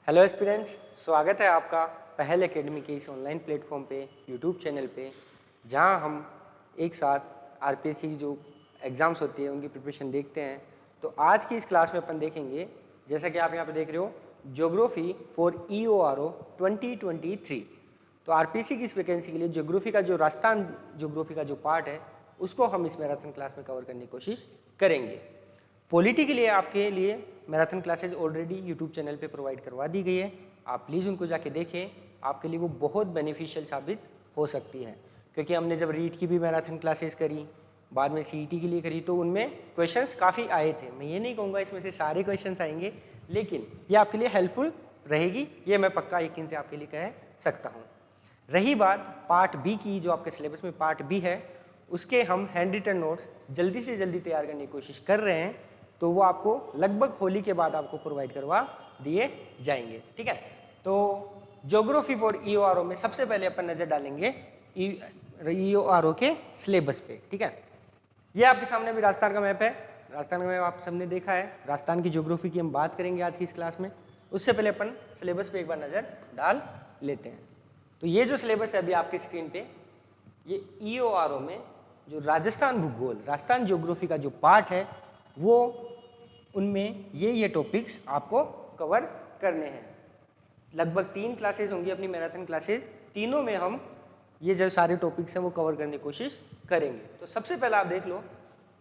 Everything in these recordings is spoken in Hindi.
हेलो एस्पिरेंट्स, स्वागत है आपका पहल एकेडमी के इस ऑनलाइन प्लेटफॉर्म पे यूट्यूब चैनल पे, जहां हम एक साथ आरपीएससी की जो एग्ज़ाम्स होती है उनकी प्रिपरेशन देखते हैं। तो आज की इस क्लास में अपन देखेंगे, जैसा कि आप यहाँ पे देख रहे हो, ज्योग्राफी फॉर EORO 2023। तो आरपीएससी की इस वैकेंसी के लिए ज्योग्राफी का जो राजस्थान ज्योग्राफी का जो पार्ट है उसको हम इस मैराथन क्लास में कवर करने की कोशिश करेंगे। पॉलिटी के लिए आपके लिए marathon classes already YouTube channel पे प्रोवाइड करवा दी गई है, आप प्लीज़ उनको जाके देखें, आपके लिए वो बहुत बेनिफिशियल साबित हो सकती है। क्योंकि हमने जब रीट की भी मैराथन क्लासेस करी, बाद में सीईटी के लिए करी, तो उनमें क्वेश्चंस काफ़ी आए थे। मैं ये नहीं कहूँगा इसमें से सारे क्वेश्चंस आएंगे, लेकिन ये आपके लिए हेल्पफुल रहेगी, ये मैं पक्का यकीन से आपके लिए कह सकता हूँ। रही बात पार्ट बी की, जो आपके सिलेबस में पार्ट बी है, उसके हम हैंड रिटन नोट्स जल्दी से जल्दी तैयार करने की कोशिश कर रहे हैं, तो वो आपको लगभग होली के बाद आपको प्रोवाइड करवा दिए जाएंगे। ठीक है, तो ज्योग्राफी फॉर EORO में सबसे पहले अपन नजर डालेंगे EORO के सिलेबस पे। ठीक है, ये आपके सामने भी राजस्थान का मैप है। राजस्थान का मैप आप सबने देखा है। राजस्थान की ज्योग्राफी की हम बात करेंगे आज की इस क्लास में। उससे पहले अपन सिलेबस पे एक बार नजर डाल लेते हैं। तो ये जो सिलेबस है अभी आपकी स्क्रीन पे, ये EORO में जो राजस्थान भूगोल, राजस्थान ज्योग्राफी का जो पार्ट है, वो उनमें ये टॉपिक्स आपको कवर करने हैं। लगभग 3 क्लासेस होंगी अपनी मैराथन क्लासेस, तीनों में हम ये जो सारे टॉपिक्स हैं वो कवर करने की कोशिश करेंगे। तो सबसे पहले आप देख लो,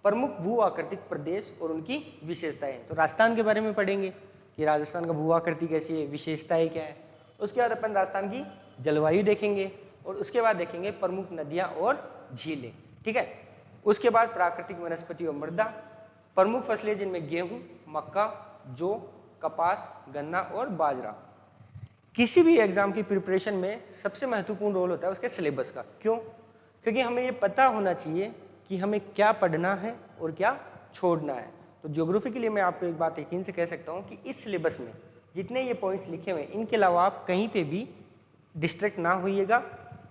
प्रमुख भू आकृतिक प्रदेश और उनकी विशेषताएं। तो राजस्थान के बारे में पढ़ेंगे कि राजस्थान का भू आकृति कैसी है, विशेषताएं क्या है। उसके बाद अपन राजस्थान की जलवायु देखेंगे, और उसके बाद देखेंगे प्रमुख नदियाँ और झीलें। ठीक है, उसके बाद प्राकृतिक वनस्पति और मृदा, प्रमुख फसलें जिनमें गेहूं, मक्का, जौ, कपास, गन्ना और बाजरा। किसी भी एग्जाम की प्रिपरेशन में सबसे महत्वपूर्ण रोल होता है उसके सिलेबस का। क्यों? क्योंकि हमें ये पता होना चाहिए कि हमें क्या पढ़ना है और क्या छोड़ना है। तो ज्योग्राफी के लिए मैं आपको एक बात यकीन से कह सकता हूँ कि इस सिलेबस में जितने ये पॉइंट्स लिखे हुए हैं, इनके अलावा आप कहीं पे भी डिस्ट्रैक्ट ना होइएगा।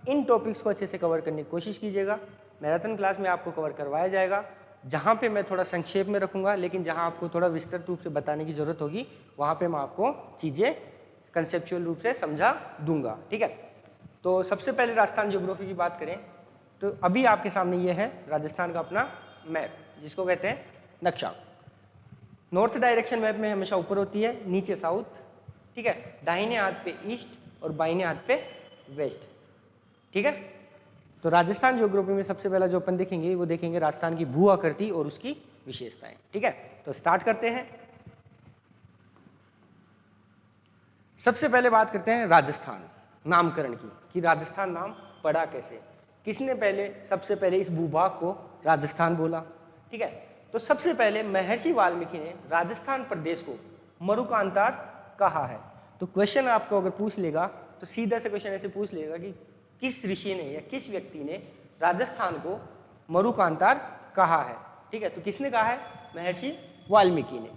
इन टॉपिक्स को अच्छे से कवर करने की कोशिश कीजिएगा। मैराथन क्लास में आपको कवर करवाया जाएगा। जहाँ पे मैं थोड़ा संक्षेप में रखूँगा, लेकिन जहाँ आपको थोड़ा विस्तृत रूप से बताने की ज़रूरत होगी, वहाँ पे मैं आपको चीज़ें कंसेप्चुअल रूप से समझा दूंगा। ठीक है, तो सबसे पहले राजस्थान ज्योग्राफी की बात करें तो अभी आपके सामने ये है राजस्थान का अपना मैप, जिसको कहते हैं नक्शा। नॉर्थ डायरेक्शन मैप में हमेशा ऊपर होती है, नीचे साउथ। ठीक है, दाहिने हाथ पे ईस्ट और बाइने हाथ पे वेस्ट। ठीक है, तो राजस्थान ज्योग्राफी में सबसे पहला जो अपन देखेंगे वो देखेंगे राजस्थान की भू आकृति और उसकी विशेषताएं। ठीक है, तो स्टार्ट करते हैं। सबसे पहले बात करते हैं राजस्थान नामकरण की, कि राजस्थान नाम पड़ा कैसे, किसने पहले सबसे पहले इस भूभाग को राजस्थान बोला। ठीक है, तो सबसे पहले महर्षि वाल्मीकि ने राजस्थान प्रदेश को मरुकांतार कहा है। तो क्वेश्चन आपको अगर पूछ लेगा तो सीधा से क्वेश्चन ऐसे पूछ लेगा कि किस ऋषि ने या किस व्यक्ति ने राजस्थान को मरुकांतार कहा है। ठीक है, तो किसने कहा है? महर्षि वाल्मीकि ने।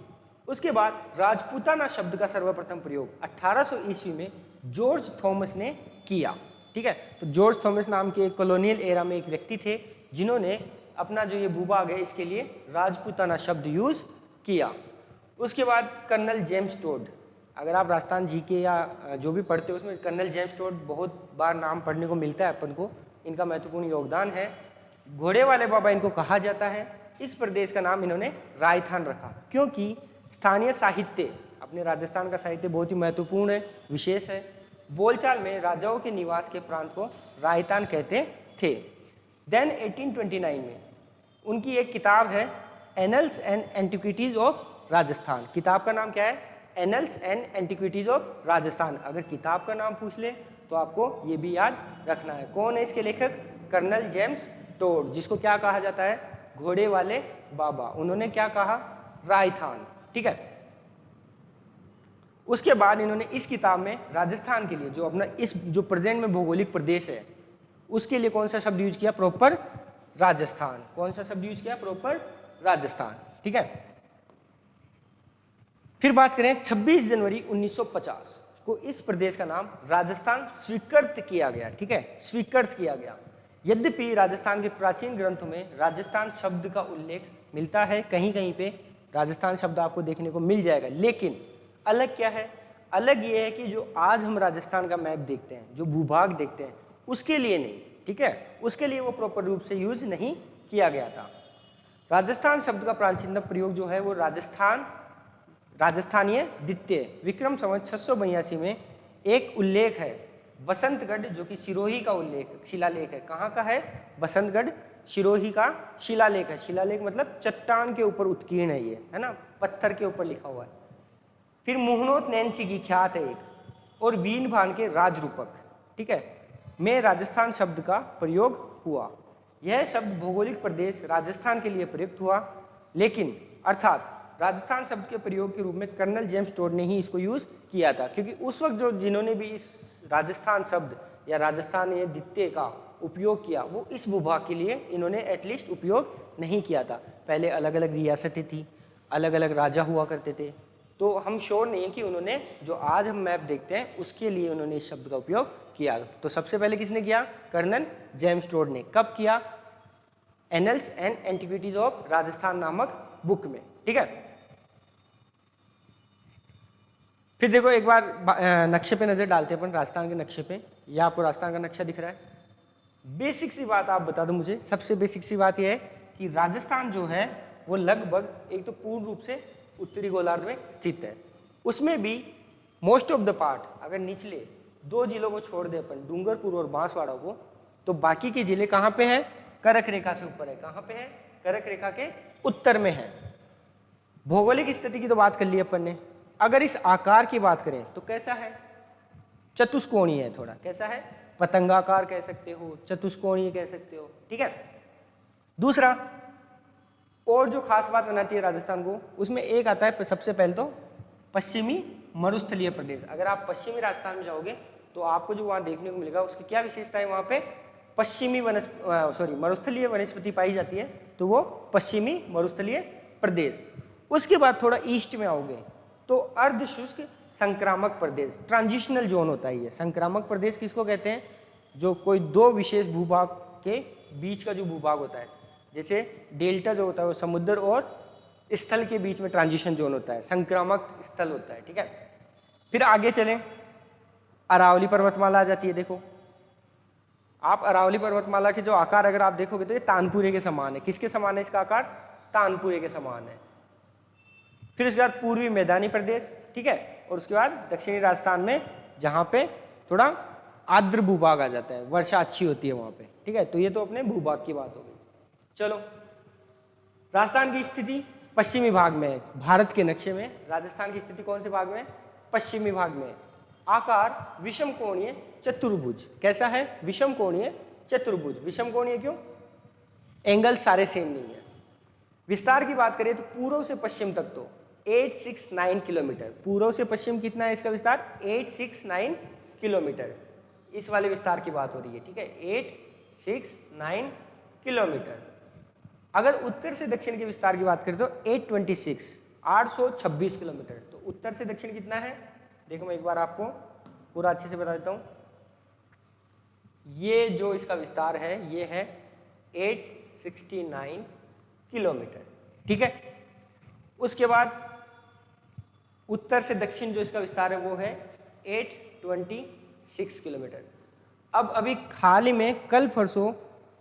उसके बाद राजपूताना शब्द का सर्वप्रथम प्रयोग 1800 ईस्वी में जॉर्ज थॉमस ने किया। ठीक है, तो जॉर्ज थॉमस नाम के कॉलोनियल एरा में एक व्यक्ति थे जिन्होंने अपना जो ये भूभाग है इसके लिए राजपूताना शब्द यूज किया। उसके बाद कर्नल जेम्स टोड, अगर आप राजस्थान जीके या जो भी पढ़ते हो उसमें कर्नल जेम्स टोड बहुत बार नाम पढ़ने को मिलता है अपन को। इनका महत्वपूर्ण योगदान है। घोड़े वाले बाबा इनको कहा जाता है। इस प्रदेश का नाम इन्होंने राजस्थान रखा क्योंकि स्थानीय साहित्य, अपने राजस्थान का साहित्य बहुत ही महत्वपूर्ण है, विशेष है। बोलचाल में राजाओं के निवास के प्रांत को राजस्थान कहते थे। देन 1829 में उनकी एक किताब है annuls and antiquities of Rajasthan. किताब का नाम क्या है? Annuls and antiquities of Rajasthan. अगर किताब का नाम पूछ ले तो आपको ये भी याद रखना है। कौन है इसके लेखक? कर्नल जेम्स टोड, जिसको क्या कहा जाता है? घोड़े वाले बाबा। उन्होंने क्या कहा? राजस्थान। ठीक है, उसके बाद इन्होंने इस किताब में राजस्थान के लिए जो अपना इस जो प्रेजेंट में भौगोलिक प्रदेश है उसके लिए कौन सा शब्द यूज किया? प्रॉपर राजस्थान। कौन सा शब्द यूज किया? प्रॉपर राजस्थान। ठीक है, फिर बात करें 26 जनवरी 1950 को इस प्रदेश का नाम राजस्थान स्वीकृत किया गया। ठीक है, स्वीकृत किया गया। यद्यपि राजस्थान के प्राचीन ग्रंथों में राजस्थान शब्द का उल्लेख मिलता है, कहीं कहीं पे राजस्थान शब्द आपको देखने को मिल जाएगा, लेकिन अलग क्या है? अलग ये है कि जो आज हम राजस्थान का मैप देखते हैं, जो भूभाग देखते हैं, उसके लिए नहीं, ठीक है, उसके लिए वो प्रॉपर रूप से यूज नहीं किया गया था। राजस्थान शब्द का प्राचीनतम प्रयोग जो है वो राजस्थानीय द्वितीय विक्रम संवत 682 में एक उल्लेख है बसंतगढ़, जो कि सिरोही का उल्लेख शिलालेख है। कहाँ का है? बसंतगढ़ सिरोही का शिलालेख है। शिलालेख मतलब चट्टान के ऊपर उत्कीर्ण है, ये है ना, पत्थर के ऊपर लिखा हुआ है। फिर मुहनोत नैन्सी की ख्यात है एक, और वीन भान के राजरूपक, ठीक है, में राजस्थान शब्द का प्रयोग हुआ। यह शब्द भौगोलिक प्रदेश राजस्थान के लिए प्रयुक्त हुआ, लेकिन अर्थात राजस्थान शब्द के प्रयोग के रूप में कर्नल जेम्स टोड ने ही इसको यूज किया था, क्योंकि उस वक्त जो जिन्होंने भी इस राजस्थान शब्द या राजस्थान या द्वितीय का उपयोग किया वो इस भूभाग के लिए इन्होंने एटलीस्ट उपयोग नहीं किया था। पहले अलग अलग रियासतें थी, अलग अलग राजा हुआ करते थे, तो हम श्योर नहीं है कि उन्होंने जो आज हम मैप देखते हैं उसके लिए उन्होंने इस शब्द का उपयोग किया। तो सबसे पहले किसने किया? कर्नल जेम्स टोड ने। कब किया? Annuls and antiquities of Rajasthan नामक बुक में, ठीक है। फिर देखो एक बार नक्शे पे नजर डालते हैं अपन, राजस्थान के नक्शे पे। यह आपको राजस्थान का नक्शा दिख रहा है। बेसिक सी बात आप बता दो मुझे, सबसे बेसिक सी बात यह है कि राजस्थान जो है वो लगभग एक तो पूर्ण रूप से उत्तरी गोलार्ध में स्थित है। उसमें भी मोस्ट ऑफ द पार्ट, अगर निचले 2 जिलों को छोड़ दे अपन, डूंगरपुर और बांसवाड़ा को, तो बाकी के जिले कहाँ पे हैं? करक रेखा से ऊपर है। कहाँ पे है? करक रेखा के उत्तर में है। भौगोलिक स्थिति की तो बात कर ली अपन ने। अगर इस आकार की बात करें तो कैसा है? चतुष्कोणीय है थोड़ा। कैसा है? पतंगाकार कह सकते हो, चतुष्कोणीय कह सकते हो, ठीक है। दूसरा और जो खास बात बनाती है राजस्थान को, उसमें एक आता है सबसे पहले तो पश्चिमी मरुस्थलीय प्रदेश। अगर आप पश्चिमी राजस्थान में जाओगे तो आपको जो वहाँ देखने को मिलेगा उसकी क्या विशेषता है? वहाँ पे पश्चिमी मरुस्थलीय वनस्पति पाई जाती है, तो वो पश्चिमी मरुस्थलीय प्रदेश। उसके बाद थोड़ा ईस्ट में आओगे तो अर्ध शुष्क संक्रामक प्रदेश, ट्रांजिशनल जोन होता है ये। संक्रामक प्रदेश किसको कहते हैं? जो कोई 2 विशेष भूभाग के बीच का जो भूभाग होता है, जैसे डेल्टा जो होता है वो समुद्र और स्थल के बीच में ट्रांजिशन जोन होता है, संक्रामक स्थल होता है, ठीक है। फिर आगे चलें, अरावली पर्वतमाला आ जाती है। देखो आप अरावली पर्वतमाला के जो आकार अगर आप देखोगे तो ये तानपुरे के समान है। किसके समान है इसका आकार? तानपुरे के समान है। फिर उसके बाद पूर्वी मैदानी प्रदेश, ठीक है, और उसके बाद दक्षिणी राजस्थान में जहाँ पे थोड़ा आर्द्र भूभाग आ जाता है, वर्षा अच्छी होती है वहाँ पे, ठीक है। तो ये तो अपने भूभाग की बात हो गई। चलो, राजस्थान की स्थिति पश्चिमी भाग में है। भारत के नक्शे में राजस्थान की स्थिति कौन से भाग में? पश्चिमी भाग में। आकार विषम कोणीय चतुर्भुज। कैसा है? विषम कोणीय चतुर्भुज। विषम कोणीय क्यों? एंगल सारे सेम नहीं है। विस्तार की बात करें तो पूर्व से पश्चिम तक तो 869 किलोमीटर। पूर्व से पश्चिम कितना है इसका विस्तार? 869 किलोमीटर। इस वाले विस्तार की बात हो रही है, ठीक है, 869 किलोमीटर। अगर उत्तर से दक्षिण के विस्तार की बात करें तो 826 किलोमीटर। तो उत्तर से दक्षिण कितना है? देखो मैं एक बार आपको पूरा अच्छे से बता देता हूँ। ये जो इसका विस्तार है ये है 869 किलोमीटर, ठीक है। उसके बाद उत्तर से दक्षिण जो इसका विस्तार है वो है 826 किलोमीटर। अब अभी हाल ही में कल परसों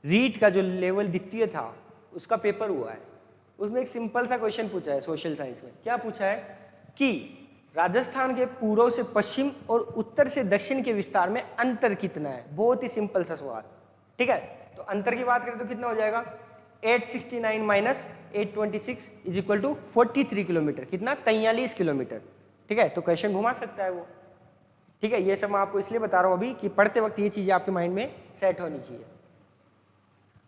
रीट का जो लेवल द्वितीय था उसका पेपर हुआ है। उसमें एक सिंपल सा क्वेश्चन पूछा है सोशल साइंस में। क्या पूछा है कि राजस्थान के पूर्व से पश्चिम और उत्तर से दक्षिण के विस्तार में अंतर कितना है। बहुत ही सिंपल सा सवाल, ठीक है। तो अंतर की बात करें तो कितना हो जाएगा? 869 minus 826 is equal to 43 kilometre. कितना? 43 किलोमीटर, ठीक है। तो क्वेश्चन घुमा सकता है वो, ठीक है। ये सब मैं आपको इसलिए बता रहा हूँ अभी कि पढ़ते वक्त ये चीजें आपके माइंड में सेट होनी चाहिए।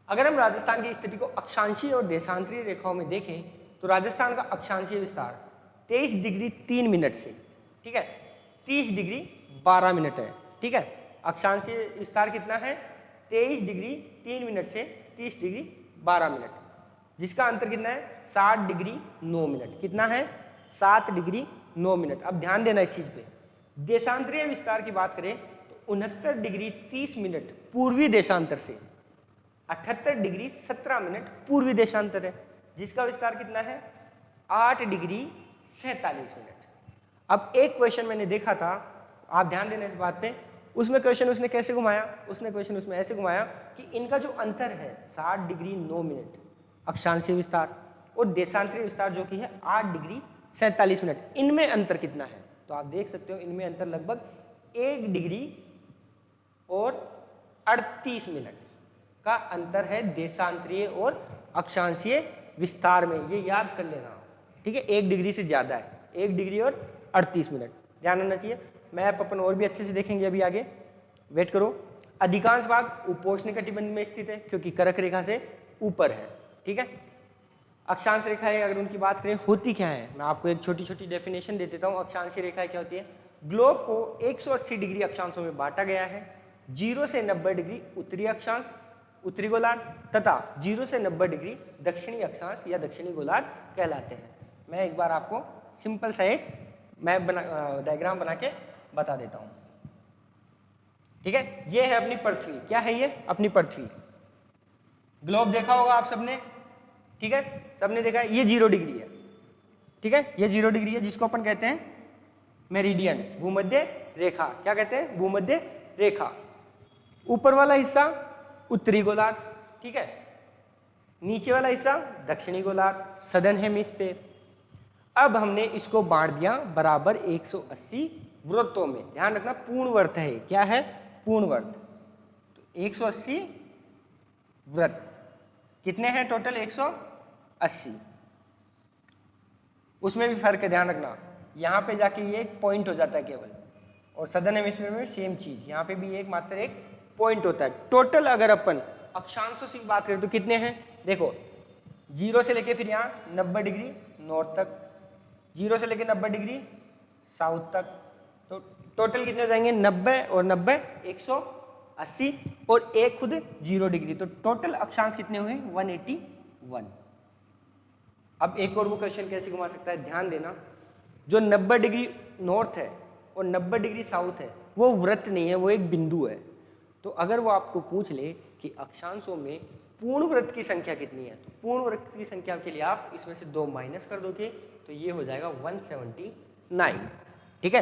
अगर हम राजस्थान की स्थिति को अक्षांशीय और देशांतरीय रेखाओं में देखें तो राजस्थान का अक्षांशीय विस्तार 23 डिग्री 3 मिनट से, ठीक है, 30 डिग्री 12 मिनट है, ठीक है। अक्षांशीय विस्तार कितना है? 23 डिग्री 3 मिनट से 30 डिग्री 12 मिनट, जिसका अंतर कितना है? 7 डिग्री 9 मिनट। कितना है? 7 डिग्री 9 मिनट। अब ध्यान देना इस चीज पे। देशांतरीय विस्तार की बात करें तो 69 डिग्री 30 मिनट पूर्वी देशांतर से 78 डिग्री 17 मिनट पूर्वी देशांतर है, जिसका विस्तार कितना है? 8 डिग्री 47 मिनट। अब एक क्वेश्चन मैंने देखा था, आप ध्यान देना इस बात पे, उसमें क्वेश्चन उसने कैसे घुमाया, उसने क्वेश्चन उसमें ऐसे घुमाया कि इनका जो अंतर है 60 डिग्री 9 मिनट अक्षांशीय विस्तार और देशांतरीय विस्तार जो कि है 8 डिग्री 47 मिनट, इनमें अंतर कितना है? तो आप देख सकते हो इनमें अंतर लगभग 1 डिग्री और 38 मिनट का अंतर है देशांतरीय और अक्षांशीय विस्तार में, ये याद कर लेना, ठीक है। 1 डिग्री से ज्यादा है, 1 डिग्री और 38 मिनट, ध्यान रखना चाहिए। मैप अपन और भी अच्छे से देखेंगे अभी आगे, वेट करो। अधिकांश भाग उपोष्ण कटिबंध में स्थित है क्योंकि कर्क रेखा से ऊपर है, ठीक है। अक्षांश रेखाएं अगर उनकी बात करें होती क्या है, मैं आपको एक छोटी छोटी डेफिनेशन दे देता हूँ। अक्षांशीय रेखाएं क्या होती है? ग्लोब को 180 डिग्री अक्षांशों में बांटा गया है। 0 से 90 डिग्री उत्तरी अक्षांश, उत्तरी गोलार्ध, तथा 0 से 90 डिग्री दक्षिणी अक्षांश या दक्षिणी गोलार्ध कहलाते हैं। मैं एक बार आपको सिंपल सा एक मैप डायग्राम बना के बता देता हूँ, ठीक है। ये है अपनी पृथ्वी, क्या है ये? अपनी पृथ्वी। ग्लोब देखा होगा आप सबने, ठीक है, सबने देखा है। ये 0 डिग्री है, ठीक है, ये 0 डिग्री है जिसको अपन कहते हैं मेरिडियन, भूमध्य रेखा। क्या कहते हैं? भूमध्य रेखा। ऊपर वाला हिस्सा उत्तरी गोलार्ध, ठीक है, नीचे वाला हिस्सा दक्षिणी गोलार्ध, सदर्न हेमिस्फीयर। अब हमने इसको बांट दिया बराबर 180 वृत्तों में। ध्यान रखना पूर्ण वर्त है, क्या है? पूर्ण वर्त। तो 180 वृत्त कितने हैं टोटल? 180। उसमें भी फर्क है, ध्यान रखना। यहाँ पे जाके ये एक पॉइंट हो जाता है केवल, और सदर्न हेमिस्फीयर में सेम चीज, यहाँ पे भी एक मात्र एक पॉइंट होता है। टोटल अगर अपन अक्षांशों से बात करें तो कितने हैं? देखो 0 से लेके फिर यहाँ 90 डिग्री नॉर्थ तक, 0 से लेके 90 डिग्री साउथ तक, तो टोटल कितने हो जाएंगे? 90 और 90 180 और एक खुद 0 डिग्री, तो टोटल अक्षांश कितने हुए? 181। अब एक और वो क्वेश्चन कैसे घुमा सकता है, ध्यान देना। जो 90 डिग्री नॉर्थ है और 90 डिग्री साउथ है वो वृत्त नहीं है, वो एक बिंदु है। तो अगर वो आपको पूछ ले कि अक्षांशों में पूर्ण वृत्त की संख्या कितनी है, तो पूर्ण वृत्त की संख्या के लिए आप इसमें से 2 माइनस कर दोगे तो ये हो जाएगा 179, ठीक है।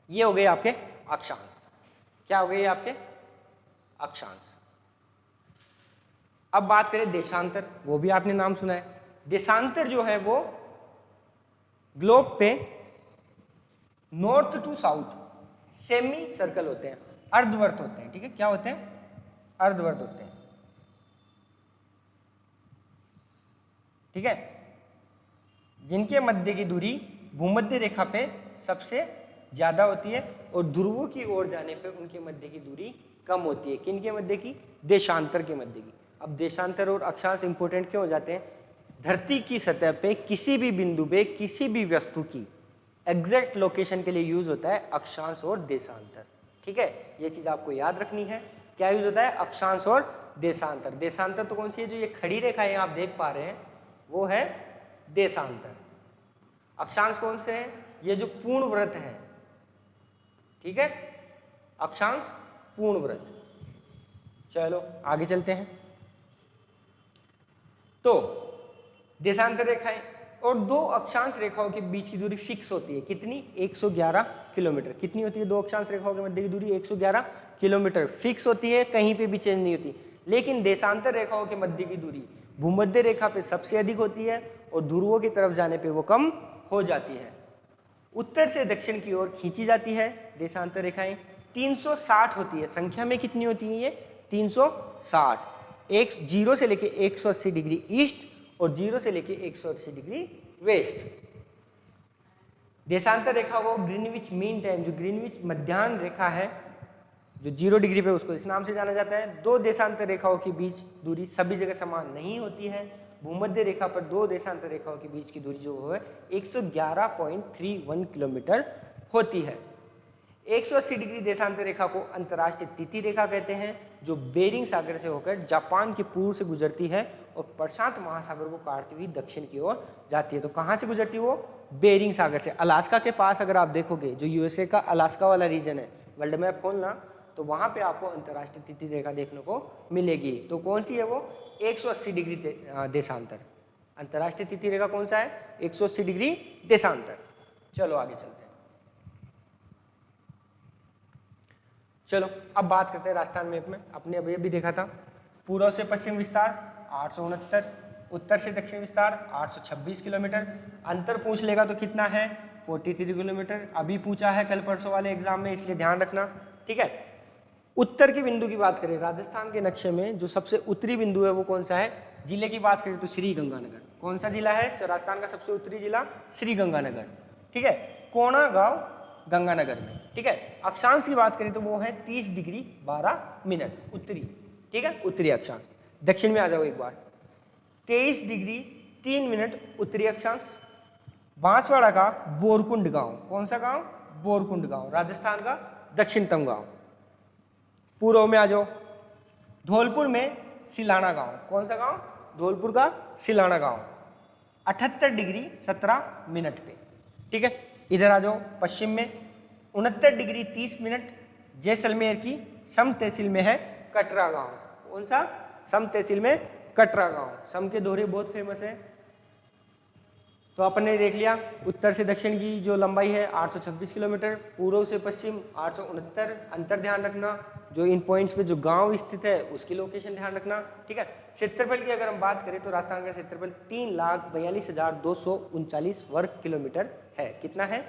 ये हो गए आपके अक्षांश। क्या हो गए आपके? अक्षांश। अब बात करें देशांतर, वो भी आपने नाम सुना है। देशांतर जो है वो ग्लोब पे north to south semi circle होते हैं, अर्धवर्त होते हैं, ठीक है। क्या होते हैं? अर्धवर्त होते हैं, ठीक है, जिनके मध्य की दूरी भूमध्य रेखा पे सबसे ज्यादा होती है और ध्रुवों की ओर जाने पे उनके मध्य की दूरी कम होती है। किनके मध्य की? देशांतर के मध्य की। अब देशांतर और अक्षांश इंपॉर्टेंट क्यों हो जाते हैं? धरती की सतह पे किसी भी बिंदु पे किसी भी वस्तु की एग्जैक्ट लोकेशन के लिए यूज होता है अक्षांश और देशांतर, ठीक है। ये चीज आपको याद रखनी है। क्या यूज होता है? अक्षांश और देशांतर। देशांतर तो कौन सी है? जो ये खड़ी रेखाएं आप देख पा रहे हैं वो है देशांतर। अक्षांश कौन से है? ये जो पूर्ण वृत्त है, ठीक है, अक्षांश पूर्ण वृत्त। चलो आगे चलते हैं। तो देशांतर रेखाएं और 2 अक्षांश रेखाओं के बीच की दूरी फिक्स होती है। कितनी? 111 किलोमीटर। कितनी होती है? 2 अक्षांश रेखाओं के मध्य की दूरी 111 किलोमीटर फिक्स होती है, कहीं पे भी चेंज नहीं होती। लेकिन देशांतर रेखाओं के मध्य की दूरी भूमध्य रेखा पे सबसे अधिक होती है और ध्रुवों की तरफ जाने पे वो कम हो जाती है। उत्तर से दक्षिण की ओर खींची जाती है देशांतर रेखाएं। 360 होती है, संख्या में कितनी होती है ये? 360। 0 से लेके 180 डिग्री ईस्ट और 0 से लेके 180 डिग्री वेस्ट। देशांतर रेखा को ग्रीनविच मीन टाइम, जो ग्रीनविच मध्याह्न रेखा है जो 0 डिग्री पे, उसको इस नाम से जाना जाता है। 2 देशांतर रेखाओं के बीच दूरी सभी जगह समान नहीं होती है। भूमध्य रेखा पर 2 देशांतर रेखाओं के बीच की दूरी जो है 111.31 किलोमीटर होती है। 180 डिग्री देशांतर रेखा को अंतर्राष्ट्रीय तिथि रेखा कहते हैं, जो बेरिंग सागर से होकर जापान के पूर्व से गुजरती है और प्रशांत महासागर को काटती हुई दक्षिण की ओर जाती है। तो कहाँ से गुजरती है वो? बेरिंग सागर से। अलास्का के पास अगर आप देखोगे, जो यूएसए का अलास्का वाला रीजन है, वर्ल्ड मैप खोलना तो वहाँ पे आपको अंतर्राष्ट्रीय तिथि रेखा देखने को मिलेगी। तो कौन सी है वो? 180 डिग्री देशांतर। अंतर्राष्ट्रीय तिथि रेखा कौन सा है? 180 डिग्री देशांतर। चलो आगे चलते हैं। चलो अब बात करते हैं राजस्थान मैप में। अपने अभी अभी देखा था पूर्व से पश्चिम विस्तार 869, उत्तर से दक्षिण विस्तार 826 किलोमीटर। अंतर पूछ लेगा तो कितना है 43 किलोमीटर। अभी पूछा है कल परसों वाले एग्जाम में, इसलिए ध्यान रखना, ठीक है। उत्तर के बिंदु की बात करें, राजस्थान के नक्शे में जो सबसे उत्तरी बिंदु है वो कौन सा है? जिले की बात करें तो श्री गंगानगर। कौन सा जिला है राजस्थान का सबसे उत्तरी जिला? श्री गंगानगर, ठीक है। कोणा गांव गंगानगर में, ठीक है। अक्षांश की बात करें तो वो है 30 डिग्री 12 मिनट उत्तरी, ठीक है, उत्तरी अक्षांश। दक्षिण में आ जाओ एक बार, 23 डिग्री 3 मिनट उत्तरी अक्षांश। बांसवाड़ा का बोरकुंड गांव, कौन सा गांव? बोरकुंड गांव, राजस्थान का दक्षिणतम गांव। पूर्व में आ जाओ, धौलपुर में सिलाना गांव, कौन सा गांव? धौलपुर का सिलाना गांव, 78 डिग्री 17 मिनट पे, ठीक है। इधर आ जाओ पश्चिम में, 69 डिग्री 30 मिनट जैसलमेर की सम तहसील में है कटरा गांव। कौन सा? सम तहसील में कटरा गांव। सम के दोहरे बहुत फेमस है। तो अपन ने देख लिया उत्तर से दक्षिण की जो लंबाई है 826 किलोमीटर, पूर्व से पश्चिम 869। अंतर ध्यान रखना, जो इन पॉइंट्स पे जो गांव स्थित है उसकी लोकेशन ध्यान रखना, ठीक है। क्षेत्रफल की अगर हम बात करें तो राजस्थान का क्षेत्रफल 3,42,239 वर्ग किलोमीटर है। कितना है?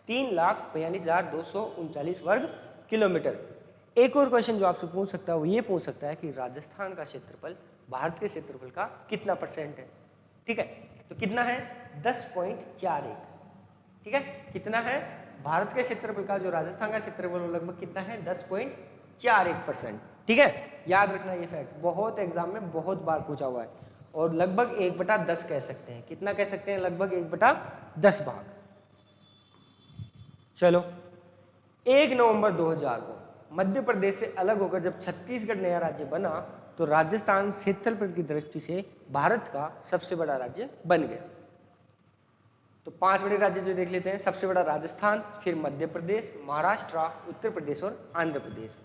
3,42,239 वर्ग किलोमीटर। एक और क्वेश्चन जो आपसे पूछ सकता है वो ये पूछ सकता है कि राजस्थान का क्षेत्रफल भारत के क्षेत्रफल का कितना % है, ठीक है। तो कितना है? 10.41, ठीक है। कितना है? भारत के क्षेत्रफल का जो राजस्थान का क्षेत्रफल लगभग कितना है? 10.41%, ठीक है। याद रखना ये फैक्ट, बहुत एग्जाम में बहुत बार पूछा हुआ है। और लगभग 1/10 कह सकते हैं। कितना कह सकते हैं? लगभग 1/10 भाग। चलो, 1 नवंबर 2000 को मध्य प्रदेश से अलग होकर जब छत्तीसगढ़ नया राज्य बना तो राजस्थान क्षेत्रफल की दृष्टि से भारत का सबसे बड़ा राज्य बन गया। तो 5 बड़े राज्य जो देख लेते हैं, सबसे बड़ा राजस्थान, फिर मध्य प्रदेश, महाराष्ट्र, उत्तर प्रदेश और आंध्र प्रदेश।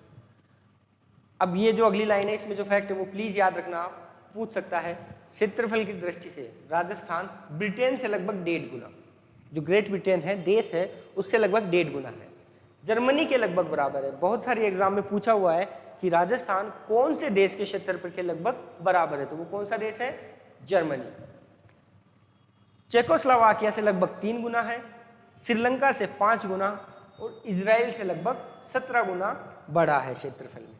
अब ये जो अगली लाइन है इसमें जो फैक्ट है वो प्लीज याद रखना, आप पूछ सकता है। क्षेत्रफल की दृष्टि से राजस्थान ब्रिटेन से लगभग 1.5 गुना, जो ग्रेट ब्रिटेन है देश है उससे लगभग 1.5 गुना है। जर्मनी के लगभग बराबर है। बहुत सारी एग्जाम में पूछा हुआ है कि राजस्थान कौन से देश के क्षेत्रफल के लगभग बराबर है, तो वो कौन सा देश है? जर्मनी। चेकोस्लोवाकिया से लगभग 3 गुना है, श्रीलंका से 5 गुना और इजराइल से लगभग 17 गुना बड़ा है क्षेत्रफल में।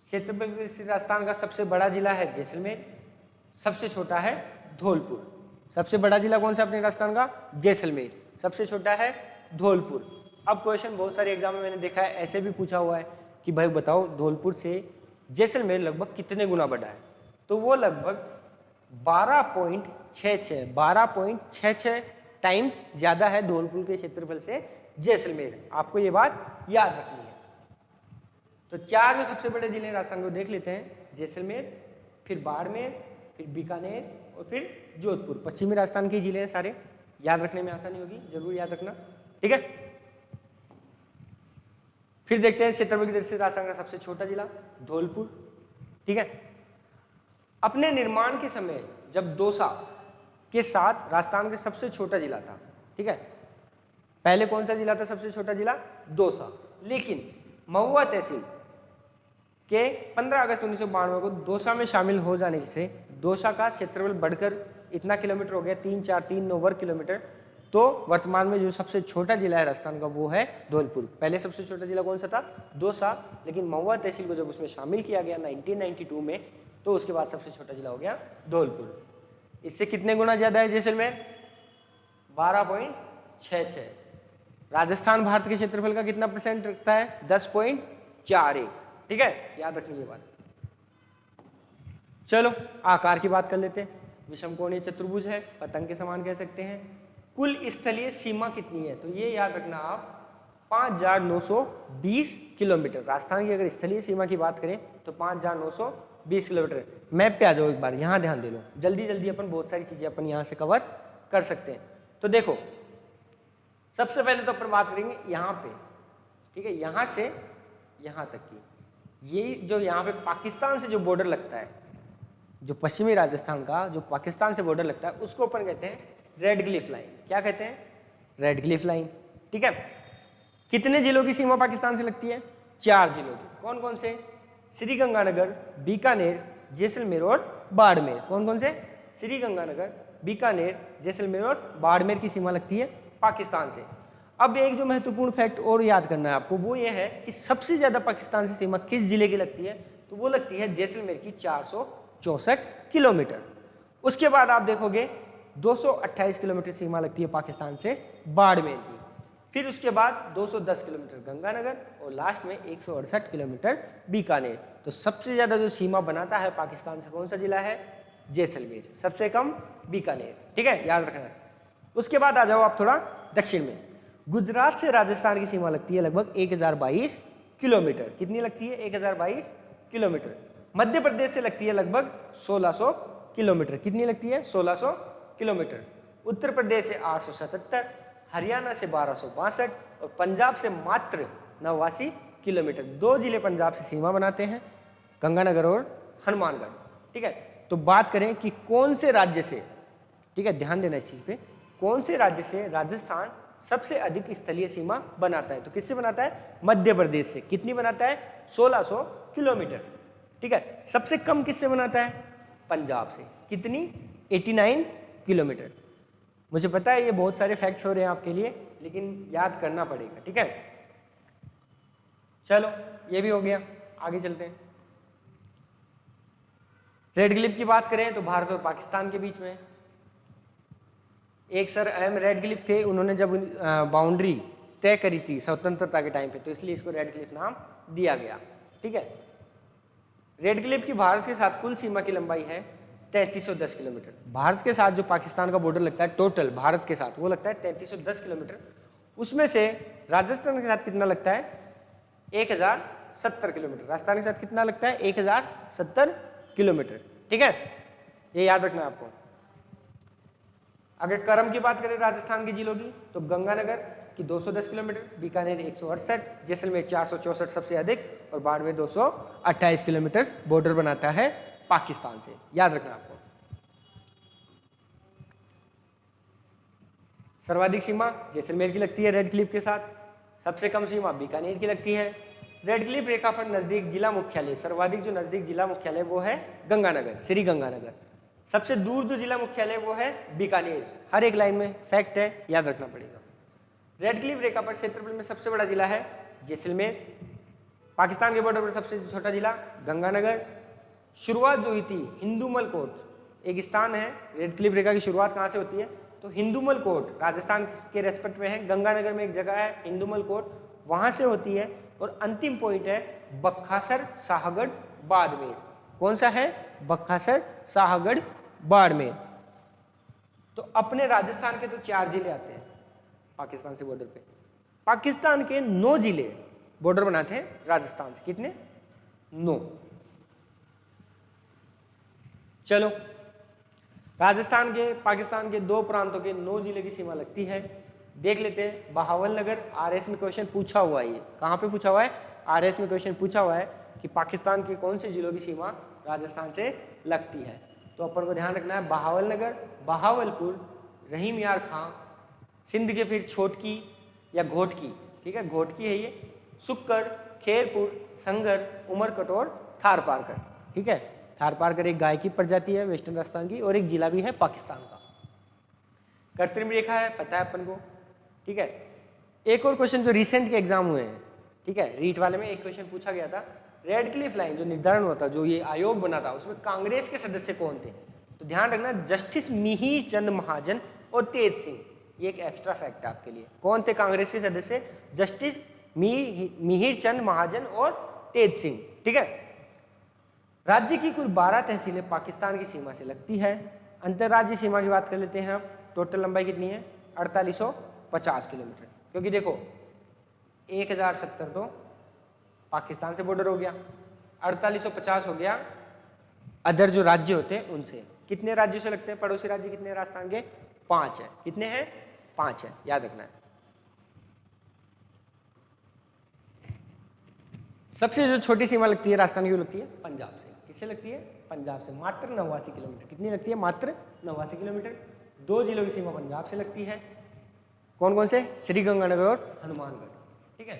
क्षेत्रफल में राजस्थान का सबसे बड़ा जिला है जैसलमेर, सबसे छोटा है धौलपुर। सबसे बड़ा जिला कौन सा अपने राजस्थान का? जैसलमेर। सबसे छोटा है धौलपुर। अब क्वेश्चन बहुत सारे एग्जाम में मैंने देखा है ऐसे भी पूछा हुआ है कि भाई बताओ धौलपुर से जैसलमेर लगभग कितने गुना बड़ा है, तो वो लगभग 12.66 टाइम्स ज़्यादा है धौलपुर के क्षेत्रफल से जैसलमेर। आपको ये बात याद रखनी है। तो 4 जो सबसे बड़े जिले राजस्थान को देख लेते हैं, जैसलमेर, फिर बाड़मेर, फिर बीकानेर और फिर जोधपुर। पश्चिमी राजस्थान के जिले हैं सारे, याद रखने में आसानी होगी, जरूर याद रखना, ठीक है। फिर देखते हैं क्षेत्रफल की दृष्टि से राजस्थान का सबसे छोटा जिला धौलपुर, ठीक है। अपने निर्माण के समय जब दौसा के साथ राजस्थान का सबसे छोटा जिला था, ठीक है। पहले कौन सा जिला था सबसे छोटा जिला? दौसा। लेकिन महुआ तहसील के 15 अगस्त 1992 को दौसा में शामिल हो जाने से दौसा का क्षेत्रफल बढ़कर इतना किलोमीटर हो गया 3,439 वर्ग किलोमीटर। तो वर्तमान में जो सबसे छोटा जिला है राजस्थान का वो है धौलपुर। पहले सबसे छोटा जिला कौन सा था? दौसा। लेकिन महुआ तहसील को जब उसमें शामिल किया गया 1992 में तो उसके बाद सबसे छोटा जिला हो गया धौलपुर। इससे कितने गुना ज्यादा है जैसलमेर? 12.66। राजस्थान भारत के क्षेत्रफल का कितना % रखता है? 10.41, ठीक है, याद रखनी ये बात। चलो आकार की बात कर लेते हैं। विषमकोणीय चतुर्भुज है, पतंग के समान कह सकते हैं। कुल स्थलीय सीमा कितनी है? तो ये याद रखना आप, 5,920 किलोमीटर। राजस्थान की अगर स्थलीय सीमा की बात करें तो 5,920 किलोमीटर। मैप पे आ जाओ एक बार, यहाँ ध्यान दे लो, जल्दी जल्दी अपन बहुत सारी चीजें अपन यहाँ से कवर कर सकते हैं। तो देखो सबसे पहले तो अपन बात करेंगे यहाँ पे, ठीक है, यहाँ से यहाँ तक की। ये जो यहाँ पे पाकिस्तान से जो बॉर्डर लगता है, जो पश्चिमी राजस्थान का जो पाकिस्तान से बॉर्डर लगता है उसको अपन कहते हैं रेड क्लिफ लाइन। क्या कहते हैं? रेड क्लिफ लाइन, ठीक है। कितने जिलों की सीमा पाकिस्तान से लगती है? 4 जिलों की। कौन कौन से? श्रीगंगानगर, बीकानेर, जैसलमेर और बाड़मेर। कौन कौन से? श्रीगंगानगर, बीकानेर, जैसलमेर और बाड़मेर की सीमा लगती है पाकिस्तान से। अब एक जो महत्वपूर्ण फैक्ट और याद करना है आपको, वो ये है कि सबसे ज़्यादा पाकिस्तान से सीमा किस जिले की लगती है? तो वो लगती है जैसलमेर की 464 किलोमीटर। उसके बाद आप देखोगे 228 किलोमीटर सीमा लगती है पाकिस्तान से बाड़मेर की। फिर उसके बाद 210 किलोमीटर गंगानगर और लास्ट में 168 किलोमीटर बीकानेर। तो सबसे ज़्यादा जो सीमा बनाता है पाकिस्तान से कौन सा जिला है? जैसलमेर। सबसे कम बीकानेर। ठीक है, याद रखना है। उसके बाद आ जाओ आप थोड़ा दक्षिण में। गुजरात से राजस्थान की सीमा लगती है लगभग 1022 किलोमीटर। कितनी लगती है? 1022 किलोमीटर। मध्य प्रदेश से लगती है लगभग 1600 किलोमीटर। कितनी लगती है? 1600 किलोमीटर। उत्तर प्रदेश से 877, हरियाणा से 1262 और पंजाब से मात्र 89 किलोमीटर। 2 जिले पंजाब से सीमा बनाते हैं, गंगानगर और हनुमानगढ़। ठीक है, तो बात करें कि कौन से राज्य से, ठीक है ध्यान देना इस चीज पे, कौन से राज्य से राजस्थान सबसे अधिक स्थलीय सीमा बनाता है? तो किससे बनाता है? मध्य प्रदेश से। कितनी बनाता है? 1600 किलोमीटर। ठीक है, सबसे कम किससे बनाता है? पंजाब से। कितनी? 89 किलोमीटर। मुझे पता है ये बहुत सारे फैक्ट्स हो रहे हैं आपके लिए, लेकिन याद करना पड़ेगा। ठीक है, चलो ये भी हो गया, आगे चलते हैं। रेड क्लिफ की बात करें तो भारत और पाकिस्तान के बीच में एक सर एम रेड क्लिफ थे। उन्होंने जब बाउंड्री तय करी थी स्वतंत्रता के टाइम पे, तो इसलिए इसको रेड क्लिफ नाम दिया गया। ठीक है, रेड क्लिफ की भारत के साथ कुल सीमा की लंबाई है 3310 किलोमीटर। भारत के साथ जो पाकिस्तान का बॉर्डर लगता है टोटल भारत के साथ, वो लगता है 3310 किलोमीटर। उसमें से राजस्थान के साथ कितना लगता है? 1070 किलोमीटर। राजस्थान के साथ कितना लगता है? 1070 किलोमीटर। ठीक है, ये याद रखना है आपको। अगर क्रम की बात करें राजस्थान के जिलों की, तो गंगानगर की 210 किलोमीटर, बीकानेर 168, जैसलमेर 464 सबसे अधिक और बाड़मेर 228 किलोमीटर बॉर्डर बनाता है पाकिस्तान से। याद रखना आपको। सर्वाधिक सीमा जैसलमेर की लगती है रेड क्लिफ के साथ, सबसे कम सीमा बीकानेर की लगती है। रेड क्लिफ रेखा पर नजदीक जिला मुख्यालय, सर्वाधिक जो नजदीक जिला मुख्यालय वो है गंगानगर, श्री गंगानगर। सबसे दूर जो जिला मुख्यालय वो है बीकानेर। हर एक लाइन में फैक्ट है, याद रखना पड़ेगा। रेड क्लिफ रेखा पर क्षेत्रफल में सबसे बड़ा जिला है जैसलमेर। पाकिस्तान के बॉर्डर पर सबसे छोटा जिला गंगानगर। शुरुआत जो हुई थी हिंदूमल कोट, एक स्थान है, रेड क्लिफ रेखा की शुरुआत कहाँ से होती है? तो हिंदूमल कोट राजस्थान के रेस्पेक्ट में है। गंगानगर में एक जगह है हिंदूमल कोट, वहां से होती है। और अंतिम पॉइंट है बक्खासर शाहगढ़ बाड़मेर। कौन सा है? बक्खासर शाहगढ़ बाड़मेर। तो अपने राजस्थान के तो 4 जिले आते हैं पाकिस्तान से बॉर्डर पे। पाकिस्तान के 9 जिले बॉर्डर बनाते हैं राजस्थान से। कितने? 9। चलो, राजस्थान के पाकिस्तान के 2 प्रांतों के 9 जिले की सीमा लगती है। देख लेते हैं। बहावलनगर, आरएस में क्वेश्चन पूछा हुआ है। ये कहाँ पे पूछा हुआ है? आरएस में क्वेश्चन पूछा हुआ है कि पाकिस्तान के कौन से जिलों की सीमा राजस्थान से लगती है। तो अपन को ध्यान रखना है बहावलनगर, बहावलपुर, रहीम यार खां, सिंध के फिर छोटकी या घोटकी, ठीक है घोटकी है ये, सुक्कर, खेरपुर, संगर, उमरकट और थारपारकर। ठीक है, थारपारकर एक गाय की प्रजाति है वेस्टर्न राजस्थान की और एक जिला भी है पाकिस्तान का। कृत्रिम रेखा है, पता है अपन को। ठीक है, एक और क्वेश्चन जो रिसेंट के एग्जाम हुए हैं, ठीक है रीट वाले में एक क्वेश्चन पूछा गया था, रेड क्लिफ लाइन जो निर्धारण हुआ था, जो ये आयोग बना था, उसमें कांग्रेस के सदस्य कौन थे? तो ध्यान रखना, जस्टिस मिहिर चंद महाजन और तेज सिंह। ये एक एक्स्ट्रा फैक्ट है आपके लिए। कौन थे कांग्रेस के सदस्य? जस्टिस मिहिर चंद महाजन और तेज सिंह। ठीक है, राज्य की कुल 12 तहसीलें पाकिस्तान की सीमा से लगती है। अंतर्राज्यीय सीमा की बात कर लेते हैं आप। टोटल लंबाई कितनी है? 4850 किलोमीटर। क्योंकि देखो 1070 तो पाकिस्तान से बॉर्डर हो गया, 4850 हो गया अदर जो राज्य होते हैं उनसे। कितने राज्यों से लगते हैं पड़ोसी राज्य? कितने हैं राजस्थान के? 5 है। कितने हैं? 5 है, याद रखना है। सबसे जो छोटी सीमा लगती है राजस्थान की, वो लगती है पंजाब से। किससे लगती है? पंजाब से। मात्र 89 किलोमीटर। कितनी लगती है? मात्र 89 किलोमीटर। 2 जिलों की सीमा पंजाब से लगती है। कौन कौन से? श्रीगंगानगर और हनुमानगढ़। ठीक है,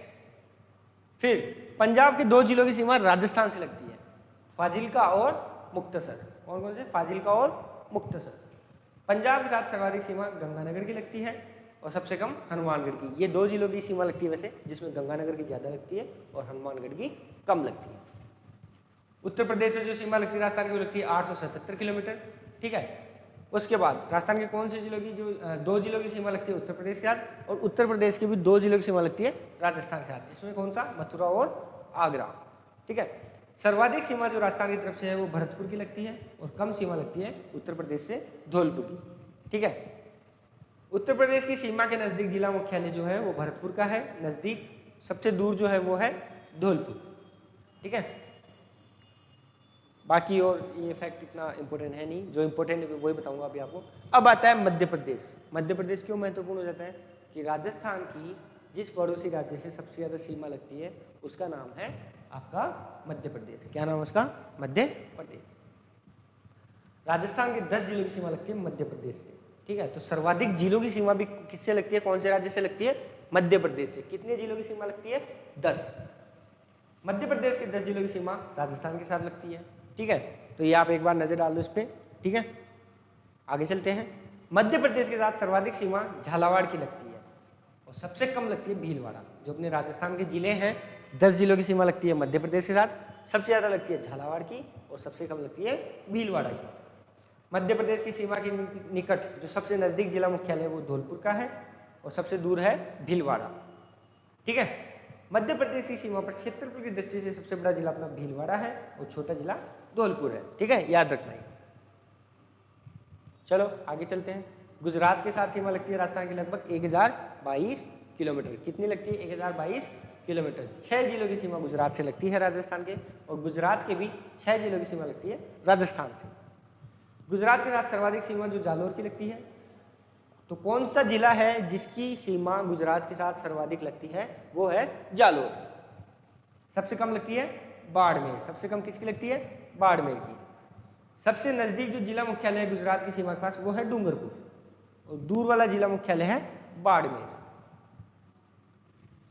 फिर पंजाब के 2 जिलों की सीमा राजस्थान से लगती है, फाजिल्का और मुक्तसर। कौन कौन से? फाजिल्का और मुक्तसर। पंजाब के साथ सर्वाधिक सीमा गंगानगर की लगती है और सबसे कम हनुमानगढ़ की। ये 2 जिलों की सीमा लगती है वैसे, जिसमें गंगानगर की ज़्यादा लगती है और हनुमानगढ़ की कम लगती है। उत्तर प्रदेश से जो सीमा लगती है राजस्थान की, वो लगती है 877 किलोमीटर। ठीक है, उसके बाद राजस्थान के कौन से जिलों की जो 2 जिलों की सीमा लगती है उत्तर प्रदेश के साथ, और उत्तर प्रदेश की भी 2 जिलों की सीमा लगती है राजस्थान के साथ, जिसमें कौन सा? मथुरा और आगरा। ठीक है, सर्वाधिक सीमा जो राजस्थान की तरफ से है वो भरतपुर की लगती है और कम सीमा लगती है उत्तर प्रदेश से धौलपुर की। ठीक है, उत्तर प्रदेश की सीमा के नज़दीक जिला मुख्यालय जो है वो भरतपुर का है, नज़दीक सबसे दूर जो है वो है धौलपुर। ठीक है, बाकी और ये फैक्ट इतना इंपॉर्टेंट है नहीं, जो इंपॉर्टेंट है वही बताऊंगा अभी आपको। अब आता है मध्य प्रदेश। मध्य प्रदेश क्यों महत्वपूर्ण हो जाता है कि राजस्थान की जिस पड़ोसी राज्य से सबसे ज़्यादा सीमा लगती है उसका नाम है आपका मध्य प्रदेश। क्या नाम है उसका? मध्य प्रदेश। राजस्थान के 10 जिलों की सीमा लगती है मध्य प्रदेश से। ठीक है, तो सर्वाधिक जिलों की सीमा भी किससे लगती है? कौन से राज्य से लगती है? मध्य प्रदेश से। कितने जिलों की सीमा लगती है? 10। मध्य प्रदेश के 10 जिलों की सीमा राजस्थान के साथ लगती है। ठीक है, तो ये आप एक बार नजर डाल दो इस पर। ठीक है, आगे चलते हैं। मध्य प्रदेश के साथ सर्वाधिक सीमा झालावाड़ की लगती है और सबसे कम लगती है भीलवाड़ा। जो अपने राजस्थान के जिले हैं, 10 जिलों की सीमा लगती है मध्य प्रदेश के साथ, सबसे ज़्यादा लगती है झालावाड़ की और सबसे कम लगती है भीलवाड़ा की। मध्य प्रदेश की सीमा के निकट जो सबसे नज़दीक जिला मुख्यालय है वो धौलपुर का है और सबसे दूर है भीलवाड़ा। ठीक है, मध्य प्रदेश की सीमा पर क्षेत्रफल की दृष्टि से सबसे बड़ा जिला अपना भीलवाड़ा है और छोटा जिला धौलपुर है। ठीक है, याद रखना है। चलो आगे चलते हैं। गुजरात के साथ सीमा लगती है राजस्थान की लगभग 1022 किलोमीटर। कितनी लगती है? 1022 किलोमीटर। 6 जिलों की सीमा गुजरात से लगती है राजस्थान के, और गुजरात के भी 6 जिलों की सीमा लगती है राजस्थान से। गुजरात के साथ सर्वाधिक सीमा जो जालोर की लगती है, तो कौन सा जिला है जिसकी सीमा गुजरात के साथ सर्वाधिक लगती है? वो है जालोर। सबसे कम लगती है बाड़मेर। सबसे कम किसकी लगती है? बाड़मेर की। सबसे नज़दीक जो जिला मुख्यालय है गुजरात की सीमा के पास वो है डूंगरपुर और दूर वाला जिला मुख्यालय है बाड़मेर।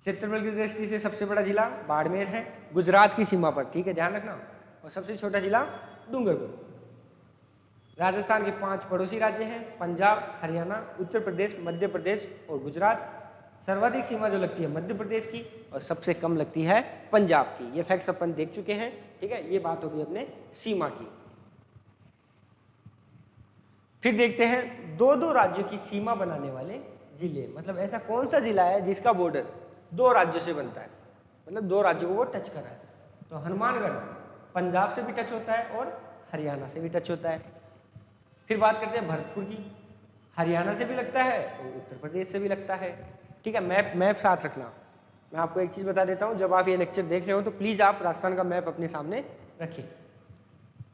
क्षेत्रफल की दृष्टि से सबसे बड़ा जिला बाड़मेर है गुजरात की सीमा पर। ठीक है, ध्यान रखना। और सबसे छोटा जिला डूंगरपुर। राजस्थान के 5 पड़ोसी राज्य हैं, पंजाब, हरियाणा, उत्तर प्रदेश, मध्य प्रदेश और गुजरात। सर्वाधिक सीमा जो लगती है मध्य प्रदेश की और सबसे कम लगती है पंजाब की। ये फैक्ट्स अपन देख चुके हैं। ठीक है, ये बात होगी अपने सीमा की। फिर देखते हैं 2-2 राज्यों की सीमा बनाने वाले जिले। मतलब ऐसा कौन सा जिला है जिसका बॉर्डर 2 राज्यों से बनता है, मतलब 2 राज्यों को वो टच कर रहा है। तो हनुमानगढ़ पंजाब से भी टच होता है और हरियाणा से भी टच होता है। फिर बात करते हैं भरतपुर की। हरियाणा से भी लगता है और उत्तर प्रदेश से भी लगता है। ठीक है, मैप साथ रखना। मैं आपको एक चीज़ बता देता हूँ, जब आप ये लेक्चर देख रहे हो तो प्लीज़ आप राजस्थान का मैप अपने सामने रखें।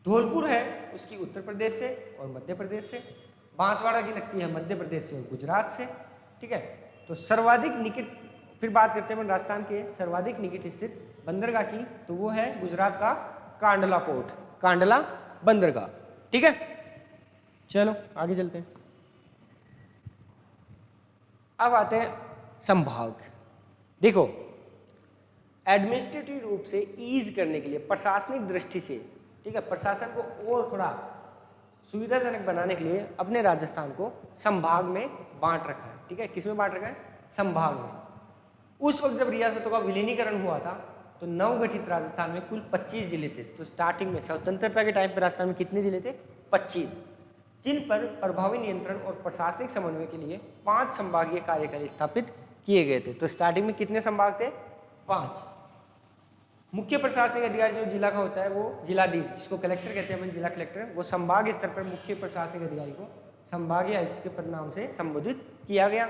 धौलपुर है उसकी उत्तर प्रदेश से और मध्य प्रदेश से। बांसवाड़ा की लगती है मध्य प्रदेश से और गुजरात से। ठीक है, तो सर्वाधिक निकट, फिर बात करते हैं राजस्थान के सर्वाधिक निकट स्थित बंदरगाह की, तो वो है गुजरात का कांडला पोर्ट, कांडला बंदरगाह। ठीक है, चलो आगे चलते हैं। अब आते हैं संभाग। देखो, एडमिनिस्ट्रेटिव रूप से ईज करने के लिए, प्रशासनिक दृष्टि से, ठीक है, प्रशासन को और थोड़ा सुविधाजनक बनाने के लिए अपने राजस्थान को संभाग में बांट रखा है। ठीक है, किस में बांट रखा है? संभाग में। उस वक्त जब रियासतों का विलीनीकरण हुआ था तो नवगठित राजस्थान में कुल 25 जिले थे। तो स्टार्टिंग में स्वतंत्रता के टाइम पर राजस्थान में कितने जिले थे? 25, जिन पर प्रभावी नियंत्रण और प्रशासनिक समन्वय के लिए 5 संभागीय कार्यालय स्थापित किए गए थे। तो स्टार्टिंग में कितने संभाग थे? 5। मुख्य प्रशासनिक अधिकारी जो जिला का होता है वो जिलाधीश, जिसको कलेक्टर कहते हैं, जिला कलेक्टर, वो संभाग स्तर पर मुख्य प्रशासनिक अधिकारी को संभागीय आयुक्त के पदनाम से संबोधित किया गया।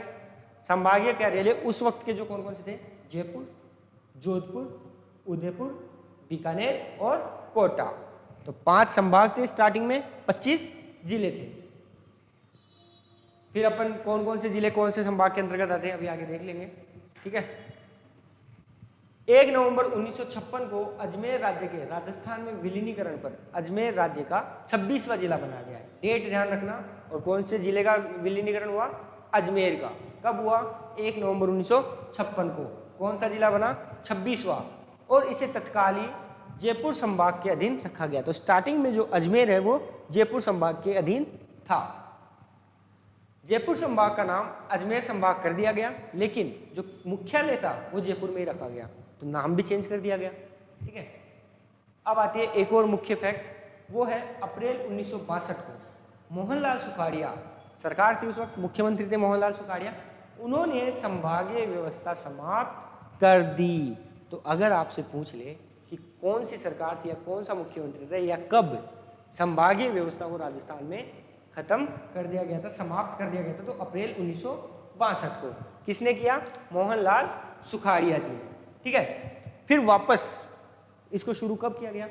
संभागीय कार्यालय उस वक्त के जो कौन कौन से थे? जयपुर, जोधपुर, उदयपुर, बीकानेर और कोटा। तो 5 संभाग थे स्टार्टिंग में, 25 जिले थे। फिर अपन कौन कौन से जिले कौन से संभाग के अंतर्गत आते हैं अभी आगे देख लेंगे। ठीक है, 1 नवंबर 1956 को अजमेर राज्य के राजस्थान में विलीनीकरण पर अजमेर राज्य का 26वां जिला बना गया है। डेट ध्यान रखना। और कौन से जिले का विलीनीकरण हुआ? अजमेर का। कब हुआ? 1 नवंबर 1956 को। कौन सा जिला बना? 26वां। और इसे तत्कालीन जयपुर संभाग के अधीन रखा गया। तो स्टार्टिंग में जो अजमेर है वो जयपुर संभाग के अधीन था। जयपुर संभाग का नाम अजमेर संभाग कर दिया गया, लेकिन जो मुख्यालय था वो जयपुर में ही रखा गया, तो नाम भी चेंज कर दिया गया। ठीक है, अब आती है एक और मुख्य फैक्ट, वो है अप्रैल 1962 को मोहनलाल सुखाड़िया, सरकार थी उस वक्त, मुख्यमंत्री थे मोहनलाल सुखाड़िया, उन्होंने संभागीय व्यवस्था समाप्त कर दी। तो अगर आपसे पूछ ले कि कौन सी सरकार थी या कौन सा मुख्यमंत्री था या कब संभागीय व्यवस्था को राजस्थान में खत्म कर दिया गया था, समाप्त कर दिया गया था, तो अप्रैल 1962 को किसने किया? मोहनलाल सुखाड़िया जी। ठीक है, फिर वापस इसको शुरू कब किया गया?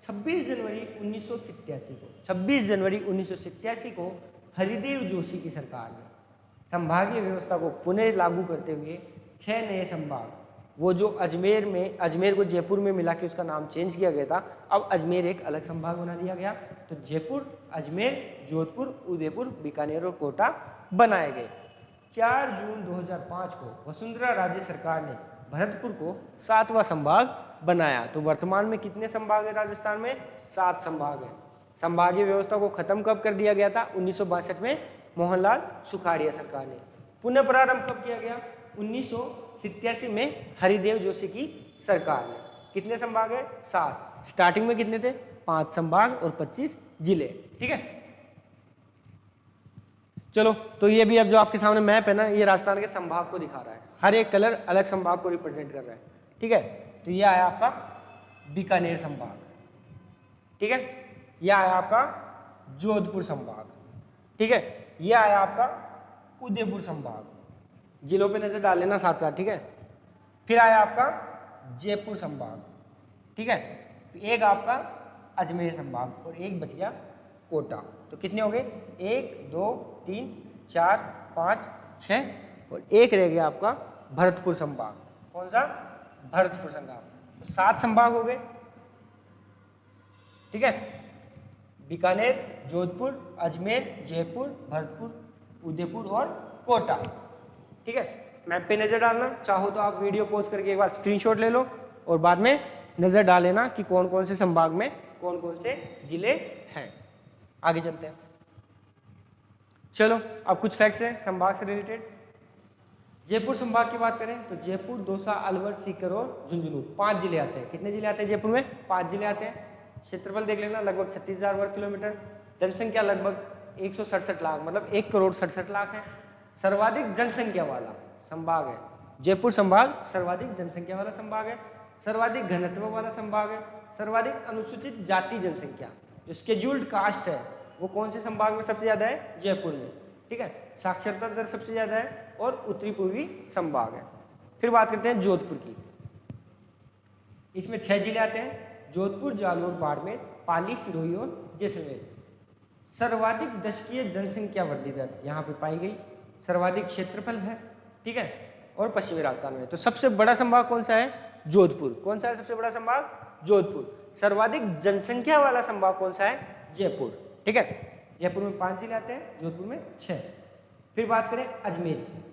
26 जनवरी 1987 को। 26 जनवरी 1987 को हरिदेव जोशी की सरकार ने संभागीय व्यवस्था को पुनः लागू करते हुए 6 नए संभाग, वो जो अजमेर को जयपुर में मिला के उसका नाम चेंज किया गया था, अब अजमेर एक अलग संभाग बना दिया गया। तो जयपुर, अजमेर, जोधपुर, उदयपुर, बीकानेर और कोटा बनाए गए। 4 जून 2005 को वसुंधरा राज्य सरकार ने भरतपुर को 7वां संभाग बनाया। तो वर्तमान में कितने संभाग है राजस्थान में? 7 संभाग है। संभागीय व्यवस्था को खत्म कब कर दिया गया था? 1962 में मोहनलाल सुखाड़िया सरकार ने। पुनः प्रारंभ कब किया गया? 1987 में हरिदेव जोशी की सरकार ने। कितने संभाग है? 7। स्टार्टिंग में कितने थे? 5 संभाग और 25 जिले। ठीक है, चलो, तो ये भी अब जो आपके सामने मैप है ना, ये राजस्थान के संभाग को दिखा रहा है, हर एक कलर अलग संभाग को रिप्रेजेंट कर रहा है। ठीक है, तो ये आया आपका बीकानेर संभाग। ठीक है, ये आया आपका जोधपुर संभाग। ठीक है, ये आया आपका उदयपुर संभाग। जिलों पे नजर डाल लेना साथ साथ। ठीक है, फिर आया आपका जयपुर संभाग। ठीक है, एक आपका अजमेर संभाग और एक बच गया कोटा। तो कितने हो गए? 1 2 3 4 5 6 और एक रह गया आपका भरतपुर संभाग। कौन सा? भरतपुर संभाग। तो 7 संभाग हो गए। ठीक है, बीकानेर, जोधपुर, अजमेर, जयपुर, भरतपुर, उदयपुर और कोटा। ठीक है, मैप पे नजर डालना, चाहो तो आप वीडियो पॉज करके एक बार स्क्रीनशॉट ले लो और बाद में नजर डाल लेना कि कौन कौन से संभाग में कौन कौन से जिले हैं। आगे चलते हैं। चलो, अब कुछ फैक्ट्स हैं संभाग से रिलेटेड। जयपुर संभाग की बात करें तो जयपुर, दौसा, अलवर, सीकर और झुंझुनू 5 जिले आते हैं। कितने जिले आते हैं जयपुर में? 5 जिले आते हैं। क्षेत्रफल देख लेना, लगभग 36,000 वर्ग किलोमीटर। जनसंख्या लगभग 167 लाख, मतलब 1,67,00,000 है। सर्वाधिक जनसंख्या वाला संभाग है जयपुर संभाग, सर्वाधिक जनसंख्या वाला संभाग है, सर्वाधिक घनत्व वाला संभाग है, सर्वाधिक अनुसूचित जाति जनसंख्या, जो स्केड्यूल्ड कास्ट है, वो कौन से संभाग में सबसे ज्यादा है? जयपुर में। ठीक है, साक्षरता दर सबसे ज्यादा है और उत्तरी पूर्वी संभाग है। फिर बात करते हैं जोधपुर की। इसमें 6 जिले आते हैं, जोधपुर, जालौर, बाड़मेर, पाली, सिरोही और जैसलमेर। सर्वाधिक दशकीय जनसंख्या वृद्धि दर यहाँ पे पाई गई, सर्वाधिक क्षेत्रफल है। ठीक है, और पश्चिमी राजस्थान में। तो सबसे बड़ा संभाग कौन सा है? जोधपुर। कौन सा है सबसे बड़ा संभाग? जोधपुर। सर्वाधिक जनसंख्या वाला संभाग कौन सा है? जयपुर। ठीक है, जयपुर में 5 जिले आते हैं, जोधपुर में 6। फिर बात करें अजमेर की।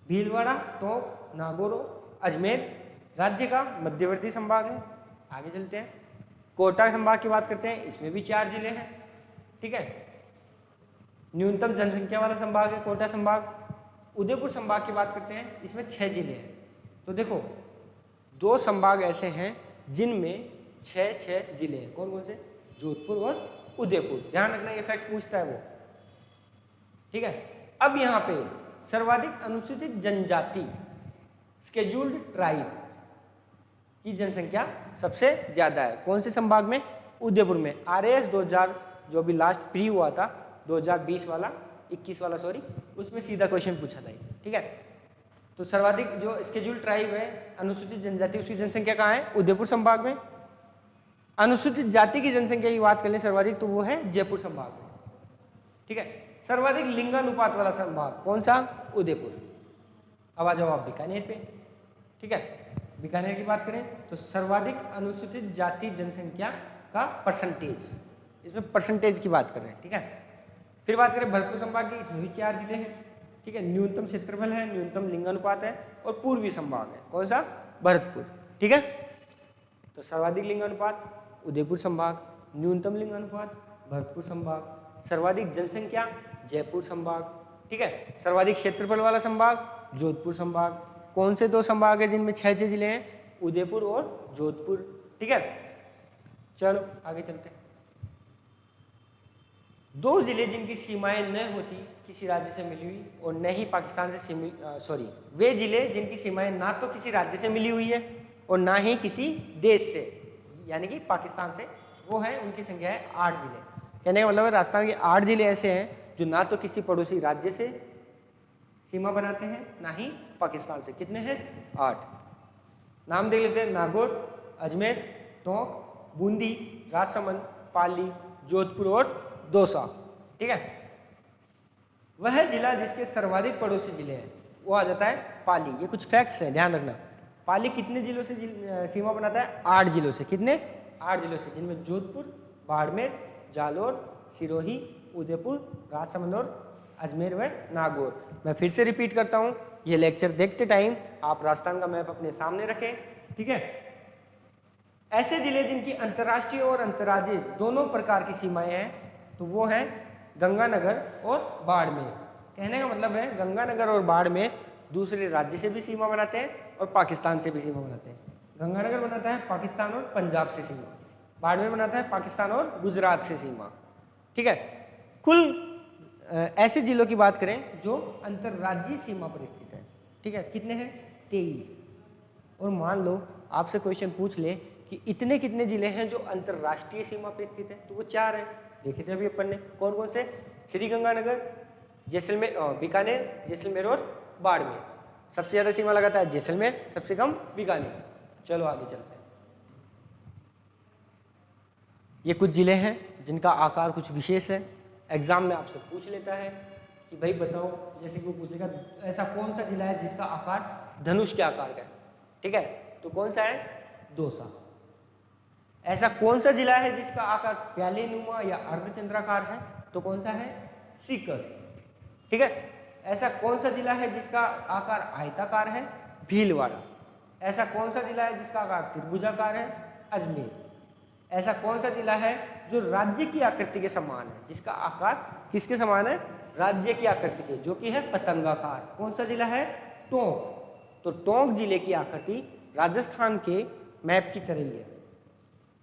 भीलवाड़ा, टोंक, नागौर, अजमेर राज्य का मध्यवर्ती संभाग है। आगे चलते हैं। कोटा संभाग की बात करते हैं, इसमें भी 4 जिले हैं। ठीक है, न्यूनतम जनसंख्या वाला संभाग है कोटा संभाग। उदयपुर संभाग की बात करते हैं, इसमें 6 जिले हैं। तो देखो, 2 संभाग ऐसे हैं जिनमें 6 जिले हैं। कौन कौन से? जोधपुर और उदयपुर। ध्यान रखना, ये फैक्ट पूछता है वो। ठीक है, अब यहाँ पे सर्वाधिक अनुसूचित जनजाति, स्केड्यूल्ड ट्राइब की जनसंख्या सबसे ज्यादा है। कौन से संभाग में? उदयपुर में। RAS 2000 जो भी लास्ट प्री हुआ था 2020 वाला, 21 वाला सॉरी, उसमें सीधा क्वेश्चन पूछा था। ठीक है, तो सर्वाधिक जो स्केड्यूल्ड ट्राइब है, अनुसूचित जनजाति, उसकी जनसंख्या कहाँ है? उदयपुर संभाग में। अनुसूचित जाति की जनसंख्या की बात करें सर्वाधिक, तो वो है जयपुर संभाग में। ठीक है, सर्वाधिक लिंगानुपात वाला संभाग कौन सा? उदयपुर। अब आ जाओ आप बीकानेर पे। ठीक है, बीकानेर की बात करें तो सर्वाधिक अनुसूचित जाति जनसंख्या का परसेंटेज, इसमें परसेंटेज की बात कर रहे हैं। ठीक है, फिर बात करें भरतपुर संभाग की, इसमें भी 4 जिले हैं। ठीक है, न्यूनतम क्षेत्रफल है, न्यूनतम लिंगानुपात है और पूर्वी संभाग है। कौन सा? भरतपुर। ठीक है, तो सर्वाधिक लिंग अनुपात उदयपुर संभाग, न्यूनतम लिंग अनुपात भरतपुर संभाग, सर्वाधिक जनसंख्या जयपुर संभाग, ठीक है। सर्वाधिक क्षेत्रफल वाला संभाग जोधपुर संभाग। कौन से दो संभाग है जिनमें 6 जिले हैं? उदयपुर और जोधपुर, ठीक है। चलो आगे चलते हैं। दो जिले जिनकी सीमाएं न होती किसी राज्य से मिली हुई और न ही पाकिस्तान से वे जिले जिनकी सीमाएं ना तो किसी राज्य से मिली हुई है और ना ही किसी देश से, यानी कि पाकिस्तान से, वो है, उनकी संख्या है 8 जिले। कहने का मतलब है राजस्थान के 8 जिले ऐसे हैं जो ना तो किसी पड़ोसी राज्य से सीमा बनाते हैं ना ही पाकिस्तान से। कितने हैं? 8। नाम देख लेते हैं। नागौर, अजमेर, टोंक, बूंदी, राजसमंद, पाली, जोधपुर और दौसा, ठीक है। वह जिला जिसके सर्वाधिक पड़ोसी जिले हैं वो आ जाता है पाली। ये कुछ फैक्ट्स हैं, ध्यान रखना। पाली कितने जिलों से सीमा बनाता है? 8 जिलों से। कितने? 8 जिलों से, जिनमें जोधपुर, बाड़मेर, जालोर, सिरोही, उदयपुर, राजसमंद और अजमेर व नागौर। मैं फिर से रिपीट करता हूँ, ये लेक्चर देखते टाइम आप राजस्थान का मैप अपने सामने रखें, ठीक है। ऐसे जिले जिनकी अंतर्राष्ट्रीय और अंतर्राज्यीय दोनों प्रकार की सीमाएं हैं तो वो हैं गंगानगर और बाड़मेर। कहने का मतलब है गंगानगर और बाड़मेर दूसरे राज्य से भी सीमा बनाते हैं और पाकिस्तान से भी सीमा बनाते हैं। गंगानगर बनाता है पाकिस्तान और पंजाब से सीमा, बाड़मेर बनाता है पाकिस्तान और गुजरात से सीमा, ठीक है। कुल ऐसे जिलों की बात करें जो अंतर्राज्यीय सीमा पर स्थित है, ठीक है, कितने हैं? 23। और मान लो आपसे क्वेश्चन पूछ ले कि इतने कितने जिले हैं जो अंतर्राष्ट्रीय सीमा पर स्थित है, तो वो 4 हैं। देखे थे अभी अपन ने, कौन कौन से? श्री गंगानगर, जैसलमेर, बीकानेर, जैसलमेर और बाड़मेर। सबसे ज़्यादा सीमा लगाता है जैसलमेर, सबसे कम बीकानेर। चलो आगे चलते हैं। ये कुछ जिले हैं जिनका आकार कुछ विशेष है। एग्जाम में आपसे पूछ लेता है कि भाई बताओ, जैसे कि वो पूछेगा ऐसा कौन सा जिला है जिसका आकार धनुष के आकार का है, ठीक है, तो कौन सा है? दौसा। ऐसा कौन सा जिला है जिसका आकार प्याले नुमा या अर्धचंद्राकार है, तो कौन सा है? सीकर, ठीक है। ऐसा कौन सा जिला है जिसका आकार आयताकार है? भीलवाड़ा। ऐसा कौन सा जिला है जिसका आकार त्रिभुजाकार है? अजमेर। ऐसा कौन सा जिला है जो राज्य की आकृति के समान है, जिसका आकार किसके समान है? राज्य की आकृति के, जो कि है पतंगाकार। कौन सा जिला है? टोंक। तो टोंक जिले की आकृति राजस्थान के मैप की तरह ही है।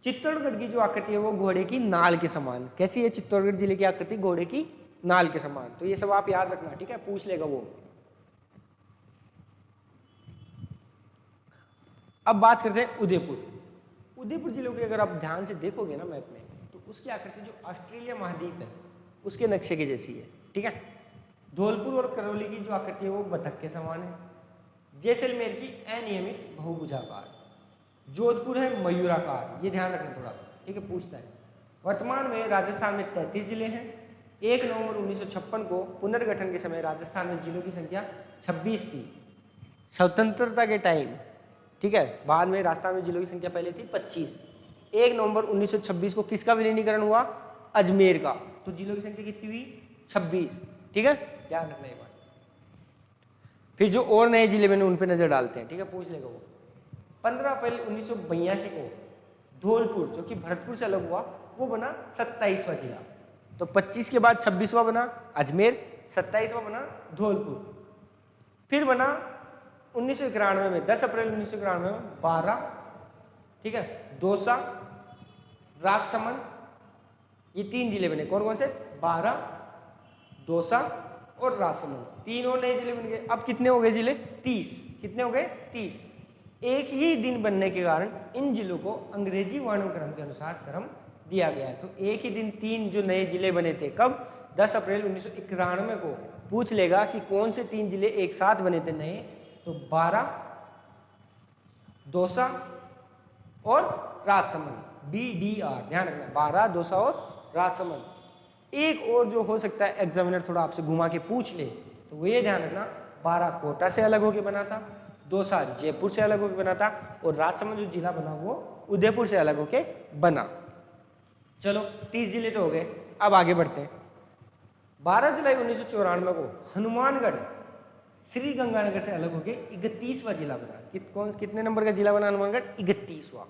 चित्तौड़गढ़ की जो आकृति है वो घोड़े की नाल के समान। कैसी है चित्तौड़गढ़ जिले की आकृति? घोड़े की नाल के समान। तो ये सब आप याद रखना, ठीक है, पूछ लेगा वो। अब बात करते हैं उदयपुर। उदयपुर जिले की अगर आप ध्यान से देखोगे ना मैप में, तो उसकी आकृति जो ऑस्ट्रेलिया महाद्वीप है उसके नक्शे की जैसी है, ठीक है। धौलपुर और करौली की जो आकृति है वो बतख के समान है। जैसलमेर की अनियमित बहुभुजाकार। जोधपुर है मयूराकार। ये ध्यान रखना थोड़ा, ठीक है, पूछता है। वर्तमान में राजस्थान में 33 जिले हैं। 1 नवंबर 1956 को पुनर्गठन के समय राजस्थान में जिलों की संख्या 26 थी, स्वतंत्रता के टाइम, ठीक है। बाद में राजस्थान में जिलों की संख्या पहले थी 25। 1 नवंबर 1926 को किसका विलीनीकरण हुआ? अजमेर का। तो जिलों की संख्या कितनी हुई? 26, ठीक है, ध्यान रखना ये बात। फिर जो और नए जिले मैंने उन पर नजर डालते हैं, ठीक है, पूछ लेगा वो। 15 अप्रैल 1982 को धौलपुर, जो कि भरतपुर से अलग हुआ, वो बना 27वां जिला। तो 25 के बाद 26वां बना अजमेर, 27वां बना धौलपुर। फिर बना 1991 में, 10 अप्रैल 1991 में 12, ठीक है, दौसा, राजसमंद, ये 3 जिले बने। कौन कौन से? 12, दौसा और राजसमंद। 3 और नए जिले बन गए। अब कितने हो गए जिले? 30। कितने हो गए? 30। एक ही दिन बनने के कारण इन जिलों को अंग्रेजी वर्णक्रम के अनुसार क्रम दिया गया है। तो एक ही दिन 3 जो नए जिले बने थे, कब? 10 अप्रैल 1991 को। पूछ लेगा कि कौन से 3 जिले एक साथ बने थे नए, तो 12, दौसा और राजसमंद, BDR, ध्यान रखना, 12, दौसा और राजसमंद। एक और जो हो सकता है एग्जामिनर थोड़ा आपसे घुमा के पूछ ले, तो वो ये ध्यान रखना, 12 कोटा से अलग होकर बना था, दौसा जयपुर से अलग होकर बना था और राजसमंद जो जिला बना वो उदयपुर से अलग होकर बना। चलो 30 जिले तो हो गए। अब आगे बढ़ते हैं। 12 जुलाई 1994 को हनुमानगढ़ श्री गंगानगर से अलग होकर 31वां जिला बना। कितने नंबर का जिला बना हनुमानगढ़? 31वां।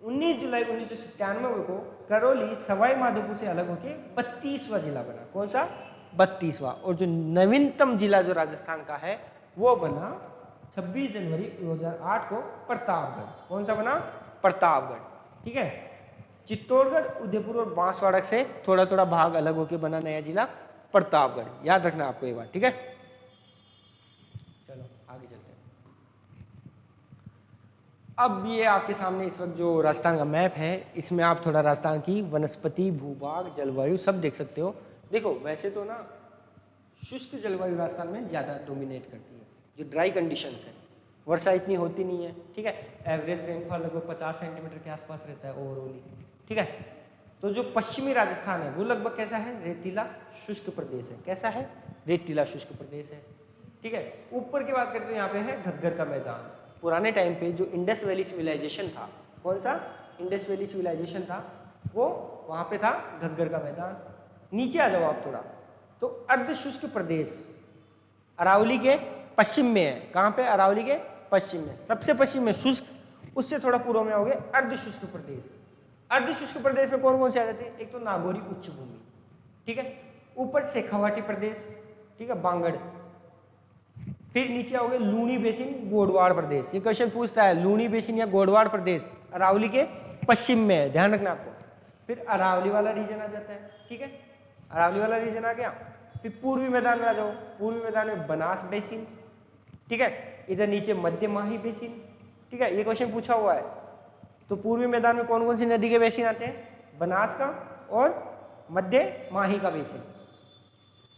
19 जुलाई 1997 को करौली सवाई माधोपुर से अलग होकर 32वां जिला बना। कौन सा? 32वां। और जो नवीनतम जिला जो राजस्थान का है वो बना 26 जनवरी 2008 को प्रतापगढ़। कौन सा बना? प्रतापगढ़। ठीक है। चित्तौड़गढ़, उदयपुर और बांसवाड़ा से थोड़ा थोड़ा भाग अलग होकर बना नया जिला प्रतापगढ़। याद रखना आपको ये बात। ठीक है, चलो आगे चलते हैं। अब ये आपके सामने इस वक्त जो राजस्थान का मैप है, इसमें आप थोड़ा राजस्थान की वनस्पति, भूभाग, जलवायु सब देख सकते हो। देखो वैसे तो ना शुष्क जलवायु राजस्थान में ज़्यादा डोमिनेट करती है, जो ड्राई कंडीशंस है, वर्षा इतनी होती नहीं है। ठीक है, एवरेज रेनफॉल लगभग 50 सेंटीमीटर के आसपास रहता है ओवरऑल। ठीक है, तो जो पश्चिमी राजस्थान है वो लगभग कैसा है? रेतीला शुष्क प्रदेश है। कैसा है? रेतीला शुष्क प्रदेश है। ठीक है, ऊपर की बात करें तो यहाँ पे है घग्गर का मैदान। पुराने टाइम पे जो इंडस वैली सिविलाइजेशन था, कौन सा? इंडस वैली सिविलाइजेशन था, वो वहाँ पे था घग्गर का मैदान। नीचे आ जाओ आप थोड़ा, तो अर्ध शुष्क प्रदेश अरावली के पश्चिम में है। कहाँ पे? अरावली के पश्चिम में, सबसे पश्चिम में शुष्क, उससे थोड़ा पूर्व में आओगे अर्ध शुष्क प्रदेश। अर्ध शुष्क प्रदेश में कौन कौन से आ जाते हैं? एक तो नागौरी उच्च भूमि, ठीक है, ऊपर शेखावाटी प्रदेश, ठीक है, बांगड़, फिर नीचे आओगे लूणी बेसिन, गोडवाड़ प्रदेश। ये क्वेश्चन पूछता है लूणी बेसिन या गोडवाड़ प्रदेश अरावली के पश्चिम में है, ध्यान रखना आपको। फिर अरावली वाला रीजन आ जाता है। ठीक है, अरावली वाला रीजन आ गया। फिर पूर्वी मैदान में आ जाओ, पूर्वी मैदान में बनास बेसिन, ठीक है, इधर नीचे मध्य माही बेसिन। ठीक है, ये क्वेश्चन पूछा हुआ है। तो पूर्वी मैदान में कौन कौन सी नदी के बेसिन आते हैं? बनास का और मध्य माही का बेसिन।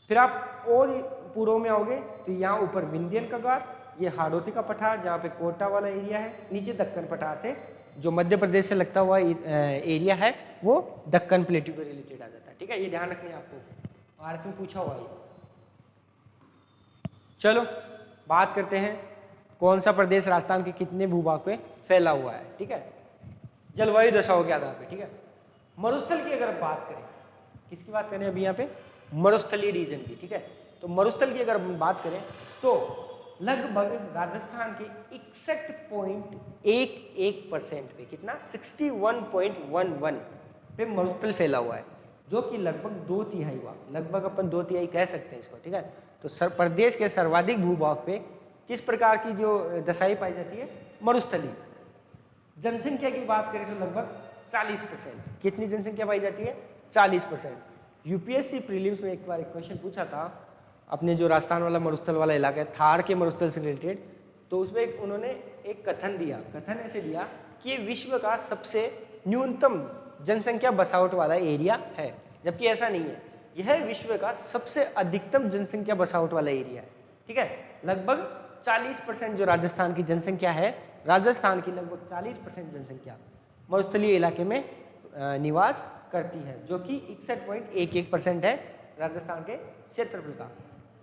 फिर आप और पूर्व में आओगे तो यहाँ ऊपर विंध्यन का घाट, ये हाड़ौती का पठार जहाँ पे कोटा वाला एरिया है, नीचे दक्कन पठार से जो मध्य प्रदेश से लगता हुआ एरिया है वो दक्कन प्लेट्यू के रिलेटेड आ जाता है। ठीक है, ये ध्यान रखना है आपको, आरएस में पूछा हुआ है। चलो बात करते हैं कौन सा प्रदेश राजस्थान के कितने भूभाग पे फैला हुआ है। ठीक है, जलवायु दशाओं के आधार पे। ठीक है, मरुस्थल की अगर बात करें, किसकी बात करें अभी यहाँ पे? मरुस्थलीय रीजन की। ठीक है, तो मरुस्थल की अगर हम बात करें तो लगभग राजस्थान के 61.11% पे, कितना? 61.11 पे मरुस्थल फैला हुआ है, जो कि लगभग 2/3 हुआ, लगभग अपन 2/3 कह सकते हैं इसको। ठीक है, तो प्रदेश के सर्वाधिक भूभाग पे किस प्रकार की जो दशाई पाई जाती है? मरुस्थली। जनसंख्या की बात करें तो लगभग 40%। कितनी जनसंख्या पाई जाती है? 40%। यूपीएससी प्रीलिम्स में एक बार एक क्वेश्चन पूछा था अपने जो राजस्थान वाला मरुस्थल वाला इलाका है, थार के मरुस्थल से रिलेटेड, तो उसमें उन्होंने एक कथन दिया। कथन ऐसे दिया कि ये विश्व का सबसे न्यूनतम जनसंख्या बसावट वाला एरिया है, जबकि ऐसा नहीं है, यह विश्व का सबसे अधिकतम जनसंख्या बसावट वाला एरिया है। ठीक है, लगभग 40% जो राजस्थान की जनसंख्या है, राजस्थान की लगभग 40% जनसंख्या मरुस्थलीय इलाके में निवास करती है, जो कि 61.11% है राजस्थान के क्षेत्रफल का।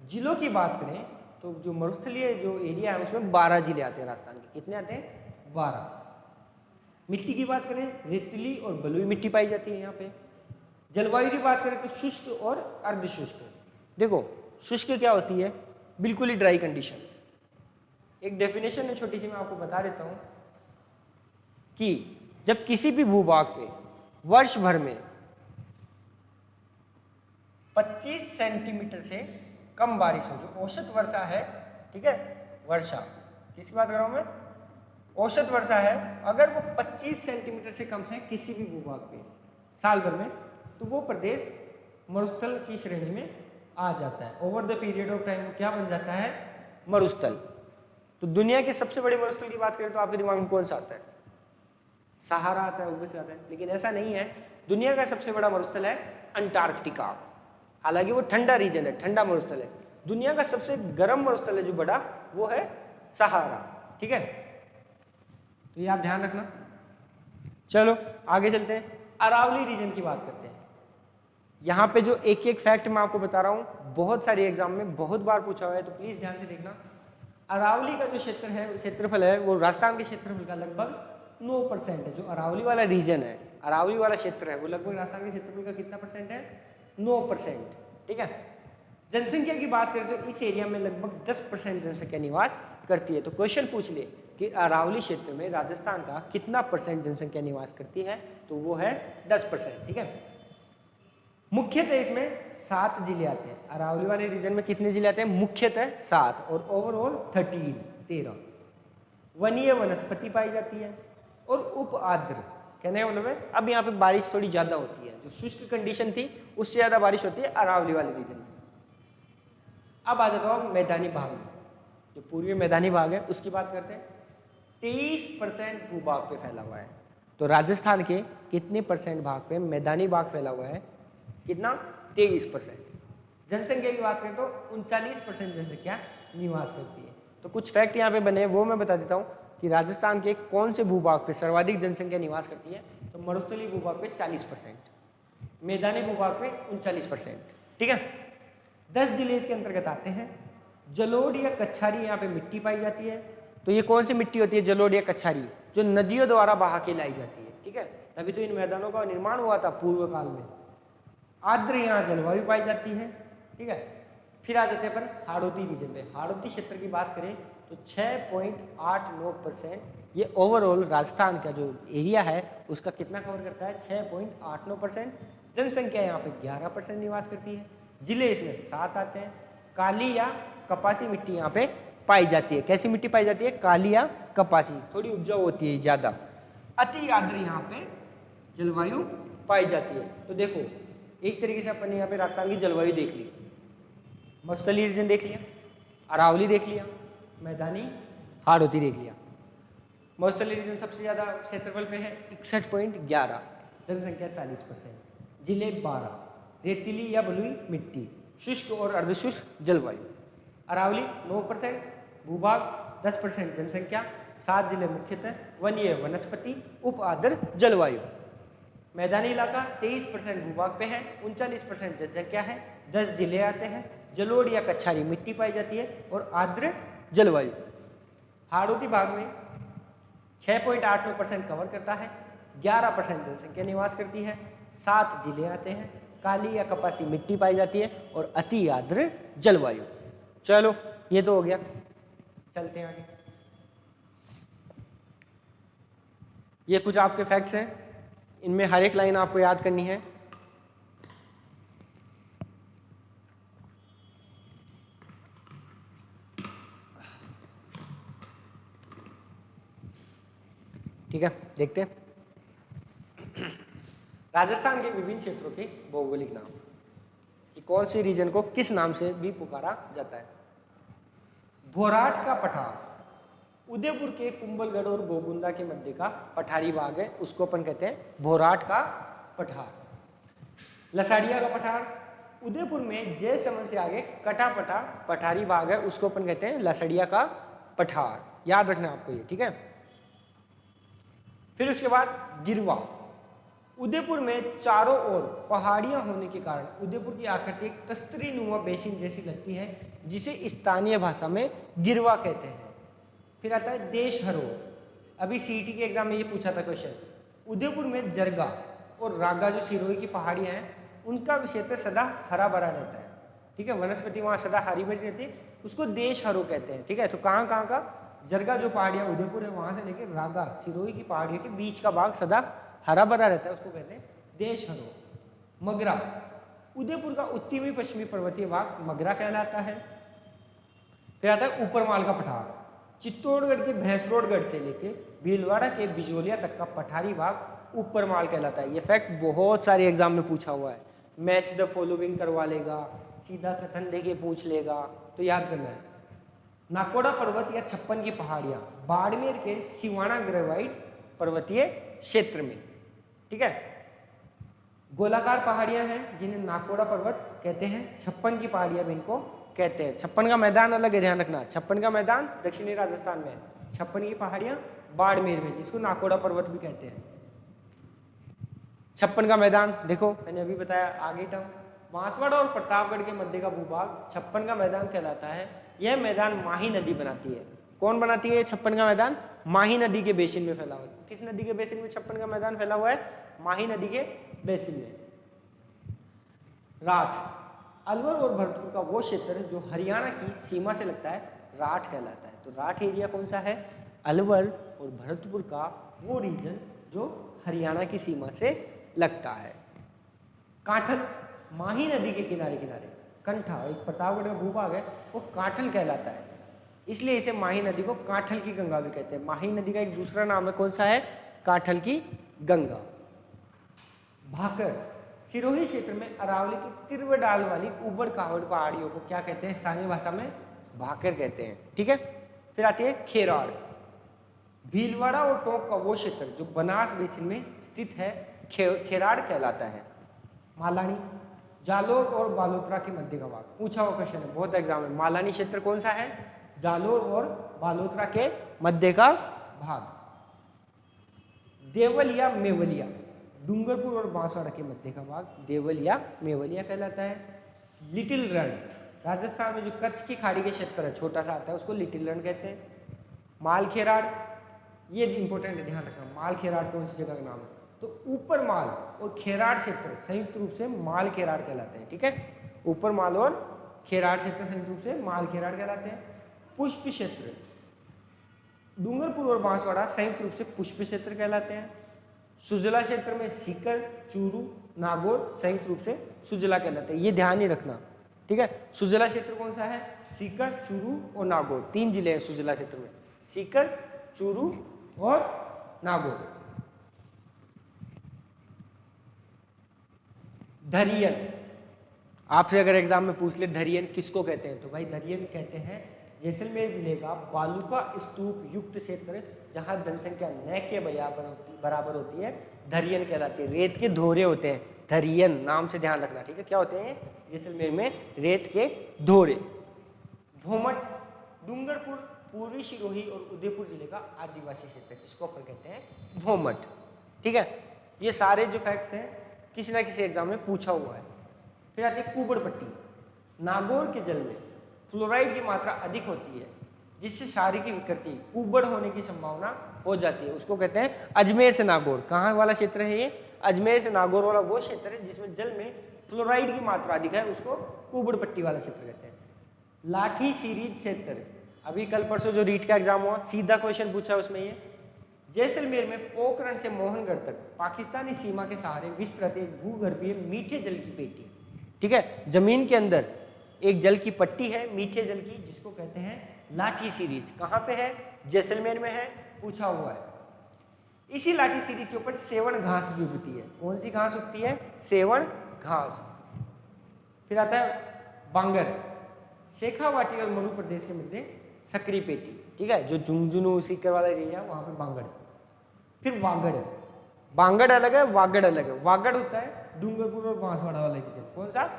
जिलों की बात करें तो जो मरुस्थलीय जो एरिया है उसमें 12 जिले आते हैं राजस्थान के। कितने आते हैं? 12। मिट्टी की बात करें, रेतीली और बलुई मिट्टी पाई जाती है यहाँ पे। जलवायु की बात करें तो शुष्क और अर्धशुष्क। देखो शुष्क क्या होती है? बिल्कुल ही ड्राई कंडीशंस। एक डेफिनेशन है छोटी सी, मैं आपको बता देता हूँ कि जब किसी भी भूभाग पे वर्ष भर में 25 सेंटीमीटर से कम बारिश हो, जो औसत वर्षा है, ठीक है, वर्षा किसकी बात कर रहा हूं मैं? औसत वर्षा है, अगर वो 25 सेंटीमीटर से कम है किसी भी भूभाग पे साल भर में, तो वो प्रदेश मरुस्थल की श्रेणी में आ जाता है। Over the period of time क्या बन जाता है? मरुस्थल। तो दुनिया के सबसे बड़े मरुस्थल की बात करें तो आपके दिमाग में कौन सा आता है? सहारा आता है, ऊपर आता है, लेकिन ऐसा नहीं है। दुनिया का सबसे बड़ा मरुस्थल है अंटार्कटिका। हालांकि वो ठंडा रीजन है, ठंडा मरुस्थल है। दुनिया का सबसे गर्म मरुस्थल है जो बड़ा, वो है सहारा। ठीक है, तो ये आप ध्यान रखना। चलो आगे चलते हैं, अरावली रीजन की बात करते हैं। यहाँ पे जो एक एक फैक्ट मैं आपको बता रहा हूँ, बहुत सारे एग्जाम में बहुत बार पूछा हुआ है, तो प्लीज ध्यान से देखना। अरावली का जो क्षेत्र है, क्षेत्रफल है, वो राजस्थान के क्षेत्रफल का लगभग 9% है। जो अरावली वाला रीजन है, अरावली वाला क्षेत्र है, वो लगभग राजस्थान के क्षेत्रफल का कितना परसेंट है? 9%। ठीक है, जनसंख्या की बात करें तो इस एरिया में लगभग 10% जनसंख्या निवास करती है। तो क्वेश्चन पूछ ले कि कि अरावली क्षेत्र में राजस्थान का कितना % जनसंख्या निवास करती है, तो वो है 10%। ठीक है, मुख्यतः इसमें 7 जिले आते हैं। अरावली वाले रीजन में कितने जिले आते हैं? मुख्यतः 7 और ओवरऑल 13। वनीय वनस्पति पाई जाती है और उप आर्द्र, कहने का मतलब है अब यहाँ पे बारिश थोड़ी ज्यादा होती है, जो शुष्क कंडीशन थी उससे ज्यादा बारिश होती है अरावली वाले रीजन में। अब आ जाता हूँ मैदानी भाग में, जो पूर्वी मैदानी भाग है उसकी बात करते हैं। 23% भूभाग पे फैला हुआ है। तो राजस्थान के कितने % भाग पे मैदानी भाग फैला हुआ है? कितना? 23%। जनसंख्या की बात करें तो 39% जनसंख्या निवास करती है। तो कुछ फैक्ट यहाँ पे बने हैं, वो मैं बता देता हूँ कि राजस्थान के कौन से भूभाग पे सर्वाधिक जनसंख्या निवास करती है। तो मरुस्थलीय भूभाग पे 40%, मैदानी भूभाग पे 39%। ठीक है, 10 जिले इसके अंतर्गत आते हैं। जलोढ़ या कच्छारी यहाँ पे मिट्टी पाई जाती है। तो ये कौन सी मिट्टी होती है? जलोढ़ या कच्छारी, जो नदियों द्वारा बहा के लाई जाती है। ठीक है, तभी तो इन मैदानों का निर्माण हुआ था पूर्व काल में। आर्द्र यहाँ जलवायु पाई जाती है। ठीक है, फिर आ जाते हैं अपन हाड़ौती रीजन में। हाड़ौती क्षेत्र की बात करें तो 6.89%, ये ओवरऑल राजस्थान का जो एरिया है उसका कितना कवर करता है? 6.89%। जनसंख्या यहाँ पे 11% निवास करती है। जिले इसमें 7 आते हैं। काली या कपासी मिट्टी यहाँ पे पाई जाती है। कैसी मिट्टी पाई जाती है? काली या कपासी, थोड़ी उपजाऊ होती है ज़्यादा। अति आर्द्र यहाँ पे जलवायु पाई जाती है। तो देखो, एक तरीके से अपन ने यहाँ पे राजस्थान की जलवायु देख ली, मरुस्थलीय रीजन देख लिया, अरावली देख लिया, मैदानी हाड़ौती देख लिया। मरुस्थलीय रीजन सबसे ज़्यादा क्षेत्रफल पे है 61.11, जनसंख्या 40%, जिले 12, रेतीली या बलुई मिट्टी, शुष्क और अर्धशुष्क जलवायु। अरावली 9%, भूभाग 10%, जनसंख्या 7 जिले मुख्यतः वनीय वनस्पति, उप आर्द्र जलवायु। मैदानी इलाका 23% भूभाग पे है, 39% जनसंख्या है, 10 जिले आते हैं। जलोढ़ या कच्छारी मिट्टी पाई जाती है और आर्द्र जलवायु। हाड़ौती भाग में 6.89% कवर करता है, 11% जनसंख्या निवास करती है, 7 जिले आते हैं, काली या कपासी मिट्टी पाई जाती है और अति आर्द्र जलवायु। चलो, ये तो हो गया, चलते हैं आगे। ये कुछ आपके फैक्ट्स हैं, इनमें हर एक लाइन आपको याद करनी है। ठीक है, देखते हैं राजस्थान के विभिन्न क्षेत्रों के भौगोलिक नाम, कि कौन से रीजन को किस नाम से भी पुकारा जाता है। भोराट का पठार उदयपुर के कुंभलगढ़ और गोगुंदा के मध्य का पठारी भाग है, उसको अपन कहते हैं भोराट का पठार। लसाड़िया का पठार उदयपुर में जयसमंद से आगे कटापटा पठारी भाग है, उसको अपन कहते हैं लसड़िया का पठार। याद रखना आपको ये, ठीक है। फिर उसके बाद गिरवा, उदयपुर में चारों ओर पहाड़ियां होने के कारण उदयपुर की आकृति एक तस्तरीनुमा बेसिन जैसी लगती है, जिसे स्थानीय भाषा में गिरवा कहते हैं। फिर आता है देश हरो, अभी सीईटी के एग्जाम में ये पूछा था क्वेश्चन। उदयपुर में जरगा और रागा जो सिरोही की पहाड़ियां हैं, उनका क्षेत्र सदा हरा भरा रहता है, ठीक है। वनस्पति वहाँ सदा हरी भरी रहती है, उसको देश हरो कहते हैं, ठीक है। तो कहाँ कहाँ का? जरगा जो पहाड़ियाँ उदयपुर है वहाँ से लेकर रागा सिरोही की पहाड़ियों के बीच का भाग सदा हरा भरा रहता है, उसको कहते हैं देश हरो। मगरा, उदयपुर का उत्तरी पश्चिमी पर्वतीय भाग मगरा कहलाता है। फिर आता है ऊपरमाल का पठार, चित्तौड़गढ़ के भैंसरोडगढ़ से लेके भीलवाड़ा के बिजोलिया तक का पठारी भाग ऊपरमाल कहलाता है। ये फैक्ट बहुत सारे एग्जाम में पूछा हुआ है, मैच द फॉलोइंग करवा लेगा, सीधा कथन देके पूछ लेगा, तो याद करना है। नाकोड़ा पर्वत या 56 की पहाड़ियां बाड़मेर के सिवाना ग्रेवाइट पर्वतीय क्षेत्र में, ठीक है। गोलाकार पहाड़ियां हैं जिन्हें नाकोड़ा पर्वत कहते हैं, 56 की पहाड़ियां भी इनको कहते हैं। 56 का मैदान अलग है, ध्यान रखना। 56 का मैदान दक्षिणी राजस्थान में है, 56 की पहाड़ियां बाड़मेर में, जिसको नाकोड़ा पर्वत भी कहते हैं। 56 का मैदान देखो, मैंने अभी बताया आगे टर्म, बांसवाड़ा और प्रतापगढ़ के मध्य का भूभाग 56 का मैदान कहलाता है। यह मैदान माही नदी बनाती है। कौन बनाती है? 56 का मैदान माही नदी के बेसिन में फैला हुआ है। किस नदी के बेसिन में 56 का मैदान फैला हुआ है? माही नदी के बेसिन में। राठ, अलवर और भरतपुर का वो क्षेत्र जो हरियाणा की सीमा से लगता है, राठ कहलाता है। तो राठ एरिया कौन सा है? अलवर और भरतपुर का वो रीजन जो हरियाणा की सीमा से लगता है। कांठल माही नदी के किनारे किनारे, कंठा एक प्रतापगढ़ का भूभाग है, वो कांठल कहलाता है, इसलिए इसे माही नदी को कांठल की गंगा भी कहते हैं। माही नदी का एक दूसरा नाम है, कौन सा है? कांठल की गंगा। भाकर सिरोही क्षेत्र में अरावली की तीव्र ढाल वाली उबड़ खाबड़ पहाड़ियों को क्या कहते हैं? स्थानीय भाषा में भाकर कहते हैं। ठीक है, फिर आती है खेराड़। भीलवाड़ा और टोंक का वो क्षेत्र जो बनास बेसिन में स्थित है खेराड़ कहलाता है। मालानी जालोर और बालोतरा के मध्य का भाग, पूछा हुआ क्वेश्चन है, बहुत एग्जाम है। मालानी क्षेत्र कौन सा है? जालोर और बालोतरा के मध्य का भाग। देवल या मेवलिया डूंगरपुर और बांसवाड़ा के मध्य का भाग देवल या मेवलिया कहलाता है। लिटिल रण राजस्थान में जो कच्छ की खाड़ी के क्षेत्र है, छोटा सा आता है, उसको लिटिल रण कहते हैं। मालखेराड़, ये इंपॉर्टेंट है, ध्यान रखना, मालखेराड़ कौन सी जगह का नाम है? तो ऊपर माल और खेराड़ क्षेत्र संयुक्त रूप से मालखेराड़ कहलाते हैं। ठीक है, ऊपर माल और खेराड़ क्षेत्र संयुक्त रूप से मालखेराड़ कहलाते हैं। पुष्प क्षेत्र डूंगरपुर और बांसवाड़ा संयुक्त रूप से पुष्प क्षेत्र कहलाते हैं। सुजला क्षेत्र में सीकर, चूरू, नागौर संयुक्त रूप से सुजला कहलाते हैं, ये ध्यान ही रखना। ठीक है, सुजला क्षेत्र कौन सा है? सीकर, चूरू और नागौर, 3 जिले हैं सुजला क्षेत्र में, सीकर, चूरू और नागौर। धरियन, आपसे अगर एग्जाम में पूछ ले धरियन किसको कहते हैं, तो भाई धरियन कहते हैं जैसलमेर जिले का बालू का स्तूप युक्त क्षेत्र जहां जनसंख्या न के बराबर होती है, धरियन कहलाती है। रेत के धोरे होते हैं, धरियन नाम से ध्यान रखना। ठीक है, क्या होते हैं? जैसलमेर में रेत के धोरे। भोमट डूंगरपुर, पूर्वी सिरोही और उदयपुर जिले का आदिवासी क्षेत्र जिसको अपन कहते हैं भोमट। ठीक है, ये सारे जो फैक्ट्स हैं किसी ना किसी एग्जाम में पूछा हुआ है। फिर आती है कुबड़ पट्टी। नागौर के जल में फ्लोराइड की मात्रा अधिक होती है जिससे शारीरिक विकृति कुबड़ होने की संभावना हो जाती है, उसको कहते हैं अजमेर से नागौर। कहाँ वाला क्षेत्र है ये? अजमेर से नागौर वाला वो क्षेत्र है जिसमें जल में फ्लोराइड की मात्रा अधिक है, उसको कुबड़ पट्टी वाला क्षेत्र कहते हैं। लाठी सीरीज क्षेत्र, अभी कल परसों जो रीट का एग्जाम हुआ सीधा क्वेश्चन पूछा उसमें ये। जैसलमेर में पोखरण से मोहनगढ़ तक पाकिस्तानी सीमा के सहारे विस्तृत एक भूगर्भीय मीठे जल की पेटी। ठीक है, जमीन के अंदर एक जल की पट्टी है मीठे जल की, जिसको कहते हैं लाठी सीरीज। कहाँ पे है? जैसलमेर में है, पूछा हुआ है। इसी लाठी सीरीज के ऊपर सेवण घास भी उगती है। कौन सी घास उगती है? सेवण घास। फिर आता है बांगर, शेखावाटी और मणु प्रदेश के मध्य सक्रिय पेटी। ठीक है, जो झुंझुनू सीकर वाला एरिया है वहां पे बांगड़। फिर वागड़, बांगड़ अलग है, वागड़ अलग है। वागड़ होता है डूंगरपुर और बांसवाड़ा वाला रीजन। कौन सा?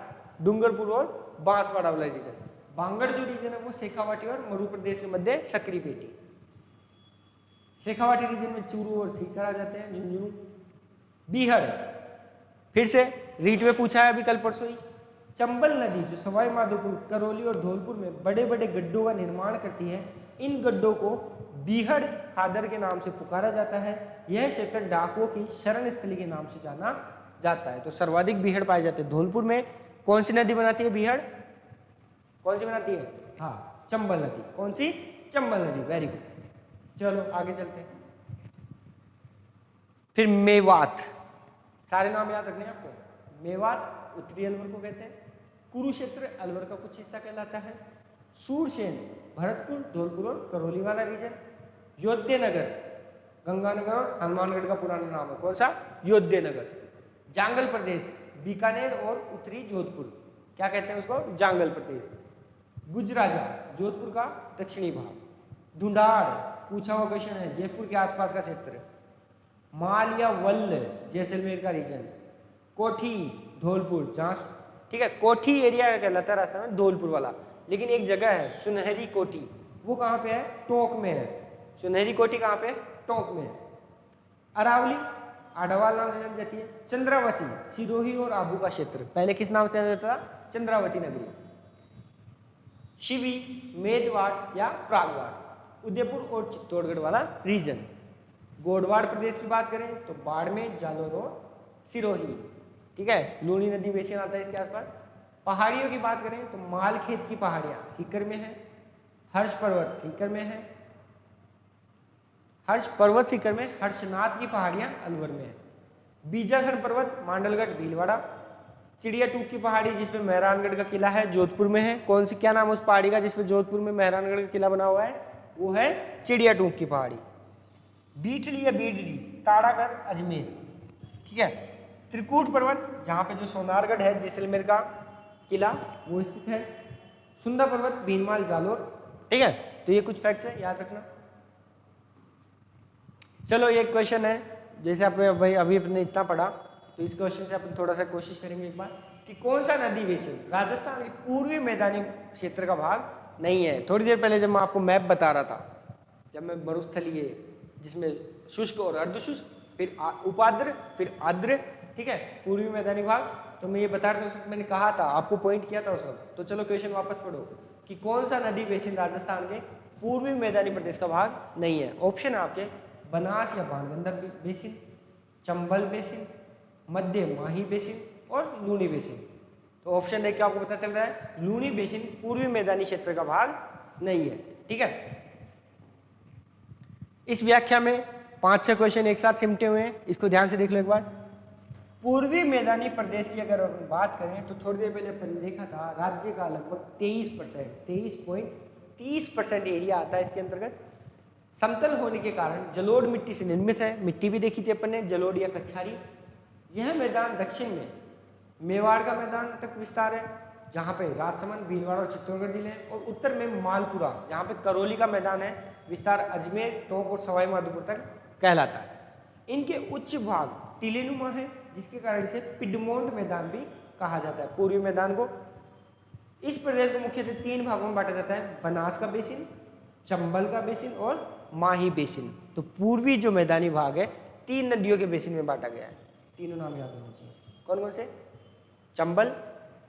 डूंगरपुर और बांसवाड़ा वाला रीजन। बांगड़ जो रीजन है वो शेखावाटी और मणु प्रदेश के मध्य सक्रिय पेटी। शेखावाटी रीजन में चूरू और सीकर आ जाते हैं, झुंझुनू। बीहड़, फिर से रीट में पूछा है अभी कल परसों ही। चंबल नदी जो सवाई माधोपुर, करौली और धौलपुर में बड़े बड़े गड्ढों का निर्माण करती है, इन गड्ढों को बीहड़ खादर के नाम से पुकारा जाता है। यह क्षेत्र डाकुओं की शरण स्थली के नाम से जाना जाता है। तो सर्वाधिक बीहड़ पाए जाते हैं धौलपुर में। कौन सी नदी बनाती है बीहड़? कौन सी बनाती है? हाँ, चंबल नदी। कौन सी? चंबल नदी। Very good. चलो आगे चलते हैं। फिर मेवात, सारे नाम याद रखने हैं आपको। मेवात उत्तरी अलवर को कहते हैं। कुरुक्षेत्र अलवर का कुछ हिस्सा कहलाता है। सूरसेन भरतपुर, धौलपुर और करौली वाला रीजन। योध्यनगर गंगानगर और हनुमानगढ़ का पुराना नाम है। कौन सा? योध्यनगर। जांगल प्रदेश बीकानेर और उत्तरी जोधपुर, क्या कहते हैं उसको? जांगल प्रदेश। गुजराजा जोधपुर का दक्षिणी भाग। ढूंढाड़, पूछा हुआ क्वेश्चन है, जयपुर के आसपास का क्षेत्र। माल या वल्ल जैसलमेर का रीजन। कोठी धौलपुर, जहाँ ठीक है कोठी एरिया कहलाता है राजस्थान में, धौलपुर वाला। लेकिन एक जगह है सुनहरी कोठी, वो कहाँ पे है? टोंक में है। सुनहरी कोठी कहाँ पे? टोंक में है। अरावली आडवाल नाम से जानी जाती है। चंद्रावती सिरोही और आबू का क्षेत्र, पहले किस नाम से जाना जाता था? चंद्रावती नगरी। शिवी मेदवाड़ या प्रागवाड़ उदयपुर और चित्तौड़गढ़ वाला रीजन। गोडवाड़ प्रदेश की बात करें तो बाड़मेर, जालोर और सिरोही। ठीक है, लूणी नदी बेसिन आता है इसके आसपास। पहाड़ियों की बात करें तो मालखेत की पहाड़ियाँ सीकर में है। हर्ष पर्वत सीकर में है। हर्ष पर्वत शिखर में हर्षनाथ की पहाड़ियां अलवर में है। बीजासन पर्वत मांडलगढ़ भीलवाड़ा। चिड़िया टूक की पहाड़ी जिसमें मेहरानगढ़ का किला है जोधपुर में है। कौन सी, क्या नाम है उस पहाड़ी का जिसमें जोधपुर में मेहरानगढ़ का किला बना हुआ है? वो है चिड़िया टूक की पहाड़ी। बीठली या बीडली ताड़ागढ़ अजमेर, ठीक है। त्रिकूट पर्वत जहाँ पे जो सोनारगढ़ है जैसलमेर का किला वो स्थित है। सुंदर पर्वत भीनमाल जालोर, ठीक है। तो ये कुछ फैक्ट्स है, याद रखना। चलो ये क्वेश्चन है, जैसे आपने भाई अभी अपने इतना पढ़ा तो इस क्वेश्चन से अपन थोड़ा सा कोशिश करेंगे एक बार कि कौन सा नदी बेसिन राजस्थान के पूर्वी मैदानी क्षेत्र का भाग नहीं है। थोड़ी देर पहले जब मैं आपको मैप बता रहा था, जब मैं मरुस्थलीय जिसमें शुष्क और अर्धशुष्क, फिर उपाद्र, फिर आर्द्र, ठीक है, पूर्वी मैदानी भाग, तो मैं ये बता रहा था उस वक्त मैंने कहा था, आपको पॉइंट किया था उस वक्त। तो चलो क्वेश्चन वापस पढ़ो कि कौन सा नदी बेसिन राजस्थान के पूर्वी मैदानी प्रदेश का भाग नहीं है। ऑप्शन है आपके बनास या बाणगंगा बेसिन, चंबल बेसिन, मध्य माही बेसिन और लूनी बेसिन। तो ऑप्शन देख के आपको पता चल रहा है लूनी बेसिन पूर्वी मैदानी क्षेत्र का भाग नहीं है, ठीक है। इस व्याख्या में 5-6 क्वेश्चन एक साथ सिमटे हुए हैं, इसको ध्यान से देख लो एक बार। पूर्वी मैदानी प्रदेश की अगर हम बात करें तो थोड़ी देर पहले अपन देखा था राज्य का लगभग 23.30% एरिया आता है इसके अंतर्गत। समतल होने के कारण जलोढ़ मिट्टी से निर्मित है। मिट्टी भी देखी थी अपन ने, जलोढ़ या कच्छारी। यह मैदान दक्षिण में मेवाड़ का मैदान तक विस्तार है जहाँ पे राजसमंद, भीलवाड़ा और चित्तौड़गढ़ जिले हैं, और उत्तर में मालपुरा जहाँ पे करौली का मैदान है, विस्तार अजमेर, टोंक और सवाई माधोपुर तक कहलाता है। इनके उच्च भाग टीलेनुमा है जिसके कारण इसे पिडमोंट मैदान भी कहा जाता है, पूर्वी मैदान को। इस प्रदेश को मुख्यतः 3 भागों में बांटा जाता है, बनास का बेसिन, चंबल का बेसिन और माही बेसिन। तो पूर्वी जो मैदानी भाग है 3 नदियों के बेसिन में बांटा गया है। तीनों नाम याद होने चाहिए, कौन कौन से? चंबल,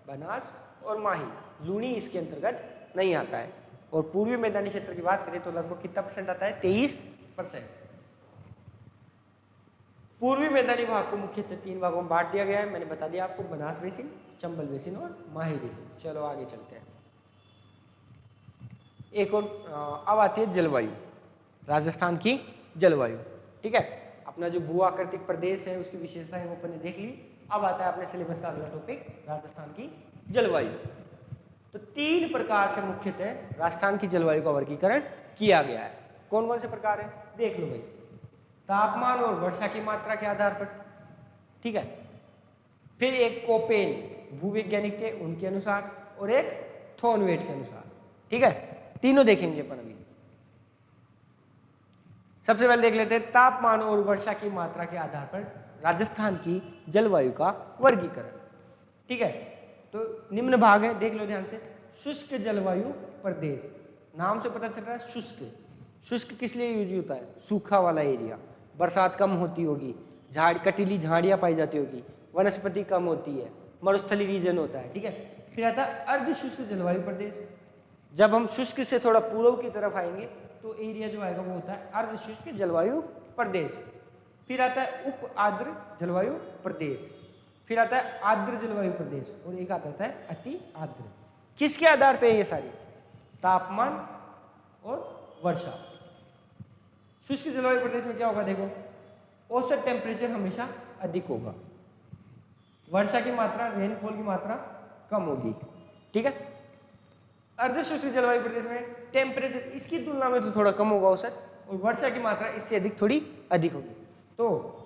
बनास और माही। लूनी इसके अंतर्गत नहीं आता है। और पूर्वी मैदानी क्षेत्र की बात करें तो लगभग कितना परसेंट आता है? 23%। पूर्वी मैदानी भाग को मुख्यतः 3 भागों में बांट दिया गया है, मैंने बता दिया आपको, बनास बेसिन, चंबल बेसिन और माही बेसिन। चलो आगे चलते हैं। एक और अब आती है जलवायु, राजस्थान की जलवायु, ठीक है। अपना जो भू आकृतिक प्रदेश है उसकी विशेषताएं वो अपन ने देख ली। अब आता है अपने सिलेबस का अगला टॉपिक, राजस्थान की जलवायु। तो 3 प्रकार से मुख्यतः राजस्थान की जलवायु का वर्गीकरण किया गया है। कौन कौन से प्रकार है देख लो भाई। तापमान और वर्षा की मात्रा के आधार पर, ठीक है। फिर एक कोपेन भूवैज्ञानिक थे उनके अनुसार, और एक थॉर्नवेट के अनुसार, ठीक है। तीनों देखेंगे अपन अभी। सबसे पहले देख लेते हैं तापमान और वर्षा की मात्रा के आधार पर राजस्थान की जलवायु का वर्गीकरण, ठीक है। तो निम्न भाग है, देख लो ध्यान से। शुष्क जलवायु प्रदेश, नाम से पता चल रहा है शुष्क। शुष्क किस लिए यूज होता है? सूखा वाला एरिया, बरसात कम होती होगी, कटीली झाड़ियाँ पाई जाती होगी, वनस्पति कम होती है, मरुस्थली रीजन होता है, ठीक है। फिर आता है अर्ध शुष्क जलवायु प्रदेश। जब हम शुष्क से थोड़ा पूर्व की तरफ आएंगे तो एरिया जो आएगा वो होता है अर्ध शुष्क जलवायु प्रदेश। फिर आता है उप आर्द्र जलवायु प्रदेश। फिर आता है आर्द्र जलवायु प्रदेश, और एक आता है अति आर्द्र। किसके आधार पे ये सारी? तापमान और वर्षा। शुष्क जलवायु प्रदेश में क्या होगा देखो, औसत टेम्परेचर हमेशा अधिक होगा, वर्षा की मात्रा, रेनफॉल की मात्रा कम होगी, ठीक है। अर्ध शुष्क जलवायु प्रदेश में टेम्परेचर इसकी तुलना में तो थोड़ा कम होगा औसत, और वर्षा की मात्रा इससे अधिक थोड़ी अधिक होगी। तो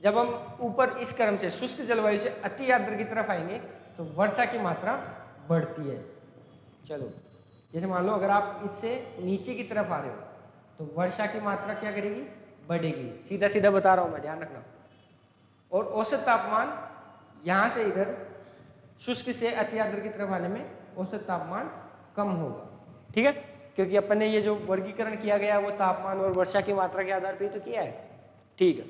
जब हम ऊपर इस क्रम से शुष्क जलवायु से अति आर्द्र की तरफ आएंगे तो वर्षा की मात्रा बढ़ती है। चलो जैसे मान लो अगर आप इससे नीचे की तरफ आ रहे हो तो वर्षा की मात्रा क्या करेगी? बढ़ेगी। सीधा सीधा बता रहा हूं मैं, ध्यान रखना। और औसत तापमान यहाँ से इधर शुष्क से अति आर्द्र की तरफ आने में औसत तापमान कम होगा, ठीक है। क्योंकि अपन ने ये जो वर्गीकरण किया गया वो तापमान और वर्षा की मात्रा के आधार पर तो किया है, ठीक है।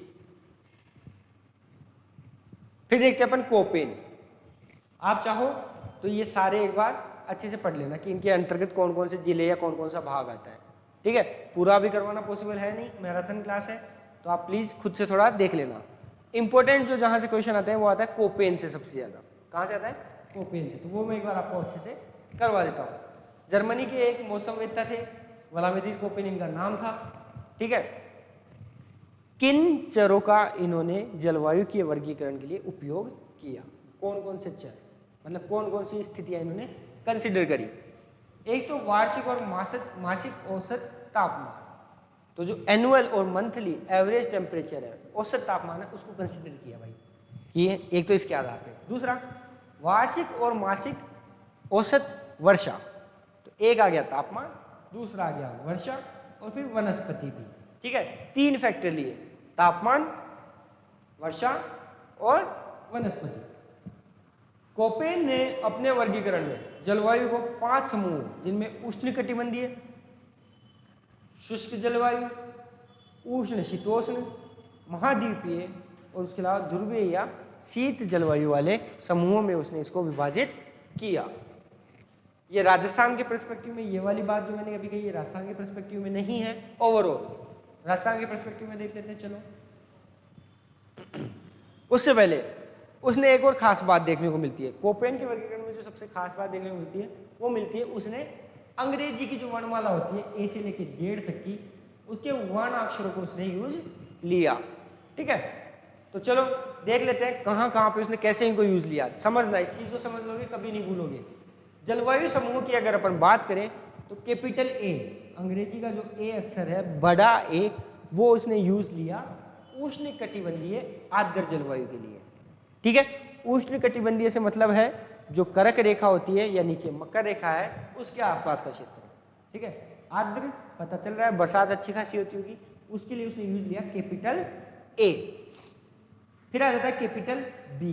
फिर देखते हैं अपन कोपेन। आप चाहो तो ये सारे एक बार अच्छे से पढ़ लेना कि इनके अंतर्गत कौन कौन से जिले या कौन कौन सा भाग आता है, ठीक है। पूरा भी करवाना पॉसिबल है नहीं, मैराथन क्लास है, तो आप प्लीज खुद से थोड़ा देख लेना। इंपॉर्टेंट जो जहां से क्वेश्चन आते हैं वो आता है कोपेन से सबसे ज्यादा। कहां से आता है? कोपेन से। तो वो मैं एक बार आपको अच्छे से करवा देता हूँ। जर्मनी के एक मौसमवेत्ता थे, व्लादिमीर कोपेन इनका नाम था। ठीक है। किन चरों का इन्होंने जलवायु के वर्गीकरण के लिए उपयोग किया? कौन कौन से चर, मतलब कौन कौन सी स्थितियां इन्होंने कंसिडर करी? एक तो वार्षिक और मासिक औसत तापमान, तो जो एनुअल और मंथली एवरेज टेम्परेचर है, औसत तापमान है, उसको कंसिडर किया भाई, ये एक तो इसके आधार पे। दूसरा वार्षिक और मासिक औसत वर्षा, तो एक आ गया तापमान, दूसरा आ गया वर्षा, और फिर वनस्पति भी, ठीक है। 3 फैक्टर लिए, तापमान, वर्षा और वनस्पति। कोपेन ने अपने वर्गीकरण में जलवायु को 5 समूह, जिनमें उष्णकटिबंधीय, शुष्क जलवायु, उष्ण शीतोष्ण, महाद्वीपीय और उसके अलावा ध्रुवीय या शीत जलवायु वाले समूहों में उसने इसको विभाजित किया। ये राजस्थान के पर्सपेक्टिव में, ये वाली बात जो मैंने अभी कही, ये राजस्थान के पर्सपेक्टिव में नहीं है, ओवरऑल राजस्थान के पर्सपेक्टिव में देख लेते हैं। चलो, उससे पहले उसने एक और खास बात देखने को मिलती है कोपेन के वर्गीकरण में। जो सबसे खास बात देखने को मिलती है वो मिलती है, उसने अंग्रेजी की जो वर्णमाला होती है ए से लेके जेड तक की, उसके वर्णाक्षरों को उसने यूज लिया, ठीक है। तो चलो देख लेते हैं कहाँ कहाँ पे उसने कैसे इनको यूज लिया। समझना, इस चीज को समझ लोगे कभी नहीं भूलोगे। जलवायु समूह की अगर अपन बात करें तो कैपिटल ए, अंग्रेजी का जो ए अक्षर है, बड़ा ए, वो उसने यूज लिया उष्ण कटिबंधीय आर्द्र जलवायु के लिए, ठीक है। उष्ण कटिबंधीय से मतलब है जो कर्क रेखा होती है या नीचे मकर रेखा है उसके आसपास का क्षेत्र, ठीक है। आर्द्र पता चल रहा है बरसात अच्छी खासी होती होगी, उसके लिए उसने यूज लिया कैपिटल ए। फिर आ जाता है कैपिटल बी,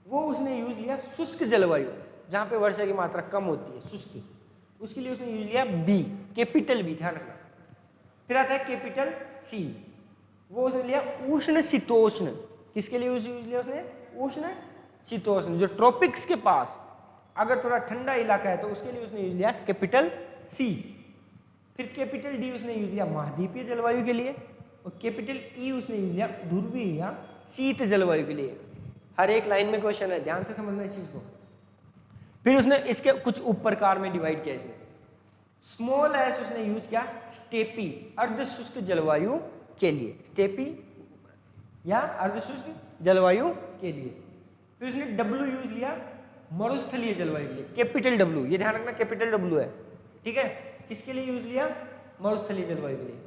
वो उसने यूज लिया शुष्क जलवायु, जहां पे वर्षा की मात्रा कम होती है, शुष्क, उसके लिए उसने यूज लिया बी, कैपिटल बी, ध्यान रखना। फिर आता है कैपिटल सी, वो उसने लिया उष्ण शीतोष्ण, किसके लिए यूज लिया उसने? उष्ण शीतोष्ण, जो ट्रॉपिक्स के पास अगर थोड़ा ठंडा इलाका है तो उसके लिए उसने यूज लिया कैपिटल सी। फिर कैपिटल डी उसने यूज लिया महाद्वीपीय जलवायु के लिए, और कैपिटल ई उसने यूज लिया ध्रुवीय या शीत जलवायु के लिए। हर एक लाइन में क्वेश्चन है, ध्यान से समझना इस चीज को। फिर उसने इसके कुछ उप प्रकार में डिवाइड किया इसने। स्मॉल एस उसने यूज किया स्टेपी, अर्ध शुष्क जलवायु के लिए, स्टेपी या अर्ध शुष्क जलवायु के लिए। फिर उसने डब्ल्यू यूज लिया मरुस्थलीय जलवायु के लिए, कैपिटल डब्ल्यू, ये ध्यान रखना कैपिटल डब्ल्यू है, ठीक है। किसके लिए यूज लिया? मरुस्थलीय जलवायु के लिए।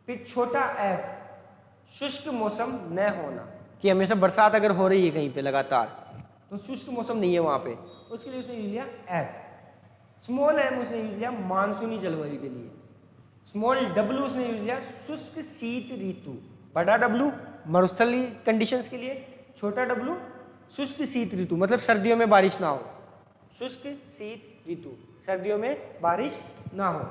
फिर छोटा एफ शुष्क मौसम न होना, कि हमेशा बरसात अगर हो रही है कहीं पे लगातार तो शुष्क मौसम नहीं है वहां पे, उसके लिए उसने यूज लिया एफ। स्मॉल एम उसने यूज लिया मानसूनी जलवायु के लिए। स्मॉल डब्ल्यू उसने यूज लिया शुष्क शीत ऋतु। बड़ा डब्ल्यू मरुस्थलीय कंडीशंस के लिए, छोटा डब्ल्यू शुष्क शीत ऋतु, मतलब सर्दियों में बारिश ना हो, शुष्क शीत ऋतु, सर्दियों में बारिश ना हो।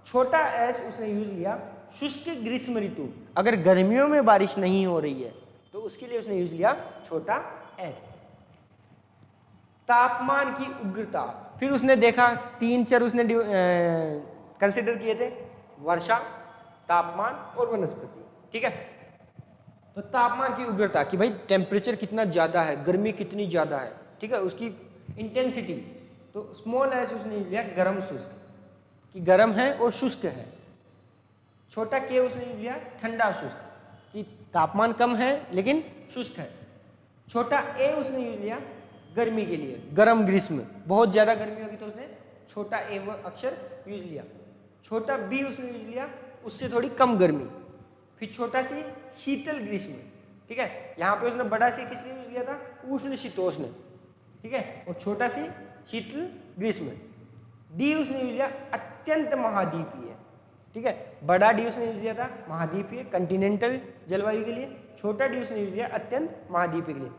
छोटा एस उसने यूज लिया शुष्क ग्रीष्म ऋतु, अगर गर्मियों में बारिश नहीं हो रही है तो उसके लिए उसने यूज लिया छोटा एस। तापमान की उग्रता, फिर उसने देखा 3 चर उसने कंसिडर किए थे, वर्षा, तापमान और वनस्पति, ठीक है। तो तापमान की उग्रता कि भाई टेम्परेचर कितना ज़्यादा है, गर्मी कितनी ज़्यादा है, ठीक है, उसकी इंटेंसिटी। तो स्मॉल एच उसने लिया गर्म शुष्क, कि गर्म है और शुष्क है। छोटा के उसने लिया ठंडा शुष्क, कि तापमान कम है लेकिन शुष्क है। छोटा ए उसने यूज लिया गर्मी के लिए, गर्म ग्रीष्म, बहुत ज़्यादा गर्मी होगी तो उसने छोटा ए अक्षर यूज लिया। छोटा बी उसने यूज लिया उससे थोड़ी कम गर्मी। फिर छोटा सी शीतल ग्रीष्म, ठीक है, यहाँ पे उसने बड़ा सी किस लिए यूज लिया था? उष्ण शीतोष्ण, ठीक है, और छोटा सी शीतल ग्रीष्म। डी उसने यूज लिया अत्यंत महाद्वीपीय, ठीक है, बड़ा डी उसने यूज लिया था महाद्वीपीय कंटिनेंटल जलवायु के लिए, छोटा डी उसने यूज लिया अत्यंत महाद्वीपीय के लिए।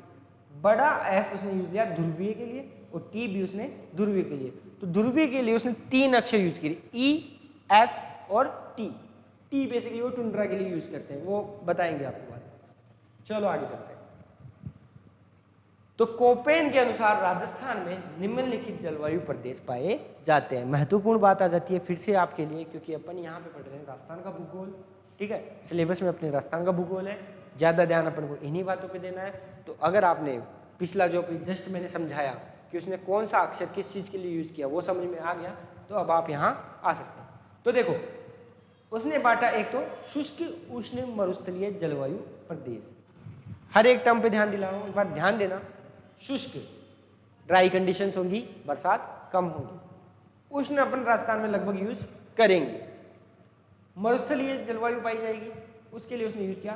बड़ा एफ उसने यूज लिया ध्रुवीय के लिए, और टी भी उसने ध्रुवीय के लिए। तो ध्रुवीय के लिए उसने 3 अक्षर यूज किए, ई, एफ और टी। टी बेसिकली वो टुंड्रा के लिए यूज करते हैं, वो बताएंगे आपको बात। चलो आगे चलते हैं। तो कोपेन के अनुसार राजस्थान में निम्नलिखित जलवायु प्रदेश पाए जाते हैं। महत्वपूर्ण बात आ जाती है फिर से आपके लिए, क्योंकि अपन यहाँ पे पढ़ रहे हैं राजस्थान का भूगोल, ठीक है, सिलेबस में अपने राजस्थान का भूगोल है, ज़्यादा ध्यान अपन को इन्हीं बातों पे देना है। तो अगर आपने पिछला जो जस्ट मैंने समझाया कि उसने कौन सा अक्षर किस चीज़ के लिए यूज़ किया वो समझ में आ गया, तो अब आप यहाँ आ सकते हैं। तो देखो उसने बांटा एक तो शुष्क उष्ण मरुस्थलीय जलवायु प्रदेश। हर एक टर्म पे ध्यान दिला रहा हूँ, एक बार ध्यान देना। शुष्क ड्राई कंडीशंस होंगी, बरसात कम होगी। उष्ण अपन राजस्थान में लगभग यूज करेंगे। मरुस्थलीय जलवायु पाई जाएगी, उसके लिए उसने यूज किया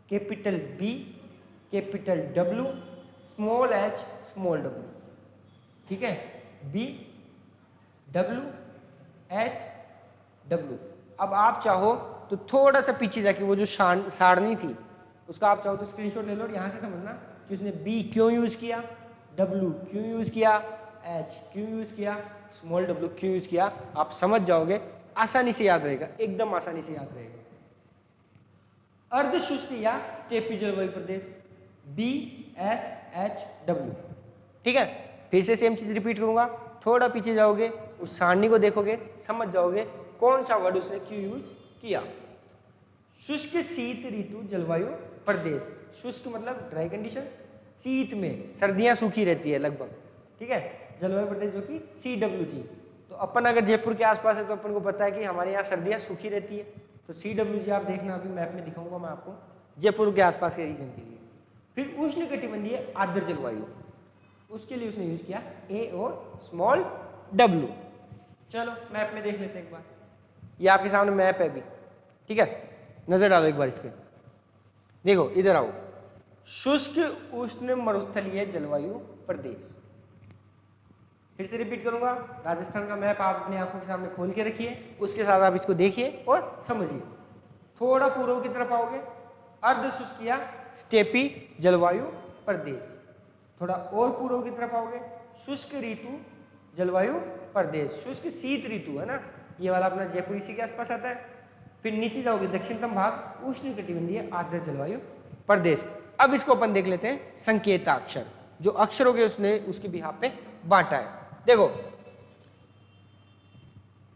capital B, capital W, small h, small डब्ल्यू। ठीक है, बी डब्ल्यू एच डब्ल्यू। अब आप चाहो तो थोड़ा सा पीछे जाके वो जो सारणी थी उसका आप चाहो तो स्क्रीनशॉट ले लो और यहाँ से समझना कि उसने बी क्यों यूज किया, डब्ल्यू क्यों यूज किया, एच क्यों यूज किया, स्मॉल डब्ल्यू क्यों यूज किया। आप समझ जाओगे, आसानी से याद रहेगा, एकदम आसानी से याद रहेगा। अर्ध शुष्क या स्टेपी जलवायु प्रदेश, बी एस एच डब्ल्यू। ठीक है, फिर से सेम चीज रिपीट करूंगा, थोड़ा पीछे जाओगे, उस सारणी को देखोगे, समझ जाओगे कौन सा वर्ड उसने क्यों यूज किया। शुष्क शीत ऋतु जलवायु प्रदेश, शुष्क मतलब ड्राई कंडीशन, शीत में सर्दियां सूखी रहती है लगभग। ठीक है, जलवायु प्रदेश जो कि CWG। तो अपन अगर जयपुर के आसपास है तो अपन को पता है कि हमारे यहाँ सर्दियां सूखी रहती है, तो CWG आप देखना, अभी मैप में दिखाऊंगा मैं आपको जयपुर के आसपास के रीजन के लिए। फिर उष्ण कटिबंधीय आर्द्र जलवायु, उसके लिए उसने यूज किया ए और स्मॉल डब्ल्यू। चलो मैप में देख लेते हैं एक बार, ये आपके सामने मैप है अभी। ठीक है, नजर डालो एक बार इस पे, देखो इधर आओ। शुष्क उष्ण मरुस्थलीय जलवायु प्रदेश, फिर से रिपीट करूंगा, राजस्थान का मैप आप अपनी आंखों के सामने खोल के रखिए, उसके साथ आप इसको देखिए और समझिए। थोड़ा पूर्व की तरफ आओगे, अर्ध शुष्क या स्टेपी जलवायु प्रदेश। थोड़ा और पूर्व की तरफ आओगे, शुष्क ऋतु जलवायु प्रदेश, शुष्क शीत ऋतु है ना, ये वाला अपना जयपुर इसी के आसपास आता है। फिर नीचे जाओगे, दक्षिणतम भाग उष्ण कटिबंधीय आर्द्र जलवायु प्रदेश। अब इसको अपन देख लेते हैं संकेताक्षर, जो अक्षरों के उसने उसके बिहाफ पे बांटा है। देखो,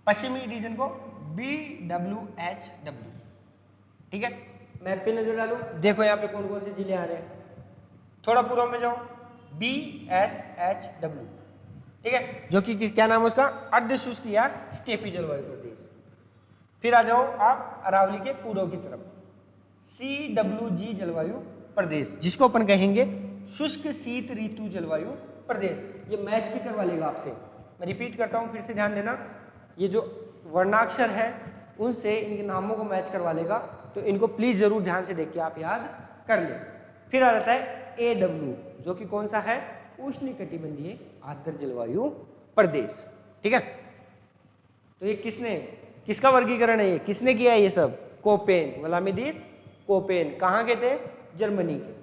पश्चिमी रीजन को BWHW। ठीक है, मैप पे नजर डालो, देखो यहाँ पे कौन कौन से जिले आ रहे हैं। थोड़ा पूर्व में जाओ, BSHW। ठीक है, जो कि क्या नाम है उसका, अर्ध शुष्क या स्टेपी जलवायु प्रदेश। फिर आ जाओ आप अरावली के पूर्व की तरफ, CWG जलवायु प्रदेश, जिसको अपन कहेंगे शुष्क शीत ऋतु जलवायु प्रदेश। ये मैच भी करवा लेगा आपसे, मैं रिपीट करता हूँ, फिर से ध्यान देना। ये जो वर्णाक्षर है उनसे इनके नामों को मैच करवा लेगा, तो इनको प्लीज जरूर ध्यान से देख के आप याद कर ले। फिर आ जाता है AW, जो कि कौन सा है, उष्ण कटिबंधीय आर्द्र जलवायु प्रदेश। ठीक है, तो ये किसका वर्गीकरण है, ये किसने किया है, ये सब कोपेन, व्लादिमीर कोपेन। कहाँ के थे, जर्मनी के।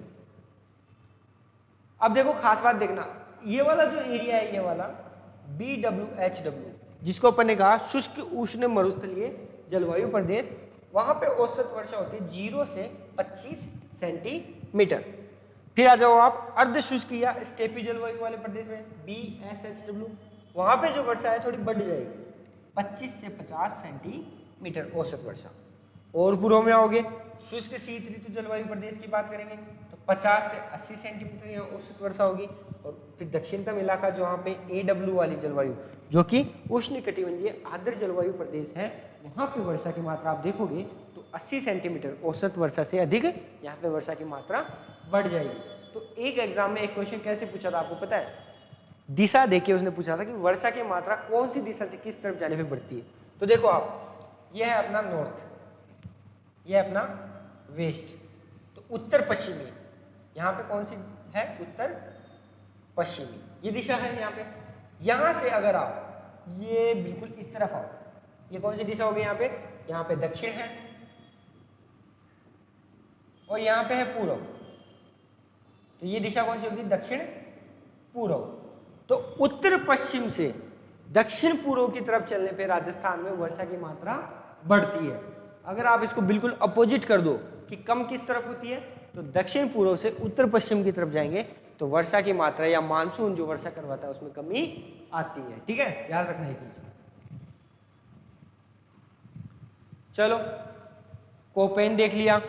अब देखो खास बात देखना, ये वाला जो एरिया है, ये वाला BWHW, जिसको अपन ने कहा शुष्क उष्ण मरुस्थलीय जलवायु प्रदेश, वहां पे औसत वर्षा होती है 0 से 25 सेंटीमीटर। फिर आ जाओ आप अर्ध शुष्क या स्टेपी जलवायु वाले प्रदेश में, BSHW, वहां पे जो वर्षा है थोड़ी बढ़ जाएगी, 25 से 50 सेंटीमीटर औसत वर्षा। और पूर्व में आओगे, शुष्क शीत ऋतु जलवायु प्रदेश की बात करेंगे तो 50 से 80 सेंटीमीटर यहाँ औसत वर्षा होगी। और फिर दक्षिणतम इलाका जो वहाँ पे AW वाली जलवायु, जो कि उष्ण कटिबंधीय आर्द्र जलवायु प्रदेश है, वहाँ पे वर्षा की मात्रा आप देखोगे तो 80 सेंटीमीटर औसत वर्षा से अधिक यहाँ पे वर्षा की मात्रा बढ़ जाएगी। तो एक एग्जाम में एक क्वेश्चन कैसे पूछा था आपको पता है, दिशा देके उसने पूछा था कि वर्षा की मात्रा कौन सी दिशा से किस तरफ जाने पे बढ़ती है। तो देखो आप, यह है अपना नॉर्थ, यह अपना वेस्ट, तो उत्तर पश्चिमी, यहाँ पे कौन सी है, उत्तर पश्चिमी, ये दिशा है यहाँ पे। यहाँ से अगर आप ये बिल्कुल इस तरफ आओ, ये कौन सी दिशा होगी, यहाँ पे दक्षिण है और यहाँ पे है पूर्व, तो ये दिशा कौन सी होगी, दक्षिण पूर्व। तो उत्तर पश्चिम से दक्षिण पूर्व की तरफ चलने पे राजस्थान में वर्षा की मात्रा बढ़ती है। अगर आप इसको बिल्कुल अपोजिट कर दो कि कम किस तरफ होती है, तो दक्षिण पूर्व से उत्तर पश्चिम की तरफ जाएंगे तो वर्षा की मात्रा या मानसून जो वर्षा करवाता है उसमें कमी आती है। ठीक है, याद रखना ये चीज। चलो, कोपेन देख लिया,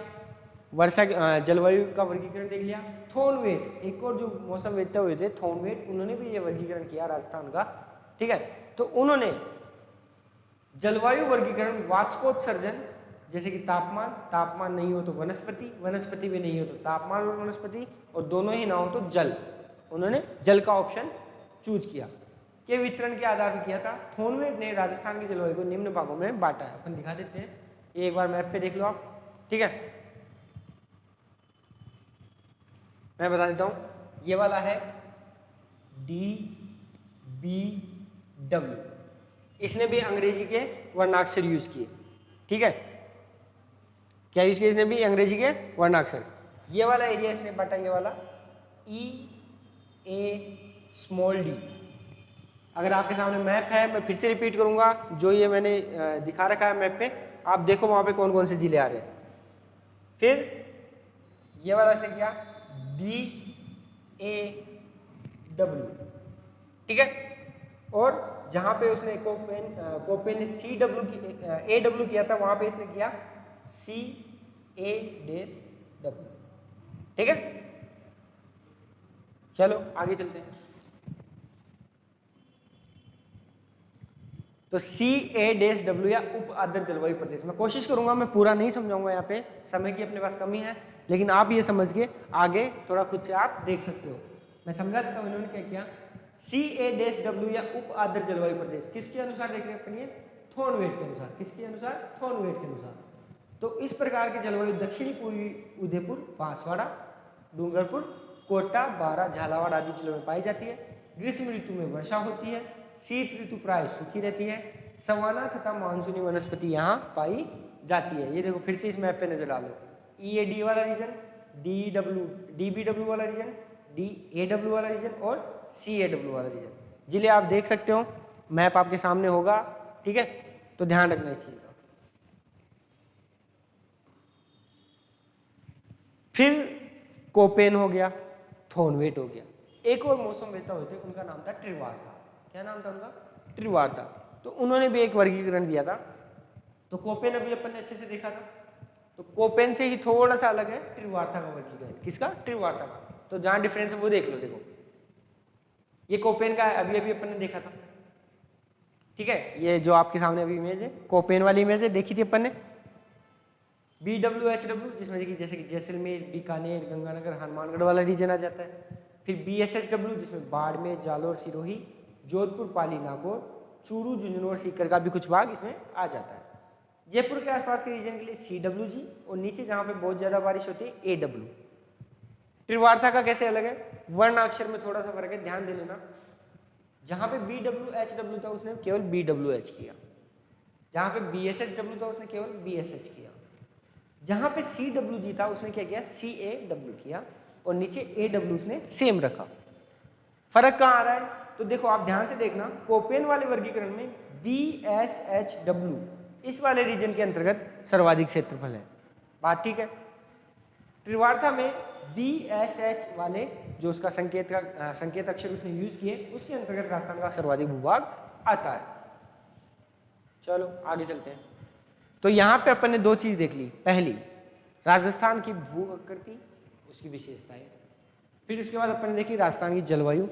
वर्षा जलवायु का वर्गीकरण देख लिया। थॉर्नवेट, एक और जो मौसम वेदता हुए थे थॉर्नवेट, उन्होंने भी ये वर्गीकरण किया राजस्थान का। ठीक है, तो उन्होंने जलवायु वर्गीकरण वाष्पोत्सर्जन, जैसे कि तापमान, तापमान नहीं हो तो वनस्पति, वनस्पति भी नहीं हो तो तापमान और वनस्पति, और दोनों ही ना हो तो जल। उन्होंने जल का ऑप्शन चूज किया। के वितरण के आधार पर किया था। थॉर्नवेट ने राजस्थान की जलवायु को निम्न भागों में बांटा है। अपन दिखा देते हैं, ये एक बार मैप पे देख लो आप, ठीक है। मैं बता देता हूं, ये वाला है DBW, इसने भी अंग्रेजी के वर्णाक्षर यूज किए, ठीक है। क्या यूज किया इसने भी? अंग्रेजी के वर्णाक्षर। ये वाला एरिया इसने बांटा, ये वाला EA_d। अगर आपके सामने मैप है, मैं फिर से रिपीट करूंगा, जो ये मैंने दिखा रखा है मैप पे, आप देखो वहां पे कौन कौन से जिले आ रहे हैं। फिर ये वाला इसने किया BAW, ठीक है। और जहां पे उसने कोपेन ने AW किया था, वहां पे इसने किया CA-W, ठीक है। चलो आगे चलते हैं। तो CA-W या उप आर्द्र जलवायु प्रदेश, मैं कोशिश करूंगा, मैं पूरा नहीं समझाऊंगा, यहाँ पे समय की अपने पास कमी है, लेकिन आप ये समझ के आगे थोड़ा खुद से आप देख सकते हो। मैं समझा देता हूँ इन्होंने क्या किया। CA-W या उप आर्द्र जलवायु प्रदेश किसके अनुसार देख रहे हैं अपन? ये थॉर्नवेट के अनुसार। किसके अनुसार? थॉर्नवेट के अनुसार। तो इस प्रकार की जलवायु दक्षिणी पूर्वी उदयपुर, बांसवाड़ा, डूंगरपुर, कोटा, बारा, झालावाड़ आदि जिलों में पाई जाती है। ग्रीष्म ऋतु में वर्षा होती है, शीत ऋतु प्राय सूखी रहती है, सवाना तथा मानसूनी वनस्पति यहाँ पाई जाती है। ये देखो फिर से इस मैप पे नजर डालो, EAD वाला रीजन, DBW वाला रीजन, DAW वाला रीजन और CAW वाला रीजन। जिले आप देख सकते हो, मैप आपके सामने होगा, ठीक है। तो ध्यान रखना इस चीज का। फिर कोपेन हो गया, थॉर्नवेट हो गया, एक और मौसम वेता होते, उनका नाम था ट्रिवार था। क्या नाम था उनका? ट्रिवार था। तो उन्होंने भी एक वर्गीकरण दिया था। तो कोपेन अभी अपन ने अच्छे से देखा था, तो कोपेन से ही थोड़ा सा अलग है ट्रिवार्था का वर्गीकरण। किसका? ट्रिवार्था का। तो जहां डिफरेंस है वो देख लो। देखो ये कोपेन का है, अभी अभी अपन ने देखा था, ठीक है। ये जो आपके सामने अभी इमेज है, कोपेन वाली इमेज है, देखी थी अपन ने। BWHW, जिसमें कि जैसे कि जैसलमेर, बीकानेर, गंगानगर, हनुमानगढ़ वाला रीजन आ जाता है। फिर BSHW, जिसमें बाड़मेर, जालोर, सिरोही, जोधपुर, पाली, नागौर, चूरू, झुंझुनू और सीकर का भी कुछ भाग इसमें आ जाता है। जयपुर के आसपास के रीजन के लिए CWG, और नीचे जहां पे बहुत ज्यादा बारिश होती है AW। त्रिवार्था का कैसे अलग है? वर्णाक्षर में थोड़ा सा फर्क है, ध्यान दे लेना। जहां पे BWHW था उसने केवल BWH किया, जहां पे BSHW था उसने केवल BSH किया, जहां पे CWG था उसने क्या किया? CAW किया, और नीचे AW उसने सेम रखा। फर्क कहाँ आ रहा है? तो देखो आप ध्यान से देखना, कोपेन वाले वर्गीकरण में BSHW इस वाले रीजन के अंतर्गत सर्वाधिक क्षेत्रफल है, बात ठीक है। त्रिवार्था में BSH वाले जो उसका संकेत अक्षर उसने यूज किए, उसके अंतर्गत राजस्थान का सर्वाधिक भूभाग आता है। चलो आगे चलते हैं। तो यहाँ पे अपन ने दो चीज देख ली, पहली राजस्थान की भू आकृति, उसकी विशेषताएं, फिर उसके बाद अपन ने देखी राजस्थान की जलवायु,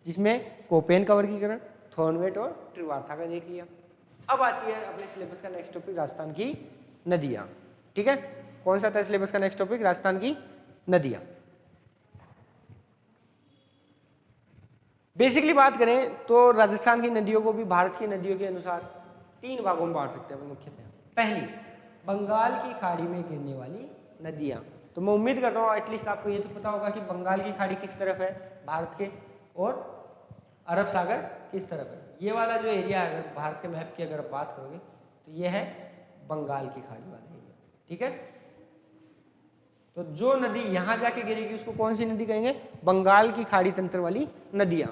जिसमें कोपेन का वर्गीकरण, थॉर्नवेट और त्रिवार्था का देख लिया। अब आती है अपने सिलेबस का नेक्स्ट टॉपिक, राजस्थान की नदियां, ठीक है। कौन सा था सिलेबस का नेक्स्ट टॉपिक? राजस्थान की नदियां। बेसिकली बात करें तो राजस्थान की नदियों को भी भारत की नदियों के अनुसार तीन भागों में बांट सकते हैं मुख्यतः। पहली, बंगाल की खाड़ी में गिरने वाली नदियां। तो मैं उम्मीद करता हूँ एटलीस्ट आपको ये तो पता होगा कि बंगाल की खाड़ी किस तरफ है भारत के, और अरब सागर किस तरफ है। ये वाला जो एरिया है, अगर भारत के मैप की अगर आप बात करोगे तो ये है बंगाल की खाड़ी वाला एरिया, ठीक है। तो जो नदी यहां जाके गिरेगी उसको कौन सी नदी कहेंगे? बंगाल की खाड़ी तंत्र वाली नदियां।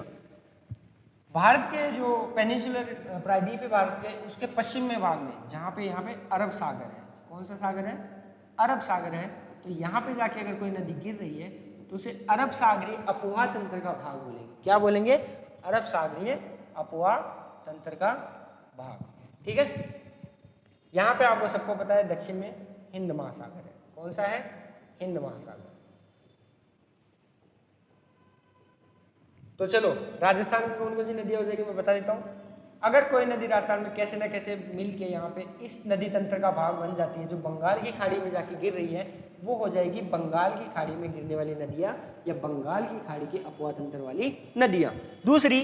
भारत के जो पेनिनसुलर प्रायद्वीपीय भारत के उसके पश्चिम में भाग में, जहां पे यहाँ पे अरब सागर है, कौन सा सागर है? अरब सागर है। तो यहाँ पे जाके अगर कोई नदी गिर रही है तो उसे अरब सागरीय अपवाह तंत्र का भाग बोलेंगे। क्या बोलेंगे? अरब सागरीय अपवाह तंत्र का भाग, ठीक है। यहाँ पे आपको सबको पता है दक्षिण में हिंद महासागर है। कौन सा है? हिंद महासागर। तो चलो राजस्थान की कौन कौन सी नदियां हो जाएगी मैं बता देता हूँ। अगर कोई नदी राजस्थान में कैसे न कैसे मिल के यहाँ पे इस नदी तंत्र का भाग बन जाती है, जो बंगाल की खाड़ी में जाके गिर रही है, वो हो जाएगी बंगाल की खाड़ी में गिरने वाली नदियाँ या बंगाल की खाड़ी के अपवा तंत्र वाली नदियाँ। दूसरी,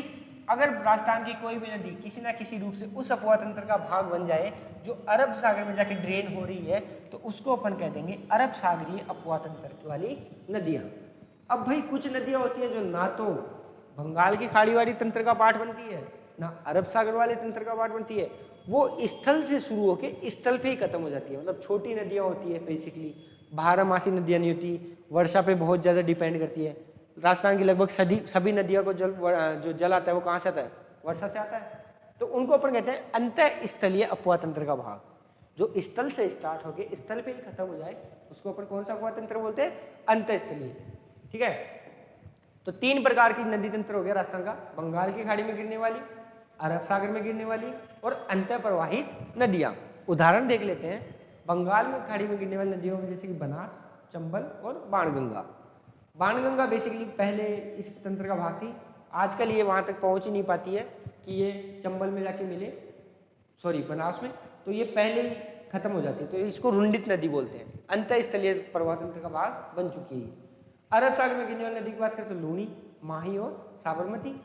अगर राजस्थान की कोई भी नदी किसी न किसी रूप से उस अपवा तंत्र का भाग बन जाए जो अरब सागर में जाके ड्रेन हो रही है, तो उसको अपन कह देंगे अरब सागरीय अपवा तंत्र वाली नदियाँ। अब भाई कुछ नदियाँ होती हैं जो ना तो बंगाल की खाड़ी वाली तंत्र का पार्ट बनती है, ना अरब सागर वाले तंत्र का पार्ट बनती है, वो स्थल से शुरू होकर स्थल पे ही खत्म हो जाती है। मतलब छोटी नदियाँ होती है, बेसिकली बारहमासी नदियाँ नहीं होती, वर्षा पे बहुत ज़्यादा डिपेंड करती है। राजस्थान की लगभग सभी नदियों को जो जल आता है वो कहाँ से आता है? वर्षा से आता है। तो उनको अपन कहते हैं अंतः स्थलीय अपवा तंत्र का भाग। जो स्थल से स्टार्ट होकर स्थल पे ही खत्म हो जाए उसको अपन कौन सा अपवा तंत्र बोलते हैं? अंतः स्थलीय। ठीक है, तो 3 प्रकार की नदी तंत्र हो गया राजस्थान का, बंगाल की खाड़ी में गिरने वाली, अरब सागर में गिरने वाली और अंतः प्रवाहित नदियाँ। उदाहरण देख लेते हैं बंगाल में खाड़ी में गिरने वाली नदियों में, जैसे कि बनास, चंबल और बाणगंगा। बाणगंगा बेसिकली पहले इस तंत्र का भाग थी, आजकल ये वहाँ तक पहुँच ही नहीं पाती है कि ये चंबल में जाके मिले, सॉरी बनास में, तो ये पहले ही खत्म हो जाती है, तो इसको रुंडित नदी बोलते हैं। अंतः स्थलीय प्रवाह तंत्र का भाग बन चुकी है। अरब सागर में गिरने वाली नदी की बात करें तो लूणी, माही और साबरमती,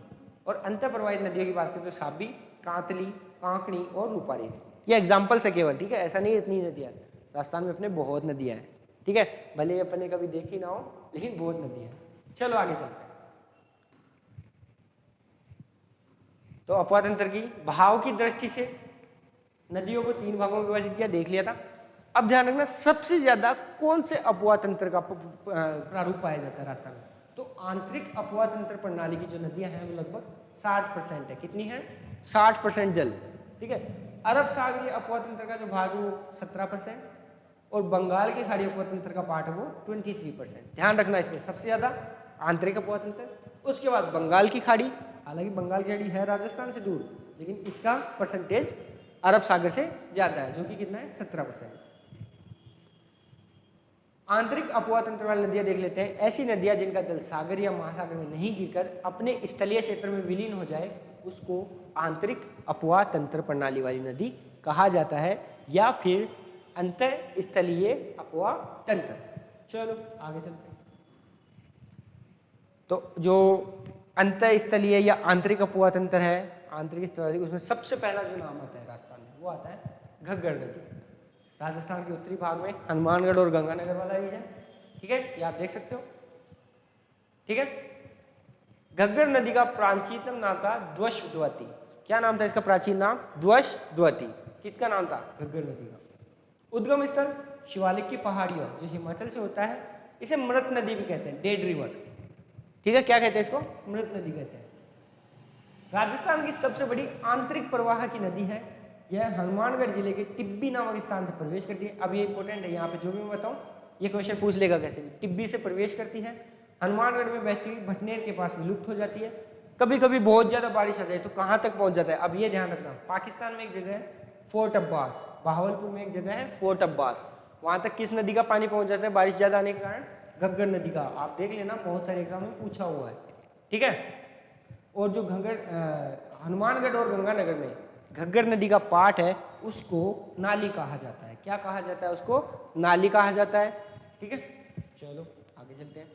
और अंतः प्रवाहित नदियों की बात करें तो साबी, कांतली, कांकणी और रूपारी। ये एग्जाम्पल से केवल, ठीक है, ऐसा नहीं इतनी नदियाँ, राजस्थान में अपने बहुत नदियाँ हैं, ठीक है, भले अपने कभी देखी ना हो लेकिन बहुत नदियाँ हैं। चलो आगे चलते हैं। तो अपवा तंत्र की बहाव की दृष्टि से नदियों को 3 भागों में विभाजित किया, देख लिया था। अब ध्यान रखना सबसे ज्यादा कौन से अपवा तंत्र का प्रारूप पाया जाता है राजस्थान में? तो आंतरिक अपवा तंत्र प्रणाली की जो नदियां हैं वो लगभग 60% है। कितनी है? 60% जल। ठीक है, अरब सागरीय अपवा तंत्र का जो भाग है वो 17% और बंगाल की खाड़ी अपवा तंत्र का पार्ट है वो 23%। ध्यान रखना इसमें सबसे ज्यादा आंतरिक अपवा तंत्र, उसके बाद बंगाल की खाड़ी, हालांकि बंगाल की खाड़ी है राजस्थान से दूर, लेकिन इसका परसेंटेज अरब सागर से ज्यादा है, जो कि कितना है? 17%। आंतरिक अपवा तंत्र वाली नदियां देख लेते हैं। ऐसी नदियां जिनका जल सागर या महासागर में नहीं गिरकर अपने स्थलीय क्षेत्र में विलीन हो जाए उसको आंतरिक अपवा तंत्र प्रणाली वाली नदी कहा जाता है, या फिर अंतः स्थलीय अपवा तंत्र। चलो आगे चलते हैं। तो जो अंतः स्थलीय या आंतरिक अपवा तंत्र है, आंतरिक स्थलीय, उसमें सबसे पहला जो नाम आता है राजस्थान में वो आता है घग्गर नदी। राजस्थान के उत्तरी भाग में हनुमानगढ़ और गंगानगर वाला रीजन, ठीक है, ये आप देख सकते हो। ठीक है, घग्गर नदी का प्राचीनतम नाम था द्वशद्वती। क्या नाम था इसका प्राचीन नाम? द्वशद्वती। किसका नाम था? घग्गर नदी का। उद्गम स्थल शिवालिक की पहाड़ियों जो हिमाचल से होता है, इसे मृत नदी भी कहते हैं, डेड रिवर। ठीक है, क्या कहते हैं इसको? मृत नदी कहते हैं। राजस्थान की सबसे बड़ी आंतरिक प्रवाह की नदी है, यह हनुमानगढ़ जिले के टिब्बी नामक स्थान से प्रवेश करती है। अब ये इंपॉर्टेंट है, यहाँ पे जो भी मैं बताऊँ ये क्वेश्चन पूछ लेगा कैसे भी। टिब्बी से प्रवेश करती है, हनुमानगढ़ में बहती हुई भटनेर के पास विलुप्त हो जाती है। कभी कभी बहुत ज़्यादा बारिश आ जाए तो कहाँ तक पहुँच जाता है? अब ये ध्यान रखना, पाकिस्तान में एक जगह है फोर्ट अब्बास, बहावलपुर में एक जगह है फोर्ट अब्बास, वहाँ तक किस नदी का पानी पहुँच जाता है बारिश ज़्यादा आने के कारण? घग्गर नदी का। आप देख लेना, बहुत सारे एग्जाम में पूछा हुआ है। ठीक है, और जो हनुमानगढ़ और गंगानगर में घग्गर नदी का पार्ट है उसको नाली कहा जाता है। क्या कहा जाता है उसको? नाली कहा जाता है। ठीक है, चलो आगे चलते हैं।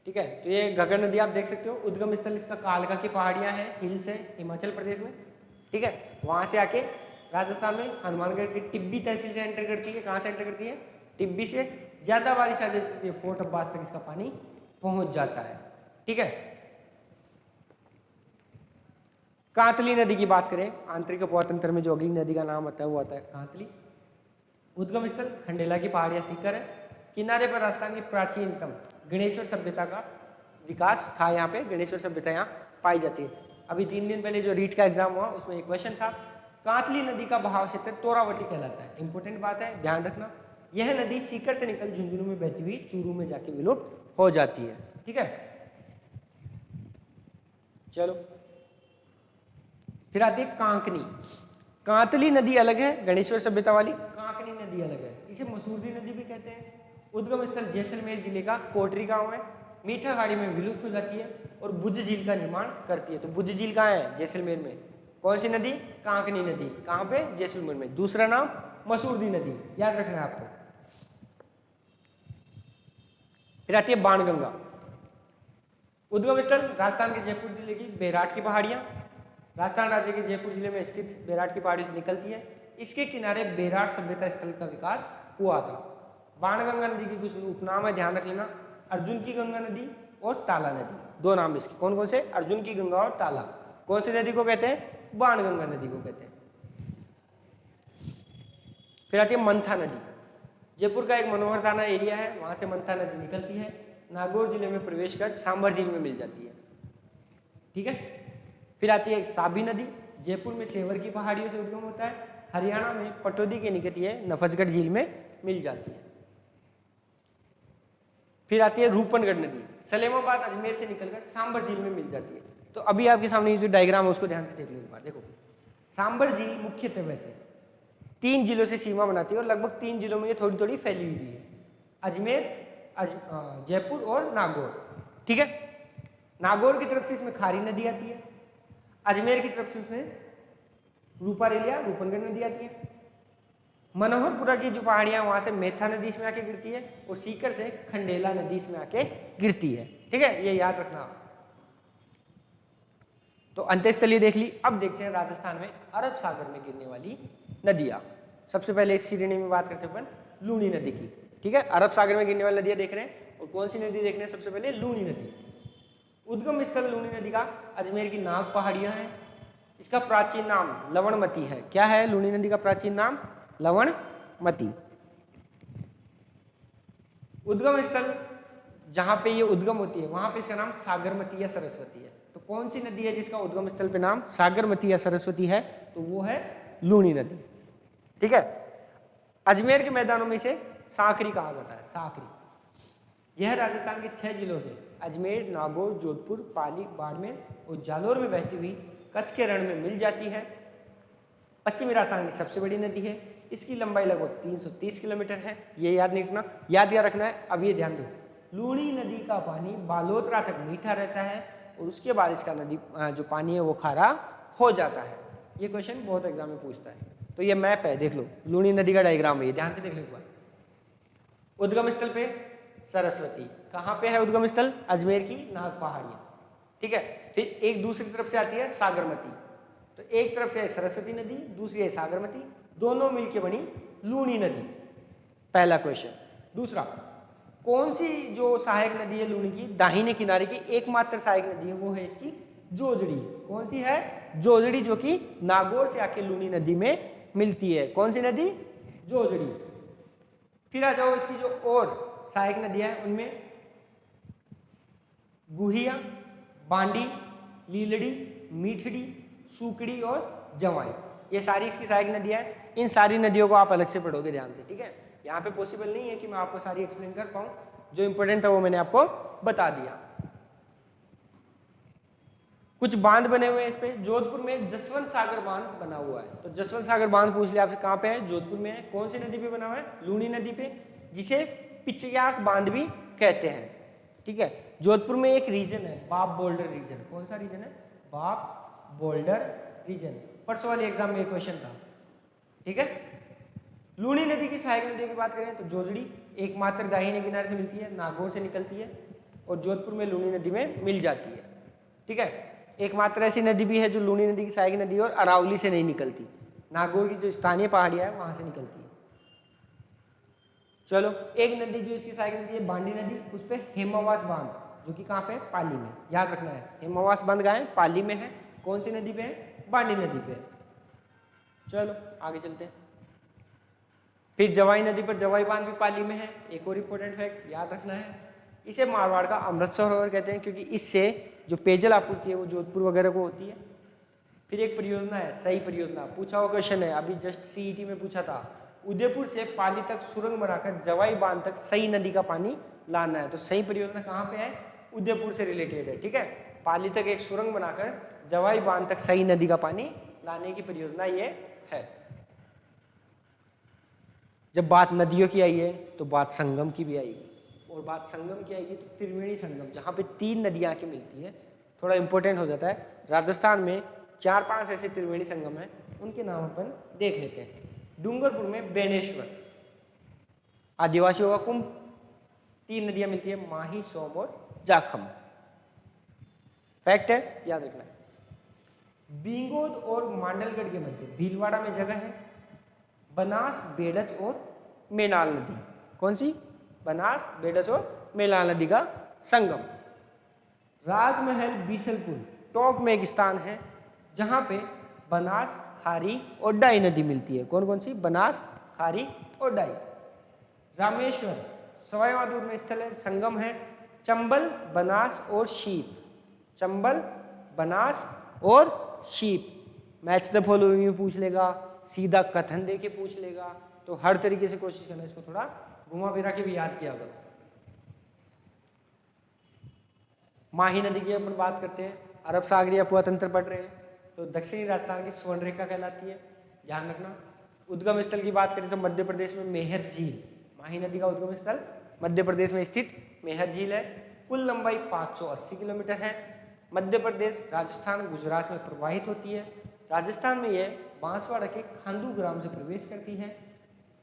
ठीक है, तो ये घग्गर नदी आप देख सकते हो। उद्गम स्थल इसका कालका की पहाड़ियां हैं, हिल्स है हिमाचल प्रदेश में। ठीक है, वहां से आके राजस्थान में हनुमानगढ़ की टिब्बी तहसील से एंटर करती है। कहाँ से एंटर करती है? टिब्बी से। ज्यादा बारिश आ जाती है फोर्ट अब्बास तक इसका पानी पहुंच जाता है। ठीक है, कांतली नदी की बात करें, आंतरिक अपवा तंत्र में जो अगली नदी का नाम आता है वो आता है कांतली। उद्गम स्थल खंडेला की पहाड़ियां सीकर है। किनारे पर राजस्थान की प्राचीनतम गणेश्वर सभ्यता का विकास था। यहाँ पे गणेश्वर सभ्यता यहाँ पाई जाती है। अभी 3 दिन पहले जो रीट का एग्जाम हुआ उसमें एक क्वेश्चन था, कांतली नदी का बहाव क्षेत्र तोरावटी कहलाता है। इंपॉर्टेंट बात है, ध्यान रखना। यह नदी सीकर से निकल झुंझुनू में बहती हुई चूरू में जाके विलुप्त हो जाती है। ठीक है, चलो फिर आती है कांकनी। कांतली नदी अलग है, गणेश्वर सभ्यता वाली। कांकनी नदी अलग है, इसे मसूरदी नदी भी कहते हैं। उद्गम स्थल जैसलमेर जिले का कोटरी गांव है। मीठा खाड़ी में विलुप्त हो जाती है और भुज झील का निर्माण करती है। तो भुज झील कहाँ है? जैसलमेर में। कौन सी नदी? कांकनी नदी। कहाँ पे? जैसलमेर में। दूसरा नाम मसूरदी नदी, याद रखना है आपको। फिर आती है बाणगंगा। उद्गम स्थल राजस्थान के जयपुर जिले की बैराट की पहाड़ियां, राजस्थान राज्य के जयपुर जिले में स्थित बैराट की पहाड़ियों से निकलती है। इसके किनारे बैराट सभ्यता स्थल का विकास हुआ था। बाणगंगा नदी की कुछ उपनाम है, ध्यान रख लेना। अर्जुन की गंगा नदी और ताला नदी, दो नाम इसके। कौन कौन से? अर्जुन की गंगा और ताला। कौन सी नदी को कहते हैं? बाणगंगा नदी को कहते हैं। फिर आती है मंथा नदी। जयपुर का एक मनोहर थाना एरिया है, वहां से मंथा नदी निकलती है, नागौर जिले में प्रवेश कर सांभर झील में मिल जाती है। ठीक है। फिर आती है साबी नदी। जयपुर में सेवर की पहाड़ियों से उद्गम होता है, हरियाणा में पटौदी के निकट ये नफजगढ़ झील में मिल जाती है। फिर आती है रूपनगढ़ नदी, सलेमाबाद अजमेर से निकलकर सांभर झील में मिल जाती है। तो अभी आपके सामने ये जो डायग्राम है उसको ध्यान से देख लो एक बार। देखो, सांभर झील मुख्यतः वैसे 3 जिलों से सीमा बनाती है और लगभग 3 जिलों में ये थोड़ी थोड़ी फैली हुई है, अजमेर, जयपुर और नागौर। ठीक है। नागौर की तरफ से इसमें खारी नदी आती है, अजमेर की तरफ से इसमें रूपारेलिया रूपनगढ़ नदी आती है। मनोहरपुरा की जो पहाड़ियां वहां से मेथा नदी इसमें आके गिरती है और सीकर से खंडेला नदी इसमें आके गिरती है। ठीक है, ये याद रखना आप। तो अंत्यस्थलीय देख ली। अब देखते हैं राजस्थान में अरब सागर में गिरने वाली नदियां। सबसे पहले इस श्रेणी में बात करते हैं अपन लूनी नदी की। ठीक है, अरब सागर में गिरने वाली नदियां देख रहे हैं। और कौन सी नदी देख रहे हैं? सबसे पहले लूनी नदी। उद्गम स्थल लूनी नदी का अजमेर की नाग पहाड़ियां हैं। इसका प्राचीन नाम लवणमती है। क्या है लूनी नदी का प्राचीन नाम? लवणमती। उद्गम स्थल जहां पे ये उद्गम होती है वहां पे इसका नाम सागरमती या सरस्वती है। तो कौन सी नदी है जिसका उद्गम स्थल पे नाम सागरमती या सरस्वती है? तो वो है लूनी नदी। ठीक है। अजमेर के मैदानों में इसे सांकरी कहा जाता है, सांकरी। यह राजस्थान के 6 जिलों में अजमेर, नागौर, जोधपुर, पाली, बाड़मेर और जालोर में बहती हुई कच्छ के रण में मिल जाती है। पश्चिमी राजस्थान की सबसे बड़ी नदी है। इसकी लंबाई लगभग 330 किलोमीटर है। ये याद नहीं रखना, याद क्या रखना है? अब ये ध्यान दो, लूनी नदी का पानी बालोतरा तक मीठा रहता है और उसके बाद इसका नदी जो पानी है वो खारा हो जाता है। ये क्वेश्चन बहुत एग्जाम में पूछता है। तो ये मैप है, देख लो, लूनी नदी का डायग्राम है, ये ध्यान से देख लो एक बार। उद्गम स्थल पे सरस्वती, कहाँ पे है उद्गम स्थल? अजमेर की नाग पहाड़ियां। ठीक है। फिर एक दूसरी तरफ से आती है सागरमती। तो एक तरफ से है सरस्वती नदी, दूसरी है सागरमती, दोनों मिलके बनी लूनी नदी। पहला क्वेश्चन। दूसरा, कौन सी जो सहायक नदी है लूनी की दाहिने किनारे की एकमात्र सहायक नदी है? वो है इसकी जोजड़ी। कौन सी है? जोजड़ी, जो कि नागौर से आके लूनी नदी में मिलती है। कौन सी नदी? जोजड़ी। फिर आ जाओ इसकी जो और सहायक नदियां हैं उनमें गुहिया, बांडी, लीलड़ी, मीठड़ी, सूकड़ी और जवाई, ये सारी इसकी सहायक नदियां हैं। इन सारी नदियों को आप अलग से पढ़ोगे ध्यान से। ठीक है, यहाँ पे पॉसिबल नहीं है कि मैं आपको सारी एक्सप्लेन कर पाऊँ। जो इंपॉर्टेंट था वो मैंने आपको बता दिया। कुछ बांध बने हुए हैं इस पे। जोधपुर में जसवंत सागर बांध बना हुआ है। तो जसवंत सागर बांध पूछ लिया आपसे, कहाँ पे है? जोधपुर में है। कौन सी नदी पे बना हुआ है? लूनी नदी पे, जिसे पिचयाक बांध भी कहते हैं। ठीक है। जोधपुर में एक रीजन है, बाप बोल्डर रीजन। कौन सा रीजन है? बाप बोल्डर रीजन। परसों वाले एग्जाम में क्वेश्चन था। ठीक है। लूनी नदी की सहायक नदियों की बात करें तो जोजड़ी एकमात्र दाहिने किनारे से मिलती है, नागौर से निकलती है और जोधपुर में लूनी नदी में मिल जाती है। ठीक है। एकमात्र ऐसी नदी भी है जो लूनी नदी की सहायक नदी है और अरावली से नहीं निकलती, नागौर की जो स्थानीय पहाड़ियां है वहां से निकलती है। चलो, एक नदी जो इसकी सहायक नदी है बांडी नदी, उस पर हेमावास बांध, जो कि कहाँ पे? पाली में। याद रखना है, हेमावास बांध गाय पाली में है। कौन सी नदी पे है? बांडी नदी पे है। चलो आगे चलते हैं। फिर जवाई नदी पर जवाई बांध भी पाली में है। एक और इंपॉर्टेंट फैक्ट याद रखना है, इसे मारवाड़ का अमृत सरोवर कहते हैं, क्योंकि इससे जो पेयजल आपूर्ति है वो जोधपुर वगैरह को होती है। फिर एक परियोजना है सही परियोजना, पूछा हुआ क्वेश्चन है, अभी जस्ट सीईटी में पूछा था। उदयपुर से पाली तक सुरंग बनाकर जवाई बांध तक सई नदी का पानी लाना है। तो सही परियोजना कहाँ पे है? उदयपुर से रिलेटेड है। ठीक है, पाली तक एक सुरंग बनाकर जवाई बांध तक सई नदी का पानी लाने की परियोजना ये है। जब बात नदियों की आई है तो बात संगम की भी आएगी। और बात संगम की आएगी तो त्रिवेणी संगम, जहाँ पे 3 नदियाँ आके मिलती है, थोड़ा इंपॉर्टेंट हो जाता है। राजस्थान में 4-5 ऐसे त्रिवेणी संगम हैं, उनके नाम अपन देख लेते हैं। डूंगरपुर में बेणेश्वर, आदिवासियों का कुंभ, 3 नदियाँ मिलती है, माही, सोम और जाखम। फैक्ट है, याद रखना है। बींगोद और मांडलगढ़ के मध्य भीलवाड़ा में जगह है बनास, बेड़च और मेनाल नदी। कौन सी? बनास, बेड़च और मेनाल नदी का संगम। राजमहल बीसलपुर टोंक में एक स्थान है जहां पे बनास, खारी और डाई नदी मिलती है। कौन कौन सी? बनास, खारी और डाई। रामेश्वर सवाई माधोपुर में स्थल है, संगम है चंबल, बनास और शीप। चंबल, बनास और शीप। मैच द फॉलोइंग में पूछ लेगा, सीधा कथन दे के पूछ लेगा, तो हर तरीके से कोशिश करना इसको थोड़ा घुमा फिरा के भी याद किया होगा। माही नदी की अपन बात करते हैं, अरब सागरीय अफवाह पढ़ रहे हैं, तो दक्षिणी राजस्थान की स्वर्ण रेखा कहलाती है, ध्यान रखना। उद्गम स्थल की बात करें तो मध्य प्रदेश में मेहर झील, माही नदी का उद्गम स्थल मध्य प्रदेश में स्थित मेहर झील है। कुल लंबाई 580 किलोमीटर है। मध्य प्रदेश, राजस्थान, गुजरात में प्रवाहित होती है। राजस्थान में यह बांसवाड़ा के खांडू ग्राम से प्रवेश करती है।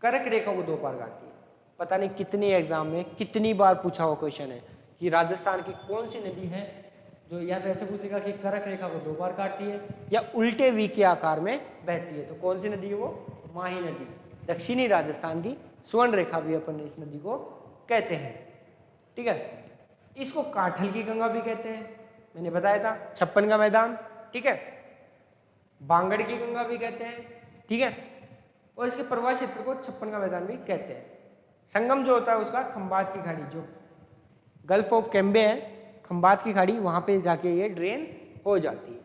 कर्क रेखा को 2 बार काटती है। पता नहीं कितने एग्जाम में कितनी बार पूछा हुआ क्वेश्चन है कि राजस्थान की कौन सी नदी है जो या तो ऐसे पूछ लेगा कि कर्क रेखा को 2 बार काटती है या उल्टे वी के आकार में बहती है, तो कौन सी नदी है वो? माही नदी। दक्षिणी राजस्थान की स्वर्ण रेखा भी अपन इस नदी को कहते हैं, ठीक है। इसको काठल की गंगा भी कहते हैं, मैंने बताया था, 56 का मैदान, ठीक है। बांगड़ की गंगा भी कहते हैं, ठीक है, और इसके प्रवाह क्षेत्र को 56 का मैदान भी कहते हैं। संगम जो होता है उसका खंबात की खाड़ी, जो गल्फ ऑफ कैम्बे है, खंबात की खाड़ी, वहां पे जाके ये ड्रेन हो जाती है।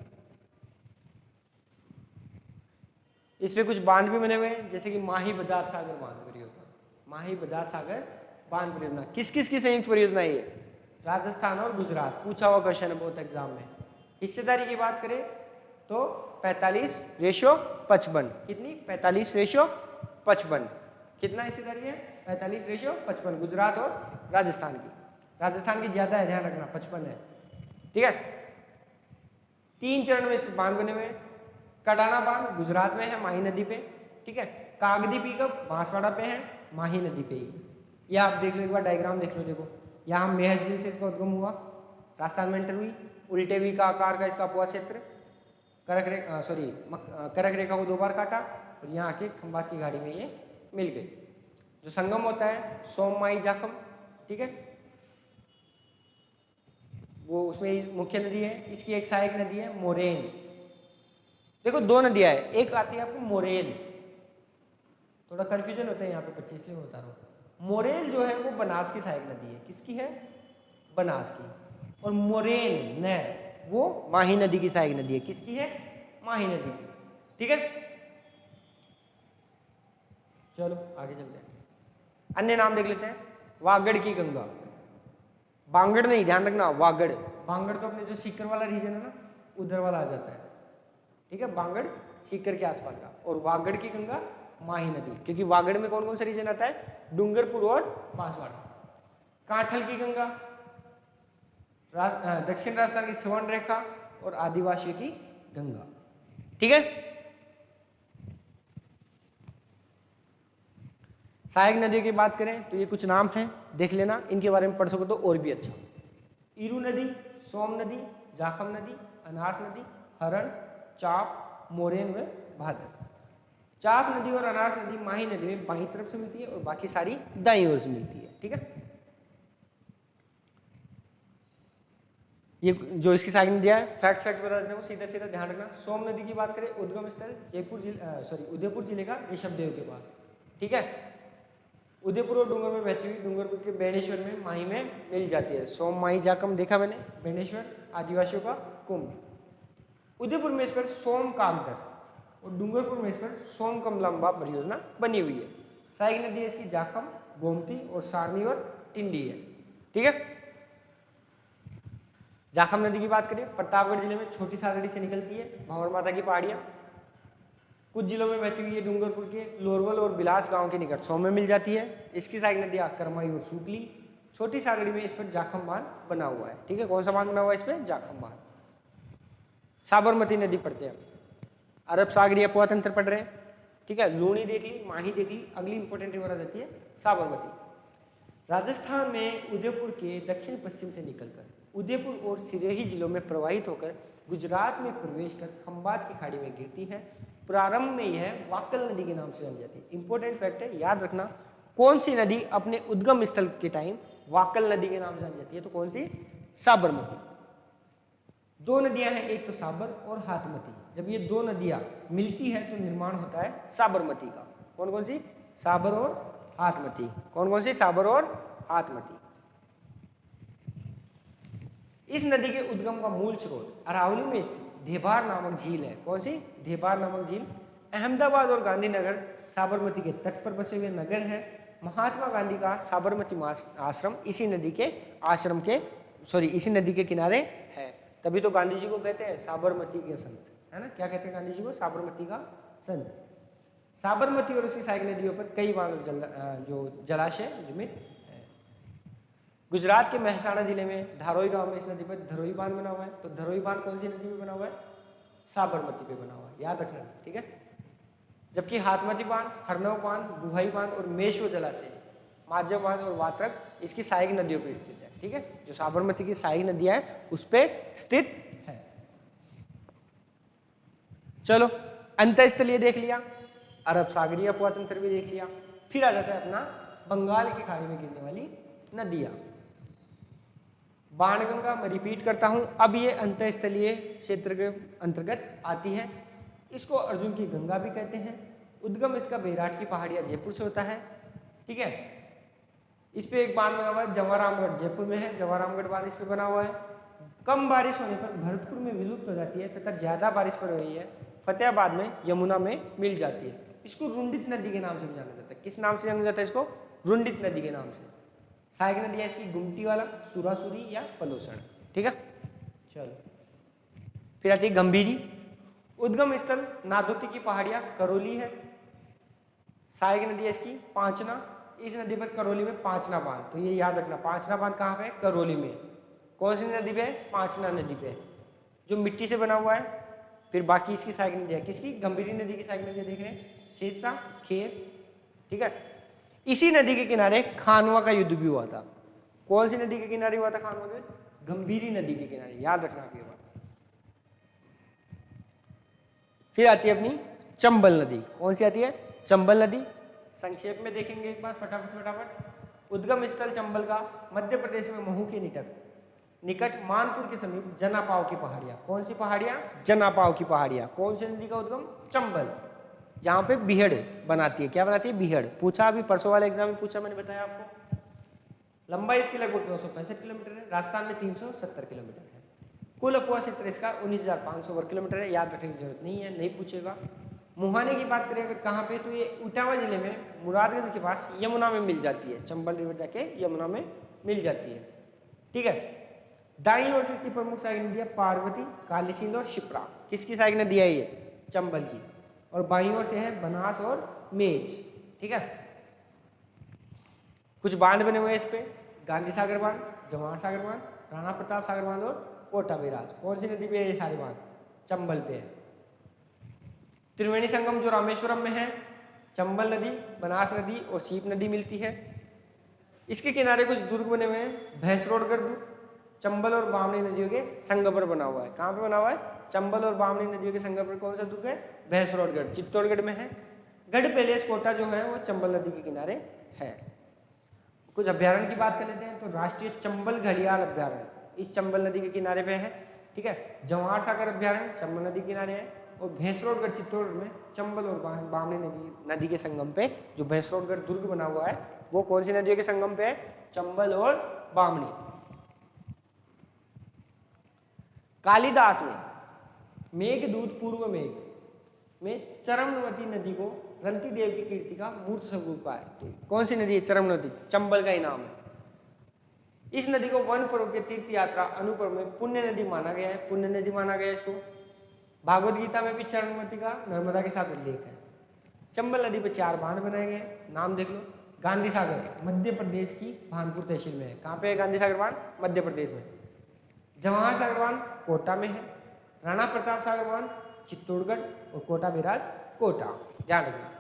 इस पे कुछ बांध भी बने हुए हैं, जैसे कि माही बजाज सागर बांध परियोजना। माही बजाज सागर बांध परियोजना किस किस की संयुक्त परियोजना है ये? राजस्थान और गुजरात। पूछा हुआ क्वेश्चन है बहुत एग्जाम में। हिस्सेदारी की बात करें तो 45:55। कितनी? 45:55। कितना हिस्सेदारी है? 45:55। गुजरात और राजस्थान की। राजस्थान की ज्यादा है, ध्यान रखना, 55 है, ठीक है। 3 चरण में इस बांध बने हुए हैं। कडाना बांध गुजरात में है, माही नदी पे, ठीक है। कागदी पीकअप बांसवाड़ा पे है, माही नदी पे ही। यह आप देख लो, एक बार डायग्राम देख लो, देखो यहाँ मेहर झील से इसका उद्गम हुआ, राजस्थान में एंटर हुई, उल्टे वी का आकार का इसका अपवा क्षेत्र, कर्क रेखा को 2 बार काटा और यहाँ आके खंबात की घाटी में ये मिल गई। जो संगम होता है सोम, माही, जाखम, ठीक है, वो उसमें मुख्य नदी है। इसकी एक सहायक नदी है मोरेन। देखो 2 नदियां है, एक आती है आपको मोरेल, थोड़ा कंफ्यूजन होता है यहाँ पे 25 से मैं बता रहा हूँ। मोरेल जो है वो बनास की सहायक नदी है। किसकी है? बनास की। और मोरेन नहर वो माही नदी की सहायक नदी है। किसकी है? माही नदी की, ठीक है। चलो आगे चलते हैं, अन्य नाम देख लेते हैं। वागड़ की गंगा, बांगड़ नहीं, ध्यान रखना, वागड़। बांगड़ तो अपने जो सीकर वाला रीजन है ना, उधर वाला आ जाता है, ठीक है, बांगड़ सीकर के आसपास का। और वागड़ की गंगा माही नदी, क्योंकि वागड़ में कौन कौन सा रीजन आता है? डूंगरपुर और बांसवाड़ा। कांठल की गंगा दक्षिण राजस्थान की स्वर्ण रेखा और आदिवासियों की गंगा, ठीक है। सहायक नदियों की बात करें तो ये कुछ नाम हैं, देख लेना, इनके बारे में पढ़ सको तो और भी अच्छा। ईरू नदी, सोम नदी, जाखम नदी, अनास नदी, हरण, चाप, मोरेन व भादर। चाप नदी और अनास नदी माही नदी में बाईं तरफ से मिलती है और बाकी सारी दाईं ओर से मिलती है, ठीक है। ये जो इसकी सहायक नदियां है, फैक्ट बता देता हूँ, सीधा सीधा ध्यान रखना। सोम नदी की बात करें, उद्गम स्थल उदयपुर जिले का ऋषभदेव के पास, ठीक है। उदयपुर और डूंगर में बहती हुई डूंगरपुर के बेणेश्वर में माही में मिल जाती है। सोम, माही, जाखम देखा मैंने, बेणेश्वर आदिवासियों का कुंभ। उदयपुर में इस पर सोम कागदर और डूंगरपुर में इस पर सोम कमलांबा परियोजना बनी हुई है। सहायक नदी है इसकी जाखम, गोमती और सारनी और टिंडी है, ठीक है। जाखम नदी की बात करें, प्रतापगढ़ जिले में छोटी सारड़ी से निकलती है, भंवर माता की पहाड़ियाँ। कुछ जिलों में बहती हुई है डूंगरपुर के लोरवल और बिलास गांव के निकट सोम में मिल जाती है। इसकी सहायक नदियाँ करमाई और सूतली। छोटी सागरी में इस पर जाखम बांध बना हुआ है। ठीक है, कौन सा बांध बना हुआ है इस पर? जाखम बांध। साबरमती नदी पढ़ते हैं, अरब सागरीय अफवाह तंत्र पढ़ रहे हैं। ठीक है, लूणी देख ली, माही देख ली, अगली इंपॉर्टेंट रिवर आ जाती है साबरमती। राजस्थान में उदयपुर के दक्षिण पश्चिम से निकलकर उदयपुर और सिरोही जिलों में प्रवाहित होकर गुजरात में प्रवेश कर खंबात की खाड़ी में गिरती है। प्रारंभ में यह वाकल नदी के नाम से जानी जाती है। इंपॉर्टेंट फैक्ट है, याद रखना, कौन सी नदी अपने उद्गम स्थल के टाइम वाकल नदी के नाम से जानी जाती है? तो कौन सी? साबरमती। दो नदियां हैं, एक तो साबर और हाथमती। जब ये दो नदियां मिलती है तो निर्माण होता है साबरमती का। कौन कौन सी? साबर और हाथमती। कौन कौन सी? साबर और हाथमती। इस नदी के उद्गम का मूल स्रोत अरावली में स्थित धेबार नामक झील है। कौन सी? धेबार नामक झील। अहमदाबाद और गांधीनगर साबरमती के तट पर बसे हुए नगर हैं। महात्मा गांधी का साबरमती आश्रम इसी नदी के किनारे है। तभी तो गांधी जी को कहते हैं साबरमती के संत, है ना? क्या कहते हैं गांधी जी को? साबरमती का संत। साबरमती और उसकी सहायक नदियों पर कई बांध जो जलाशय निर्मित है। गुजरात के मेहसाणा जिले में धारोई गांव में इस नदी पर धरोई बांध बना हुआ है। तो धरोई बांध कौन सी नदी पे बना हुआ है? साबरमती पे बना हुआ है, याद रखना। ठीक है, जबकि हाथमती बांध, हरनव बांध, बुहाई बांध और मेश्व जलाशय, माजव बांध और वात्रक इसकी सहायक नदियों पर स्थित है। ठीक है, जो साबरमती की सहायक नदियां है उस पर स्थित है। चलो, अंतःस्थलीय देख लिया, अरब सागरीय अफवाह तंत्र भी देख लिया। फिर आ जाता है अपना बंगाल की खाड़ी में गिरने वाली नदियां। बाणगंगा मैं रिपीट करता हूं, अब ये अंतःस्थलीय क्षेत्र के अंतर्गत आती है। इसको अर्जुन की गंगा भी कहते हैं। उद्गम इसका बैराट की पहाड़ियां जयपुर से होता है। ठीक है, इस पे एक बांध बना हुआ है, जवारामगढ़ जयपुर में है, जवारामगढ़ बांध इस पे बना हुआ है। कम बारिश होने पर भरतपुर में विलुप्त हो जाती है तथा ज्यादा बारिश पर रही है फतेहाबाद में, यमुना में मिल जाती है। इसको रुंडित नदी के नाम से भी जाना जाता है। किस नाम से जाना जाता है इसको? रुंडित नदी के नाम से। सहायक नदी है इसकी गुमटी वाला, सुरासुरी या पलोसण। ठीक है, चलो फिर आती है गंभीरी। उद्गम स्थल नादोती की पहाड़ियां, करौली है। सहायक नदी है इसकी पांचना। इस नदी पर करौली में पांचना बांध, तो ये याद रखना, पांचना बांध कहाँ पे? करौली में। कौन सी नदी पे? पांचना नदी पे, जो मिट्टी से बना हुआ है। फिर बाकी इसकी सहायक नदी है, किसकी? गंभीरी नदी की सहायक नदी देख रहे हैं, शेषा, खेर। ठीक है, इसी नदी के किनारे खानवा का युद्ध भी हुआ था। कौन सी नदी के किनारे हुआ था खानवा का युद्ध? गंभीरी नदी के किनारे, याद रखना आप ये बात। फिर आती है अपनी चंबल नदी। कौन सी आती है? चंबल नदी। संक्षेप में देखेंगे एक बार फटाफट। उद्गम स्थल चंबल का मध्य प्रदेश में महू के निकट मानपुर के समीप जनापाव की पहाड़ियां। कौन सी पहाड़ियां? जनापाव की पहाड़ियां। कौन सी नदी का उद्गम? चंबल, जहां पे बिहड़ बनाती है। क्या बनाती है? बिहड़। पूछा अभी परसों वाले एग्जाम में पूछा, मैंने बताया आपको। लंबाई इसकी लगभग 965 किलोमीटर है। राजस्थान में 370 किलोमीटर है। कुल अफवाह क्षेत्र इसका 19,500 वर्ग किलोमीटर है। याद रखने की जरूरत नहीं है, नहीं पूछेगा। मुहाने की बात करें अगर कहाँ पे, तो ये इटावा जिले में मुरादगंज के पास यमुना में मिल जाती है। चंबल रिवर जाके यमुना में मिल जाती है। ठीक है, दाईं ओर से इसकी प्रमुख सहायक नदियां पार्वती, काली सिंध और शिप्रा। किसकी सहायक नदी है ये? चंबल की। और बाईं ओर से है बनास और मेज। ठीक है, कुछ बांध बने हुए हैं इस पे, गांधी सागर बांध, जवाहर सागर बांध, राणा प्रताप सागर बांध और कोटा बैराज। कौन सी नदी पे है ये सारे बांध? चंबल पे है। त्रिवेणी संगम जो रामेश्वरम में है, चंबल नदी, बनास नदी और सीप नदी मिलती है। इसके किनारे कुछ दुर्ग बने हुए हैं, भैंसरोडगढ़ दुर्ग चंबल और बामनी नदियों के संगम पर बना हुआ है। कहाँ पे बना हुआ है? चंबल और बामनी नदियों के संगम पर। कौन सा दुर्ग है? भैंसरोडगढ़, चित्तौड़गढ़ में है। गढ़ पैलेस कोटा जो है वो चंबल नदी के किनारे है। कुछ अभ्यारण्य की बात कर लेते हैं, तो राष्ट्रीय चंबल घड़ियाल अभ्यारण्य इस चंबल नदी के किनारे पे है। ठीक है, जवाहर सागर अभ्यारण्य चंबल नदी के किनारे है। और भैंसरोडगढ़ चित्तौड़गढ़ में चंबल और बामनी नदी के संगम पे जो भैंसरोडगढ़ दुर्ग बना हुआ है वो कौन सी नदियों के संगम पे है? चंबल और बामनी। कालिदास ने मेघदूत पूर्व मेघ में चरमवती नदी को रंती देव की कीर्ति का मूर्त स्वरूप का है। तो कौन सी नदी है? चरमवती, चंबल का ही नाम है। इस नदी को वन पर्व के तीर्थ यात्रा अनुपर्व में पुण्य नदी माना गया है। पुण्य नदी माना गया है इसको। भागवत गीता में भी चरमवती का नर्मदा के साथ उल्लेख है। चंबल नदी पर 4 बांध बनाए गए हैं, नाम देख लो। गांधी सागर मध्य प्रदेश की भानपुर तहसील में है। कहाँ पे है गांधी सागर बांध? मध्य प्रदेश में। जवाहर सागर बांध कोटा में है। राणा प्रताप सागर बांध चित्तौड़गढ़ और कोटा बैराज कोटा। ध्यान रखना,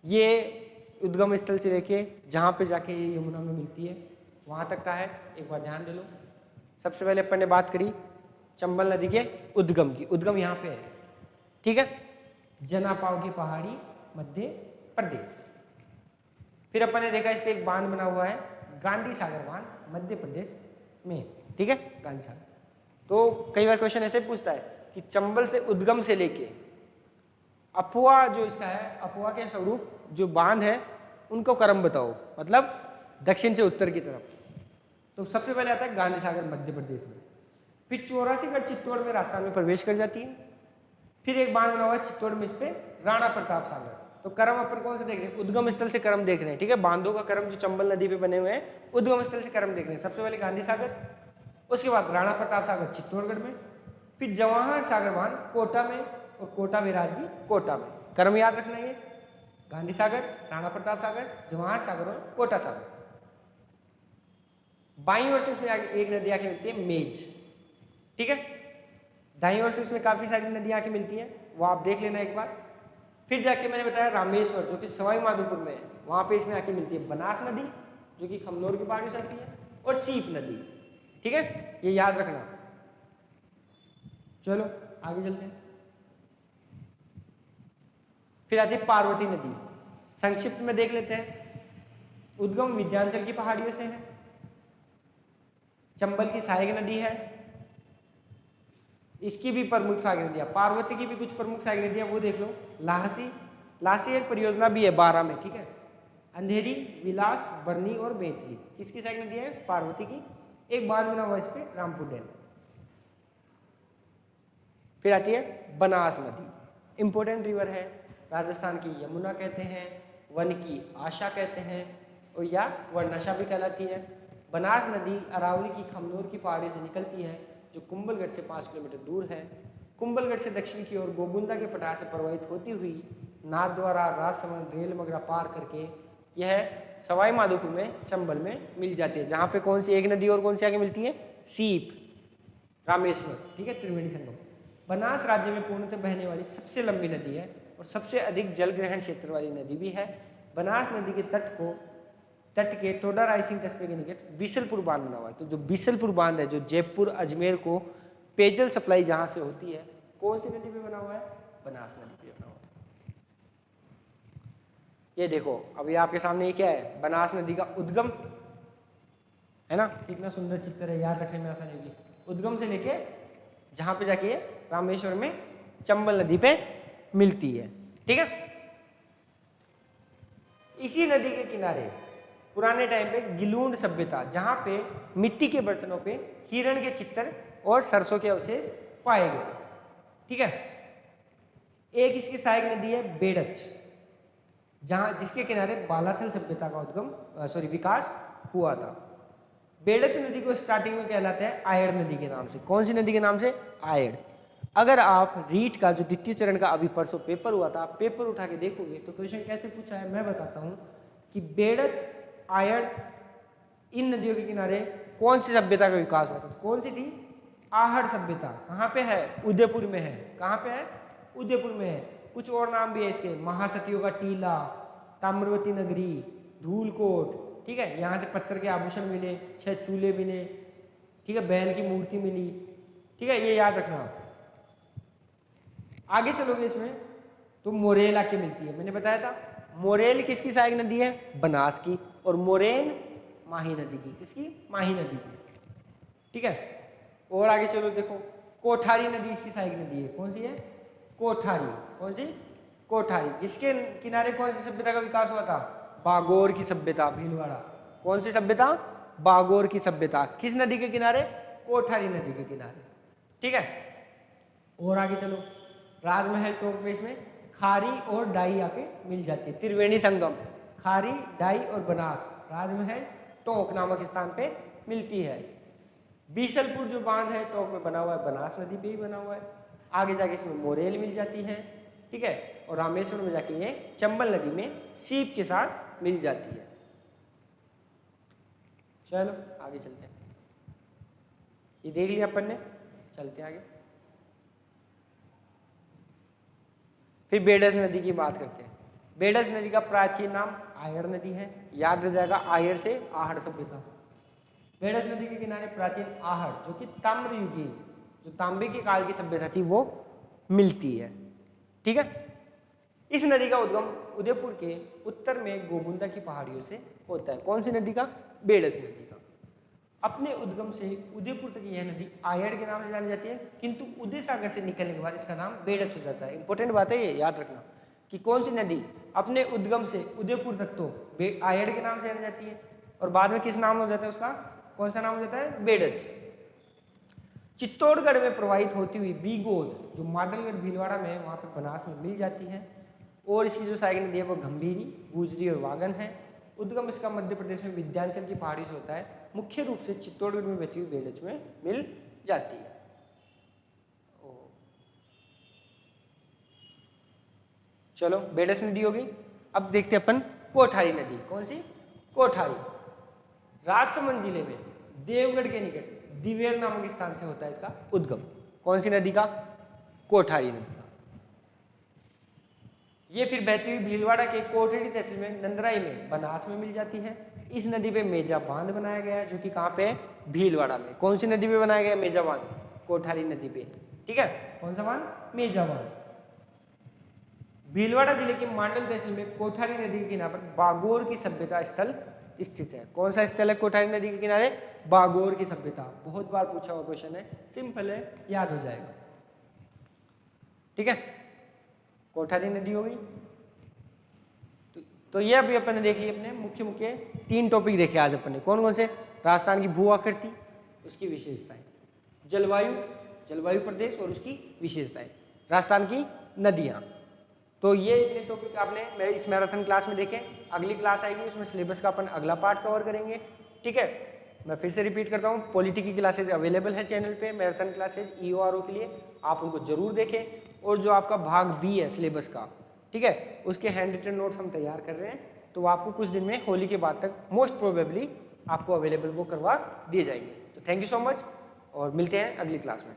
ये उद्गम स्थल से लेके जहाँ पे जाके ये यमुना में मिलती है वहाँ तक का है। एक बार ध्यान दे लो। सबसे पहले अपन ने बात करी चंबल नदी के उद्गम की। उद्गम यहाँ पे है, ठीक है, जनापाव की पहाड़ी मध्य प्रदेश। फिर अपन ने देखा इस पे एक बांध बना हुआ है गांधी सागर बांध मध्य प्रदेश में, ठीक है, गांधी सागर। तो कई बार क्वेश्चन ऐसे पूछता है कि चंबल से उद्गम से लेके अफवा जो इसका है, अफवा के स्वरूप जो बांध है उनको क्रम बताओ, मतलब दक्षिण से उत्तर की तरफ। तो सबसे पहले आता है गांधी सागर मध्य प्रदेश में। फिर 84गढ़ चित्तौड़ में राजस्थान में प्रवेश कर जाती है। फिर एक बांध बना हुआ है चित्तौड़ में, इस पे राणा प्रताप सागर। तो क्रम अपन कौन से देख रहे हैं? उद्गम स्थल से क्रम देख रहे हैं, ठीक है। बांधों का क्रम जो चंबल नदी पे बने हुए हैं उद्गम स्थल से क्रम देख रहे हैं। सबसे पहले गांधी सागर, उसके बाद राणा प्रताप सागर चित्तौड़गढ़ में, फिर जवाहर सागर बांध कोटा में और कोटा बैराज भी कोटा में। क्रम याद रखना है, गांधी सागर, राणा प्रताप सागर, जवाहर सागर और कोटा सागर। बाईं ओर से उसमें एक नदी आके मिलती है मेज, ठीक है। दाईं ओर से उसमें काफी सारी नदियां आके मिलती हैं, वो आप देख लेना एक बार। फिर जाके मैंने बताया रामेश्वर जो कि सवाई माधोपुर में है, वहां पे इसमें आके मिलती है बनास नदी जो कि खमनोर की पहाड़ी से आती है और सीप नदी, ठीक है, ये याद रखना। चलो आगे चलते हैं। फिर आती है पार्वती नदी, संक्षिप्त में देख लेते हैं। उद्गम विंध्याचल की पहाड़ियों से है। चंबल की सहायक नदी है, इसकी भी प्रमुख सहायक नदियां, पार्वती की भी कुछ प्रमुख सहायक नदियां वो देख लो। लाहसी, लाहसी एक परियोजना भी है 12 में, ठीक है। अंधेरी, विलास, बरनी और बेतली किसकी सहायक नदी है? पार्वती की। एक बांध बना हुआ इस पे रामपुर डैम। फिर आती है बनास नदी, इंपोर्टेंट रिवर है, राजस्थान की यमुना कहते हैं, वन की आशा कहते हैं और या वर्णाशा भी कहलाती है। बनास नदी अरावली की खमनोर की पहाड़ी से निकलती है जो कुंभलगढ़ से 5 किलोमीटर दूर है। कुंभलगढ़ से दक्षिण की ओर गोगुंदा के पठार से प्रवाहित होती हुई नाथद्वारा, राजसमंद, रेल मगरा पार करके यह सवाई माधोपुर में चंबल में मिल जाती है। जहाँ पे कौन सी एक नदी और कौन सी आगे मिलती है? सीप, रामेश्वर, ठीक है, त्रिवेणी संगम। बनास राज्य में पूर्णतः बहने वाली सबसे लंबी नदी है और सबसे अधिक जल ग्रहण क्षेत्र वाली नदी भी है। बनास नदी के तट के टोडा रायसिंह कस्बे के निकट बीसलपुर बांध बना हुआ है। तो जो बीसलपुर बांध है जो जयपुर अजमेर को पेयजल सप्लाई जहां से होती है, कौन सी नदी पे बना हुआ है? बनास नदी पे बना हुआ है। ये देखो अभी आपके सामने ये क्या है? बनास नदी का उद्गम है ना, कितना सुंदर चित्र है, याद रखने में आसानी होगी। उद्गम से लेके जहां पे जाके रामेश्वर में चंबल नदी पे मिलती है, ठीक है। इसी नदी के किनारे पुराने टाइम पे गिलूंड सभ्यता, जहां पे मिट्टी के बर्तनों पे हिरण के चित्र और सरसों के अवशेष पाए गए, ठीक है। एक इसकी सहायक नदी है बेड़च, जहां जिसके किनारे बालाथल सभ्यता का विकास हुआ था। बेड़च नदी को स्टार्टिंग में कहलाता है आयड़ नदी के नाम से। कौन सी नदी के नाम से? आयड़। अगर आप रीट का जो द्वितीय चरण का अभी परसों पेपर हुआ था, पेपर उठा के देखोगे तो क्वेश्चन कैसे पूछा है मैं बताता हूं कि बेड़च, आयड़, इन नदियों के किनारे कौन सी सभ्यता का विकास हुआ था? तो कौन सी थी? आहड़ सभ्यता। कहाँ पे है? उदयपुर में है। कहाँ पे है? उदयपुर में है। कुछ और नाम भी है इसके, महासतियों का टीला, ताम्रवती नगरी, धूलकोट, ठीक है। यहाँ से पत्थर के आभूषण मिले, 6 चूल्हे मिले, ठीक है, बैल की मूर्ति मिली, ठीक है, ये याद रखना। आगे चलोगे इसमें तो मोरेल आके मिलती है। मैंने बताया था मोरेल किसकी सहायक नदी है? बनास की। और मोरेन माही नदी की। किसकी? माही नदी की, ठीक है। और आगे चलो देखो, कोठारी नदी इसकी सहायक नदी है। कौन सी है? कोठारी। कौन सी? कोठारी। जिसके किनारे कौन सी सभ्यता का विकास हुआ था? बागोर की सभ्यता, भीलवाड़ा। कौन सी सभ्यता? बागोर की सभ्यता। किस नदी के किनारे? कोठारी नदी के किनारे, ठीक है। और आगे चलो, राजमहल टोक में इसमें खारी और डाई आके मिल जाती है। त्रिवेणी संगम, खारी, डाई और बनास, राजमहल टोक नामक स्थान पे मिलती है। बीसलपुर जो बांध है टोक में बना हुआ है, बनास नदी पे ही बना हुआ है। आगे जाके इसमें मोरेल मिल जाती है, ठीक है। और रामेश्वर में जाके ये चंबल नदी में सीप के साथ मिल जाती है। चलो आगे चलते हैं, ये देख लिया अपन ने, चलते हैं आगे। फिर बेडस नदी की बात करते हैं। बेडस नदी का प्राचीन नाम आयड़ नदी है, याद रह जाएगा, आयड़ से आहड़ सभ्यता। बेडस नदी के किनारे प्राचीन आहड़ जो कि ताम्रयुगीन, जो तांबे के काल की सभ्यता थी, वो मिलती है। ठीक है, इस नदी का उद्गम उदयपुर के उत्तर में गोमुंदा की पहाड़ियों से होता है। कौन सी नदी का? बेडस नदी का। अपने उद्गम से उदयपुर तक यह नदी आयड़ के नाम से जानी जाती है, किंतु उदय सागर से निकलने के बाद इसका नाम बेडस हो जाता है। इंपॉर्टेंट बात है ये, याद रखना कि कौन सी नदी अपने उद्गम से उदयपुर तक तो आयड़ के नाम से जानी जाती है और बाद में किस नाम हो जाता है उसका? कौन सा नाम हो जाता है? बेडज। चित्तौड़गढ़ में प्रवाहित होती हुई बीगोद जो माडलगढ़ भीलवाड़ा में है, वहां पर बनास में मिल जाती है। और इसकी जो सहायक नदी है वो गंभीरी, गुजरी और वागन है। उद्गम इसका मध्य प्रदेश में विंध्याचल की पहाड़ी से होता है, मुख्य रूप से चित्तौड़गढ़ में बहती हुई बेडज में मिल जाती है। चलो बेडस नदी हो गई। अब देखते हैं अपन कोठारी नदी। कौन सी? कोठारी। राजसमंद जिले में देवगढ़ के निकट दिवेर नामक स्थान से होता है इसका उद्गम। कौन सी नदी का? कोठारी नदी का। ये फिर बहती हुई भीलवाड़ा के कोठड़ी तहसील में नंदराई में बनास में मिल जाती है। इस नदी पे मेजा बांध बनाया गया है, जो कि कहाँ पे है? भीलवाड़ा में। कौन सी नदी पे बनाया गया मेजा बांध? कोठारी नदी पे। ठीक है, कौन सा बांध? मेजा बांध। भीलवाड़ा जिले के मांडल तहसील में कोठारी नदी के किनारे पर बागोर की सभ्यता स्थल स्थित है। कौन सा स्थल है कोठारी नदी के किनारे? बागोर की सभ्यता। बहुत बार पूछा हुआ क्वेश्चन है, सिंपल है, याद हो जाएगा। ठीक है, कोठारी नदी हो गई। तो ये अभी अपन ने देख लिया, अपने मुख्य मुख्य 3 टॉपिक देखे आज अपन ने। कौन कौन से? राजस्थान की भू आकृति, उसकी विशेषताएं, जलवायु प्रदेश और उसकी विशेषताएं, राजस्थान की नदियां। तो ये इतने टॉपिक आपने मेरे इस मैराथन क्लास में देखे। अगली क्लास आएगी, उसमें सिलेबस का अपन अगला पार्ट कवर करेंगे। ठीक है, मैं फिर से रिपीट करता हूँ, पॉलिटी की क्लासेज अवेलेबल है चैनल पे, मैराथन क्लासेज EORO के लिए, आप उनको जरूर देखें। और जो आपका भाग B है सिलेबस का, ठीक है, उसके हैंड रिटन नोट्स हम तैयार कर रहे हैं, तो वो आपको कुछ दिन में होली के बाद तक मोस्ट प्रोबेबली आपको अवेलेबल वो करवा दिए जाएंगे। तो थैंक यू सो मच और मिलते हैं अगली क्लास में।